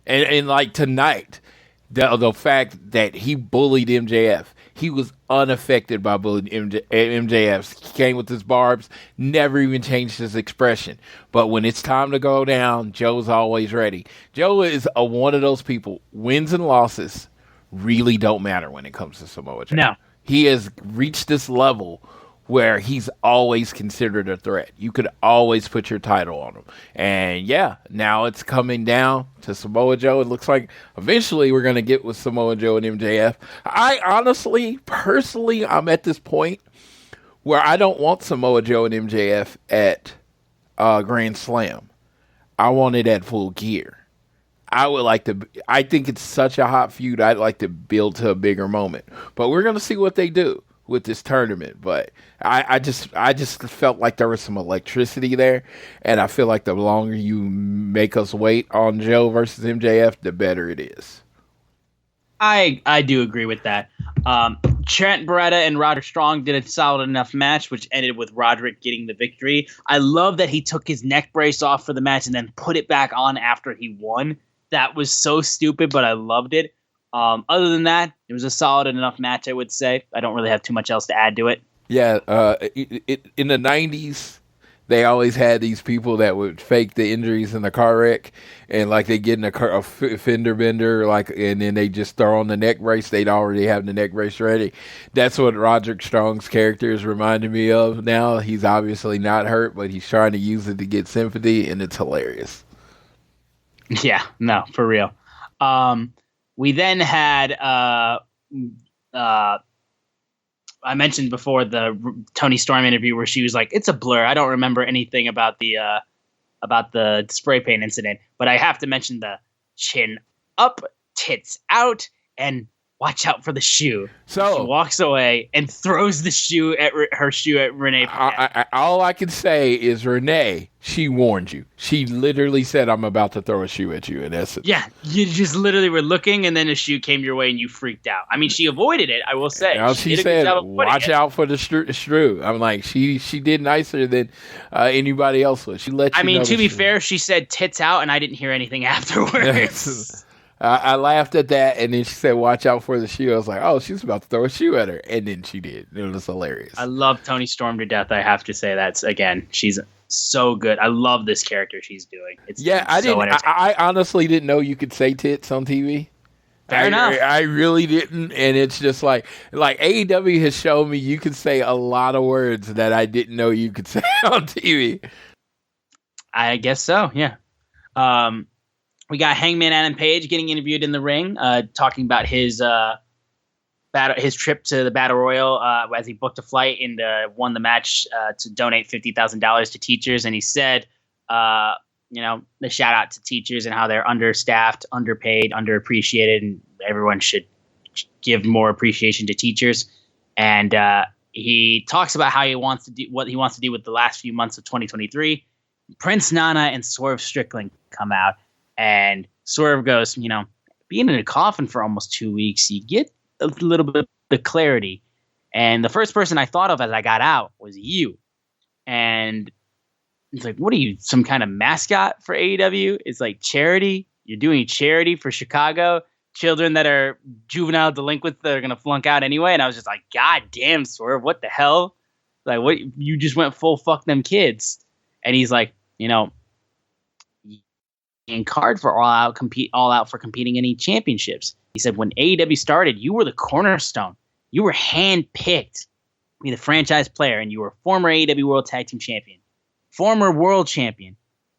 [SPEAKER 4] And like tonight, the fact that he bullied MJF, he was unaffected by bullying MJF. He came with his barbs, never even changed his expression. But when it's time to go down, Joe's always ready. Joe is one of those people. Wins and losses really don't matter when it comes to Samoa Joe.
[SPEAKER 3] No.
[SPEAKER 4] He has reached this level where he's always considered a threat. You could always put your title on him. And yeah, now it's coming down to Samoa Joe. It looks like eventually we're going to get with Samoa Joe and MJF. I honestly, personally, I'm at this point where I don't want Samoa Joe and MJF at Grand Slam. I want it at Full Gear. I think it's such a hot feud. I'd like to build to a bigger moment. But we're going to see what they do. with this tournament, but I just felt like there was some electricity there, and I feel like the longer you make us wait on Joe versus MJF, the better it is.
[SPEAKER 3] I do agree with that. Trent Beretta and Roderick Strong did a solid enough match, which ended with Roderick getting the victory. I love that he took his neck brace off for the match and then put it back on after he won. That was so stupid, but I loved it. Other than that, it was a solid enough match, I would say. I don't really have too much else to add to it.
[SPEAKER 4] Yeah, in the 90s, they always had these people that would fake the injuries in the car wreck, and like they get in a fender bender, and then they just throw on the neck brace. They'd already have the neck brace ready. That's what Roderick Strong's character is reminding me of now. He's obviously not hurt, but he's trying to use it to get sympathy, and it's hilarious.
[SPEAKER 3] Yeah, no, for real. We then had I mentioned before the Toni Storm interview where she was like, "It's a blur. I don't remember anything about the spray paint incident." But I have to mention the chin up, tits out, and watch out for the shoe. So she walks away and throws the shoe at her shoe at Renee.
[SPEAKER 4] All I can say is, Renee, she warned you. She literally said, "I'm about to throw a shoe at you." In essence,
[SPEAKER 3] yeah, you just literally were looking, and then a shoe came your way, and you freaked out. I mean, she avoided it. I will say.
[SPEAKER 4] She said, "Watch out for the Stru." I'm like, she did nicer than anybody else would. She let you.
[SPEAKER 3] I mean,
[SPEAKER 4] know
[SPEAKER 3] to be fair, she said tits out, and I didn't hear anything afterwards.
[SPEAKER 4] I laughed at that, and then she said, "Watch out for the shoe." I was like, "Oh, she's about to throw a shoe at her," and then she did. It was hilarious.
[SPEAKER 3] I love Toni Storm to death. I have to say she's so good. I love this character she's doing.
[SPEAKER 4] I honestly didn't know you could say tits on TV.
[SPEAKER 3] Fair enough.
[SPEAKER 4] I really didn't, and it's just like AEW has shown me you can say a lot of words that I didn't know you could say on TV.
[SPEAKER 3] I guess so. Yeah. We got Hangman Adam Page getting interviewed in the ring, talking about his trip to the Battle Royal as he booked a flight and won the match to donate $50,000 to teachers. And he said, the shout out to teachers and how they're understaffed, underpaid, underappreciated, and everyone should give more appreciation to teachers. And he talks about how he wants to do what he wants to do with the last few months of 2023. Prince Nana and Swerve Strickland come out. And Swerve goes, being in a coffin for almost 2 weeks, you get a little bit of clarity. And the first person I thought of as I got out was you. And it's like, what are you, some kind of mascot for AEW? It's like charity. You're doing charity for Chicago. Children that are juvenile delinquents that are going to flunk out anyway. And I was just like, God damn, Swerve, what the hell? Like, what? You just went full fuck them kids. And he's like, and card for all out for competing in any championships. He said, when AEW started, you were the cornerstone. You were handpicked to be the franchise player, and you were former AEW World Tag Team Champion, former World Champion,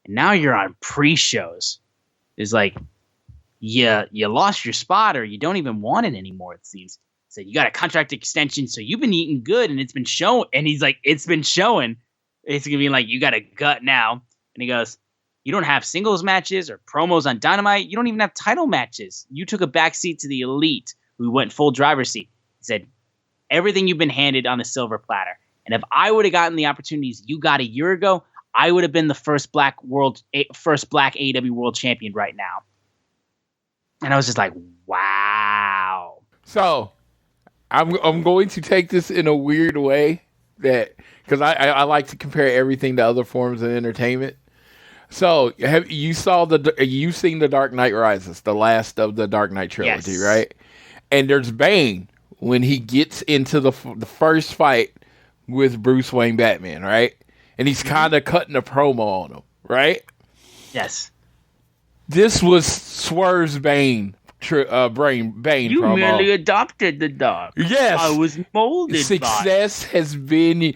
[SPEAKER 3] and now you're on pre-shows. It's like, you lost your spot, or you don't even want it anymore, it seems. He said, you got a contract extension, so you've been eating good, and it's been shown. And he's like, it's been showing. Basically being like, you got a gut now. And he goes, you don't have singles matches or promos on Dynamite. You don't even have title matches. You took a backseat to the Elite, who went full driver's seat. He said, everything you've been handed on a silver platter. And if I would have gotten the opportunities you got a year ago, I would have been the first black AEW World Champion right now. And I was just like, wow.
[SPEAKER 4] So I'm going to take this in a weird way, that because I like to compare everything to other forms of entertainment. So, you've seen The Dark Knight Rises, the last of the Dark Knight trilogy, yes, right? And there's Bane when he gets into the first fight with Bruce Wayne Batman, right? And he's kind of cutting a promo on him, right?
[SPEAKER 3] Yes.
[SPEAKER 4] This was Swerve's Bane Bane
[SPEAKER 3] you
[SPEAKER 4] promo.
[SPEAKER 3] merely adopted the dog.
[SPEAKER 4] Yes.
[SPEAKER 3] I was molded
[SPEAKER 4] Success has been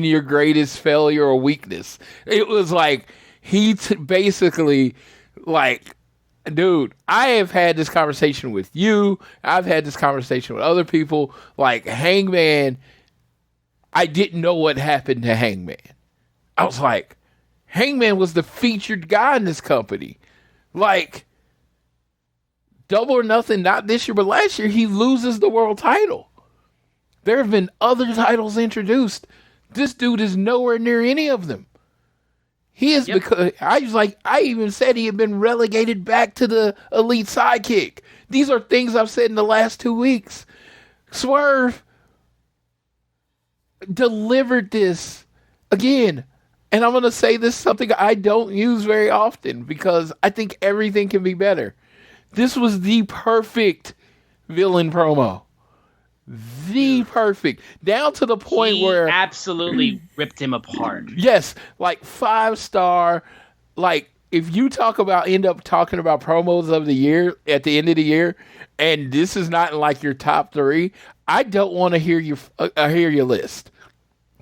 [SPEAKER 4] your greatest failure or weakness. It was like, he basically, like, dude, I have had this conversation with you. I've had this conversation with other people. Like, Hangman, I didn't know what happened to Hangman. I was like, Hangman was the featured guy in this company. Like, Double or Nothing, not this year, but last year, he loses the world title. There have been other titles introduced. This dude is nowhere near any of them. He is because I even said he had been relegated back to the elite sidekick. These are things I've said in the last 2 weeks. Swerve delivered this again. And I'm going to say this, something I don't use very often because I think everything can be better. This was the perfect villain promo. The perfect. Down to the point where...
[SPEAKER 3] absolutely ripped him apart.
[SPEAKER 4] Yes. Like 5-star. Like, if you end up talking about promos of the year at the end of the year, and this is not in like your top 3, I don't want to hear your list.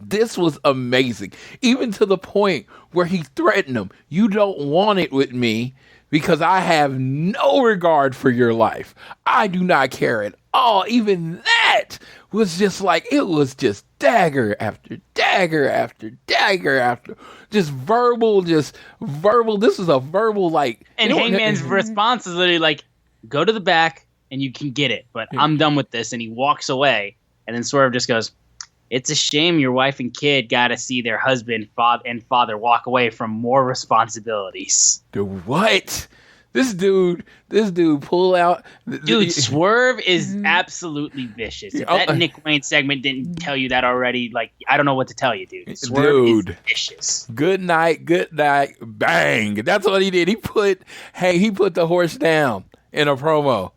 [SPEAKER 4] This was amazing. Even to the point where he threatened him. You don't want it with me because I have no regard for your life. I do not care at all. Even that was just like, it was just dagger after dagger after dagger after just verbal. This is a verbal like.
[SPEAKER 3] And Hangman's response is literally like, go to the back and you can get it. But I'm done with this. And he walks away. And then Swerve just goes, it's a shame your wife and kid got to see their husband and father walk away from more responsibilities.
[SPEAKER 4] Dude, what? This dude pull out.
[SPEAKER 3] Dude, Swerve is absolutely vicious. If that Nick Wayne segment didn't tell you that already, like, I don't know what to tell you, dude. Swerve is vicious.
[SPEAKER 4] Good night, bang. That's what he did. He put the horse down in a promo.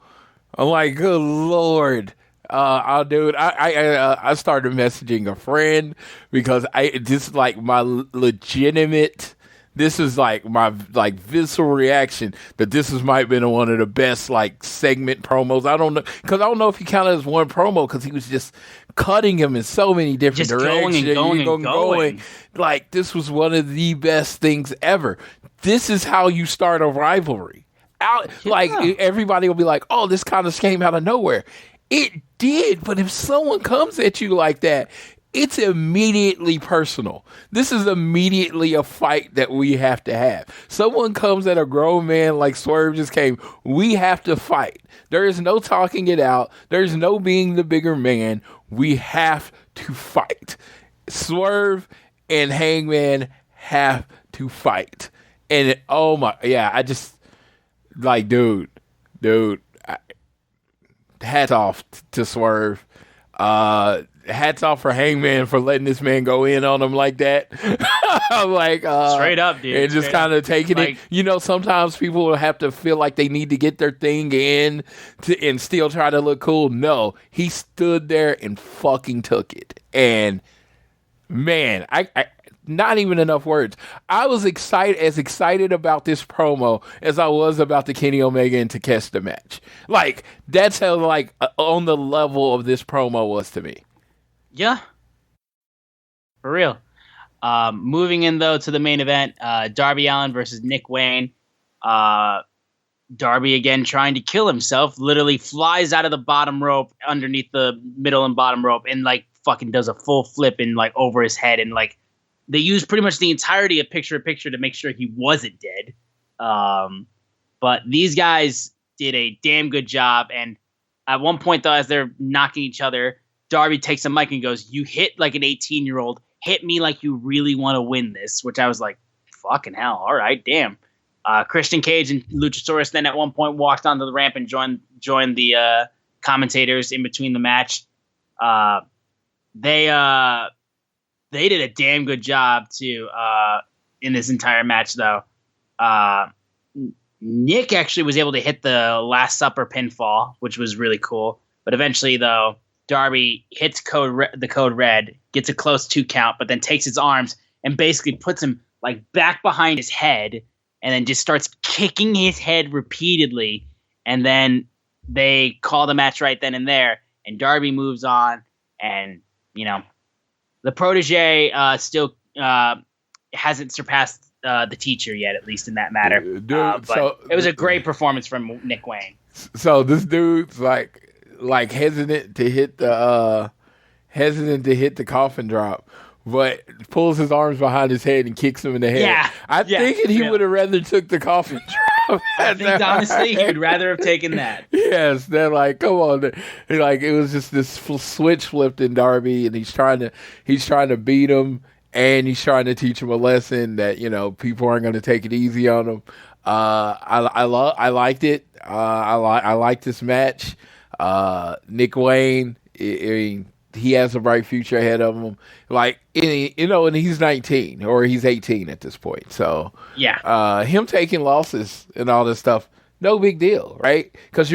[SPEAKER 4] I'm like, good Lord. Dude, I started messaging a friend because this is like my legitimate. This is like my visceral reaction that this might have been one of the best like segment promos. I don't know if he counted as one promo because he was just cutting him in so many different directions. Going. Like this was one of the best things ever. This is how you start a rivalry. Like everybody will be like, "Oh, this kind of came out of nowhere." It did, but if someone comes at you like that, it's immediately personal. This is immediately a fight that we have to have. Someone comes at a grown man like Swerve just came, we have to fight. There is no talking it out. There's no being the bigger man. We have to fight. Swerve and Hangman have to fight. And I just, like, dude, hats off to Swerve. Hats off for Hangman for letting this man go in on him like that. I'm like,
[SPEAKER 3] straight up, dude.
[SPEAKER 4] And just kind of taking it. You know, sometimes people will have to feel like they need to get their thing in and still try to look cool. No, he stood there and fucking took it. And man, I not even enough words. I was excited about this promo as I was about the Kenny Omega and Takeshita match. Like, that's how, like, on the level of this promo was to me.
[SPEAKER 3] Yeah. For real. Moving in, though, to the main event, Darby Allin versus Nick Wayne. Darby, again, trying to kill himself, literally flies out of the bottom rope underneath the middle and bottom rope and, like, fucking does a full flip and, like, over his head and, like, they used pretty much the entirety of picture-in-picture to make sure he wasn't dead. But these guys did a damn good job. And at one point, though, as they're knocking each other, Darby takes a mic and goes, you hit like an 18-year-old. Hit me like you really want to win this, which I was like, fucking hell. All right, damn. Christian Cage and Luchasaurus then at one point walked onto the ramp and joined the commentators in between the match. They did a damn good job, too, in this entire match, though. Nick actually was able to hit the Last Supper pinfall, which was really cool. But eventually, though, Darby hits the code red, gets a close 2 count, but then takes his arms and basically puts him like back behind his head and then just starts kicking his head repeatedly. And then they call the match right then and there. And Darby moves on and, you know, the protege still hasn't surpassed the teacher yet, at least in that matter. But it was a great performance from Nick Wayne.
[SPEAKER 4] So this dude's like hesitant to hit the coffin drop, but pulls his arms behind his head and kicks him in the head.
[SPEAKER 3] Yeah,
[SPEAKER 4] I'm thinking he would have rather took the coffin drop.
[SPEAKER 3] I think honestly, you'd rather have taken that.
[SPEAKER 4] Yes, they're like, come on, like it was just this switch flipped in Darby, and he's trying to beat him, and he's trying to teach him a lesson that people aren't going to take it easy on him. I liked it. I like this match. Nick Wayne, I mean, he has a bright future ahead of him. Like, and he's 19 or he's 18 at this point. So
[SPEAKER 3] yeah,
[SPEAKER 4] him taking losses and all this stuff, no big deal, right? Because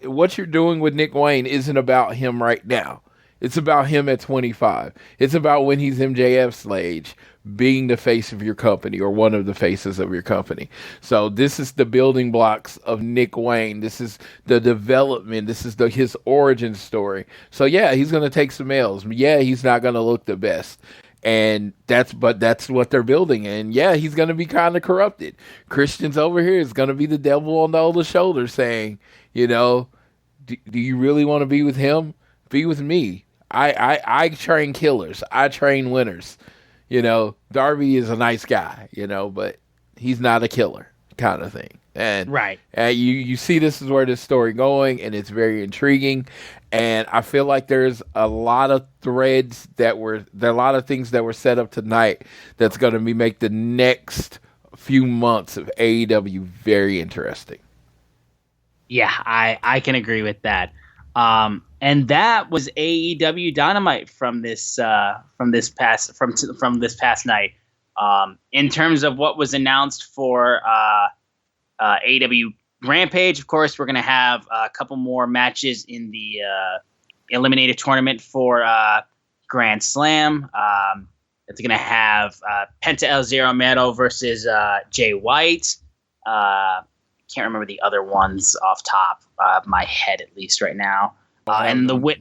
[SPEAKER 4] what you're doing with Nick Wayne isn't about him right now. It's about him at 25. It's about when he's MJF's age, being the face of your company or one of the faces of your company. So this is the building blocks of Nick Wayne. This is the development. This is his origin story. So yeah, he's going to take some L's. Yeah, he's not going to look the best. And that's what they're building. And yeah, he's going to be kind of corrupted. Christian's over here is going to be the devil on the shoulder saying, do you really want to be with him? Be with me. I train killers. I train winners. Darby is a nice guy, but he's not a killer kind of thing. And
[SPEAKER 3] right.
[SPEAKER 4] You see this is where this story going, and it's very intriguing. And I feel like there's a lot of threads there are a lot of things that were set up tonight that's going to make the next few months of AEW very interesting.
[SPEAKER 3] Yeah, I can agree with that. And that was AEW Dynamite from this past night. In terms of what was announced for AEW Rampage, of course, we're going to have a couple more matches in the eliminated tournament for Grand Slam. It's going to have Penta El Zero Miedo versus Jay White. Can't remember the other ones off top of my head, at least right now. And the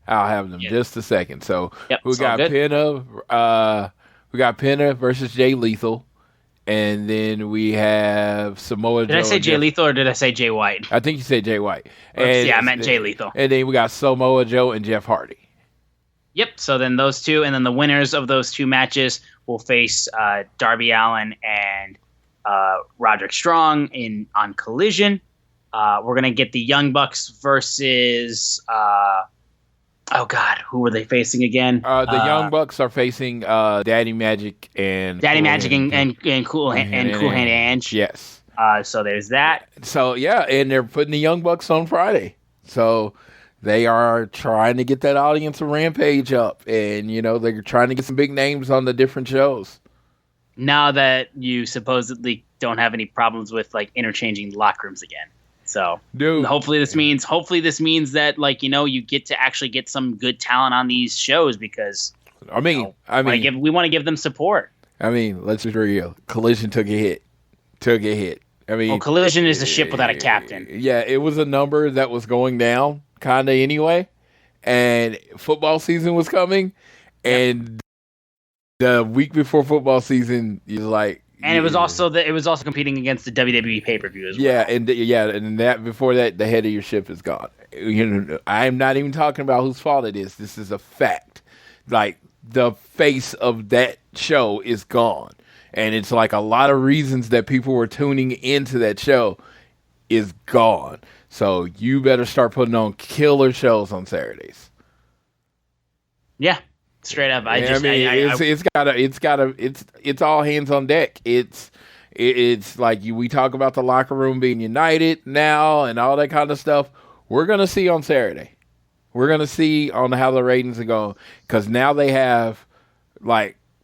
[SPEAKER 4] I'll have them just a second. So we got
[SPEAKER 3] Penta.
[SPEAKER 4] We got Penta versus Jay Lethal, and then we have Samoa Joe.
[SPEAKER 3] Did I say Jay Lethal or did I say Jay White?
[SPEAKER 4] I think you said Jay White.
[SPEAKER 3] I meant Jay Lethal.
[SPEAKER 4] And then we got Samoa Joe and Jeff Hardy.
[SPEAKER 3] Yep. So then those two, and then the winners of those two matches will face Darby Allin and Roderick Strong on Collision. We're gonna get the Young Bucks versus who were they facing again?
[SPEAKER 4] The Young Bucks are facing Daddy Magic and
[SPEAKER 3] Cool Hand Ange.
[SPEAKER 4] Yes.
[SPEAKER 3] So there's that.
[SPEAKER 4] So yeah, and they're putting the Young Bucks on Friday. So they are trying to get that audience of Rampage up, and they're trying to get some big names on the different shows.
[SPEAKER 3] Now that you supposedly don't have any problems with like interchanging locker rooms again. So hopefully this means that you get to actually get some good talent on these shows, because we want to give them support.
[SPEAKER 4] I mean, let's be real. Collision took a hit. I mean,
[SPEAKER 3] Collision is a ship without a captain.
[SPEAKER 4] Yeah, it was a number that was going down kind of anyway, and football season was coming, and the week before football season, you're like.
[SPEAKER 3] And it was also competing against the WWE pay-per-view as well.
[SPEAKER 4] Yeah, and that before that, the head of your ship is gone. I'm not even talking about whose fault it is. This is a fact. Like, the face of that show is gone, and it's like a lot of reasons that people were tuning into that show is gone. So you better start putting on killer shows on Saturdays.
[SPEAKER 3] Yeah. Straight up,
[SPEAKER 4] it's all hands on deck. It's like we talk about the locker room being united now and all that kind of stuff. We're gonna see on Saturday. We're gonna see on how the ratings are going, because now they have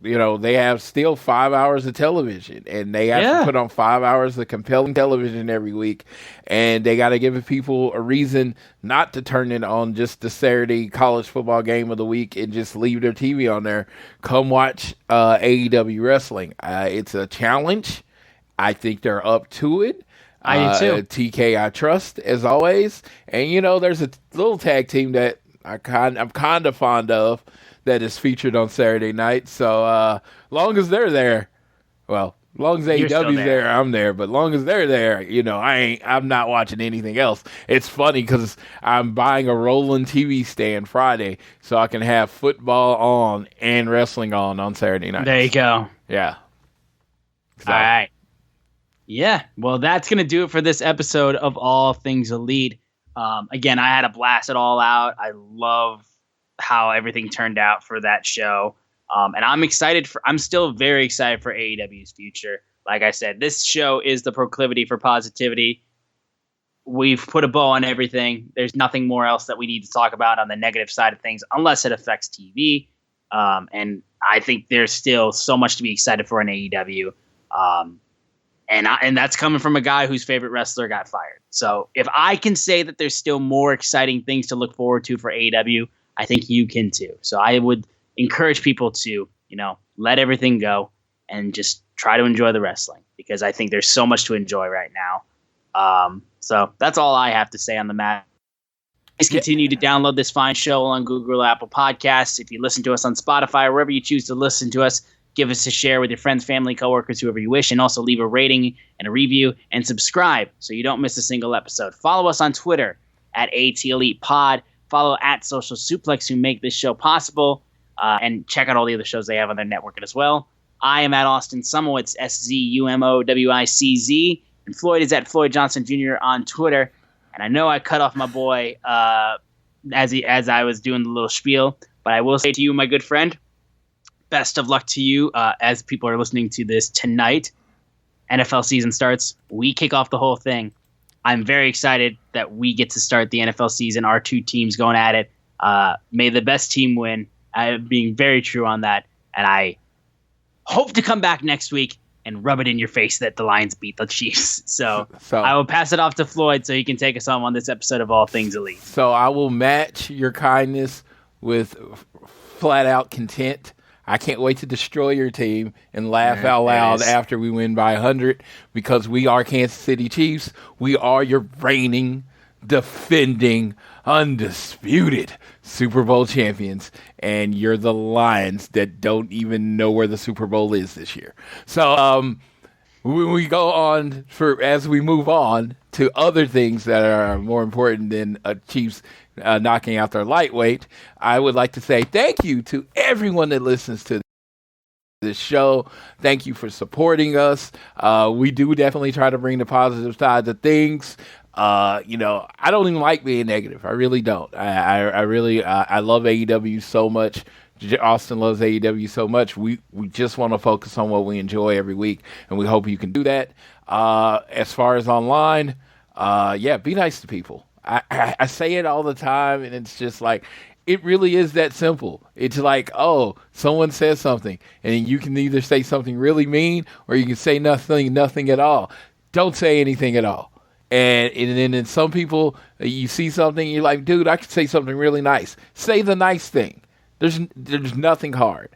[SPEAKER 4] they have still 5 hours of television, and they have to put on 5 hours of compelling television every week, and they got to give people a reason not to turn it on just the Saturday college football game of the week and just leave their TV on there. Come watch AEW wrestling. It's a challenge. I think they're up to it.
[SPEAKER 3] I do too.
[SPEAKER 4] TK I trust, as always. And there's a little tag team that I'm kind of fond of that is featured on Saturday night. So long as they're there, long as AEW's there, I'm there. But long as they're there, I'm not watching anything else. It's funny because I'm buying a rolling TV stand Friday so I can have football on and wrestling on Saturday night.
[SPEAKER 3] There you go.
[SPEAKER 4] Yeah.
[SPEAKER 3] So. All right. Yeah, well, that's going to do it for this episode of All Things Elite. Again, I had a blast it all out. I love how everything turned out for that show. And I'm still very excited for AEW's future. Like I said, this show is the proclivity for positivity. We've put a bow on everything. There's nothing more else that we need to talk about on the negative side of things, unless it affects TV. And I think there's still so much to be excited for in AEW. And that's coming from a guy whose favorite wrestler got fired. So if I can say that there's still more exciting things to look forward to for AEW, I think you can too. So I would encourage people to, let everything go and just try to enjoy the wrestling, because I think there's so much to enjoy right now. So that's all I have to say on the matter. Please continue to download this fine show on Google or Apple Podcasts. If you listen to us on Spotify or wherever you choose to listen to us, give us a share with your friends, family, coworkers, whoever you wish, and also leave a rating and a review and subscribe so you don't miss a single episode. Follow us on Twitter at ATElitePod. Follow at Social Suplex, who make this show possible, and check out all the other shows they have on their network as well. I am at Austin Sumowitz, SZUMOWICZ, and Floyd is at Floyd Johnson Jr. on Twitter. And I know I cut off my boy as I was doing the little spiel, but I will say to you, my good friend, best of luck to you as people are listening to this tonight. NFL season starts. We kick off the whole thing. I'm very excited that we get to start the NFL season. Our two teams going at it. May the best team win. I'm being very true on that. And I hope to come back next week and rub it in your face that the Lions beat the Chiefs. So I will pass it off to Floyd so he can take us home on this episode of All Things Elite.
[SPEAKER 4] So I will match your kindness with flat out content. I can't wait to destroy your team and laugh out loud after we win by 100, because we are Kansas City Chiefs. We are your reigning, defending, undisputed Super Bowl champions, and you're the Lions that don't even know where the Super Bowl is this year. So when we go on, as we move on to other things that are more important than Chiefs knocking out their lightweight, I would like to say thank you to everyone that listens to this show. Thank you for supporting us. We do definitely try to bring the positive side to things. I don't even like being negative. I really don't. I really love AEW so much. Austin loves AEW so much. We just want to focus on what we enjoy every week, and we hope you can do that. As far as online, be nice to people. I say it all the time, and it's just like, it really is that simple. It's like, someone says something, and you can either say something really mean, or you can say nothing at all. Don't say anything at all. And then some people, you see something, you're like, dude, I could say something really nice. Say the nice thing. There's nothing hard.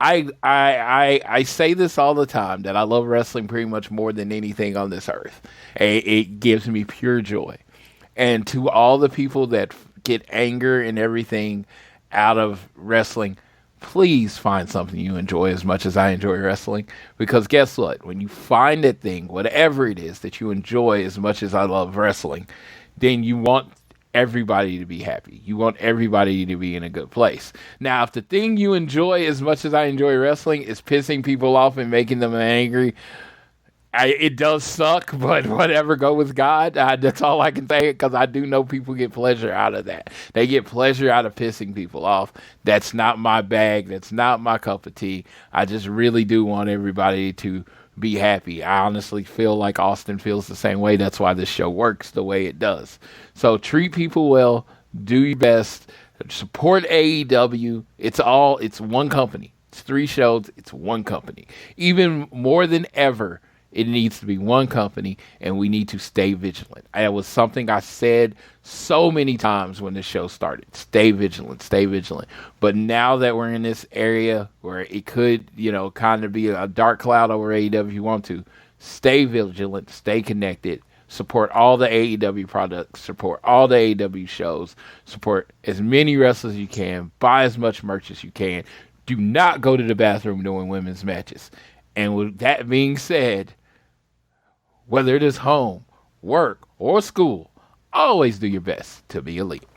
[SPEAKER 4] I say this all the time, that I love wrestling pretty much more than anything on this earth. It gives me pure joy. And to all the people that get anger and everything out of wrestling, please find something you enjoy as much as I enjoy wrestling. Because guess what? When you find that thing, whatever it is that you enjoy as much as I love wrestling, then you want everybody to be happy. You want everybody to be in a good place. Now, if the thing you enjoy as much as I enjoy wrestling is pissing people off and making them angry, it does suck, but whatever, go with God. That's all I can say, because I do know people get pleasure out of that. They get pleasure out of pissing people off. That's not my bag. That's not my cup of tea. I just really do want everybody to be happy. I honestly feel like Austin feels the same way. That's why this show works the way it does. So treat people well. Do your best. Support AEW. It's one company. It's 3 shows. It's one company. Even more than ever, it needs to be one company, and we need to stay vigilant. It was something I said so many times when the show started. Stay vigilant, stay vigilant. But now that we're in this area where it could, kind of be a dark cloud over AEW if you want to, stay vigilant, stay connected, support all the AEW products, support all the AEW shows, support as many wrestlers as you can, buy as much merch as you can. Do not go to the bathroom during women's matches. And with that being said, whether it is home, work, or school, always do your best to be elite.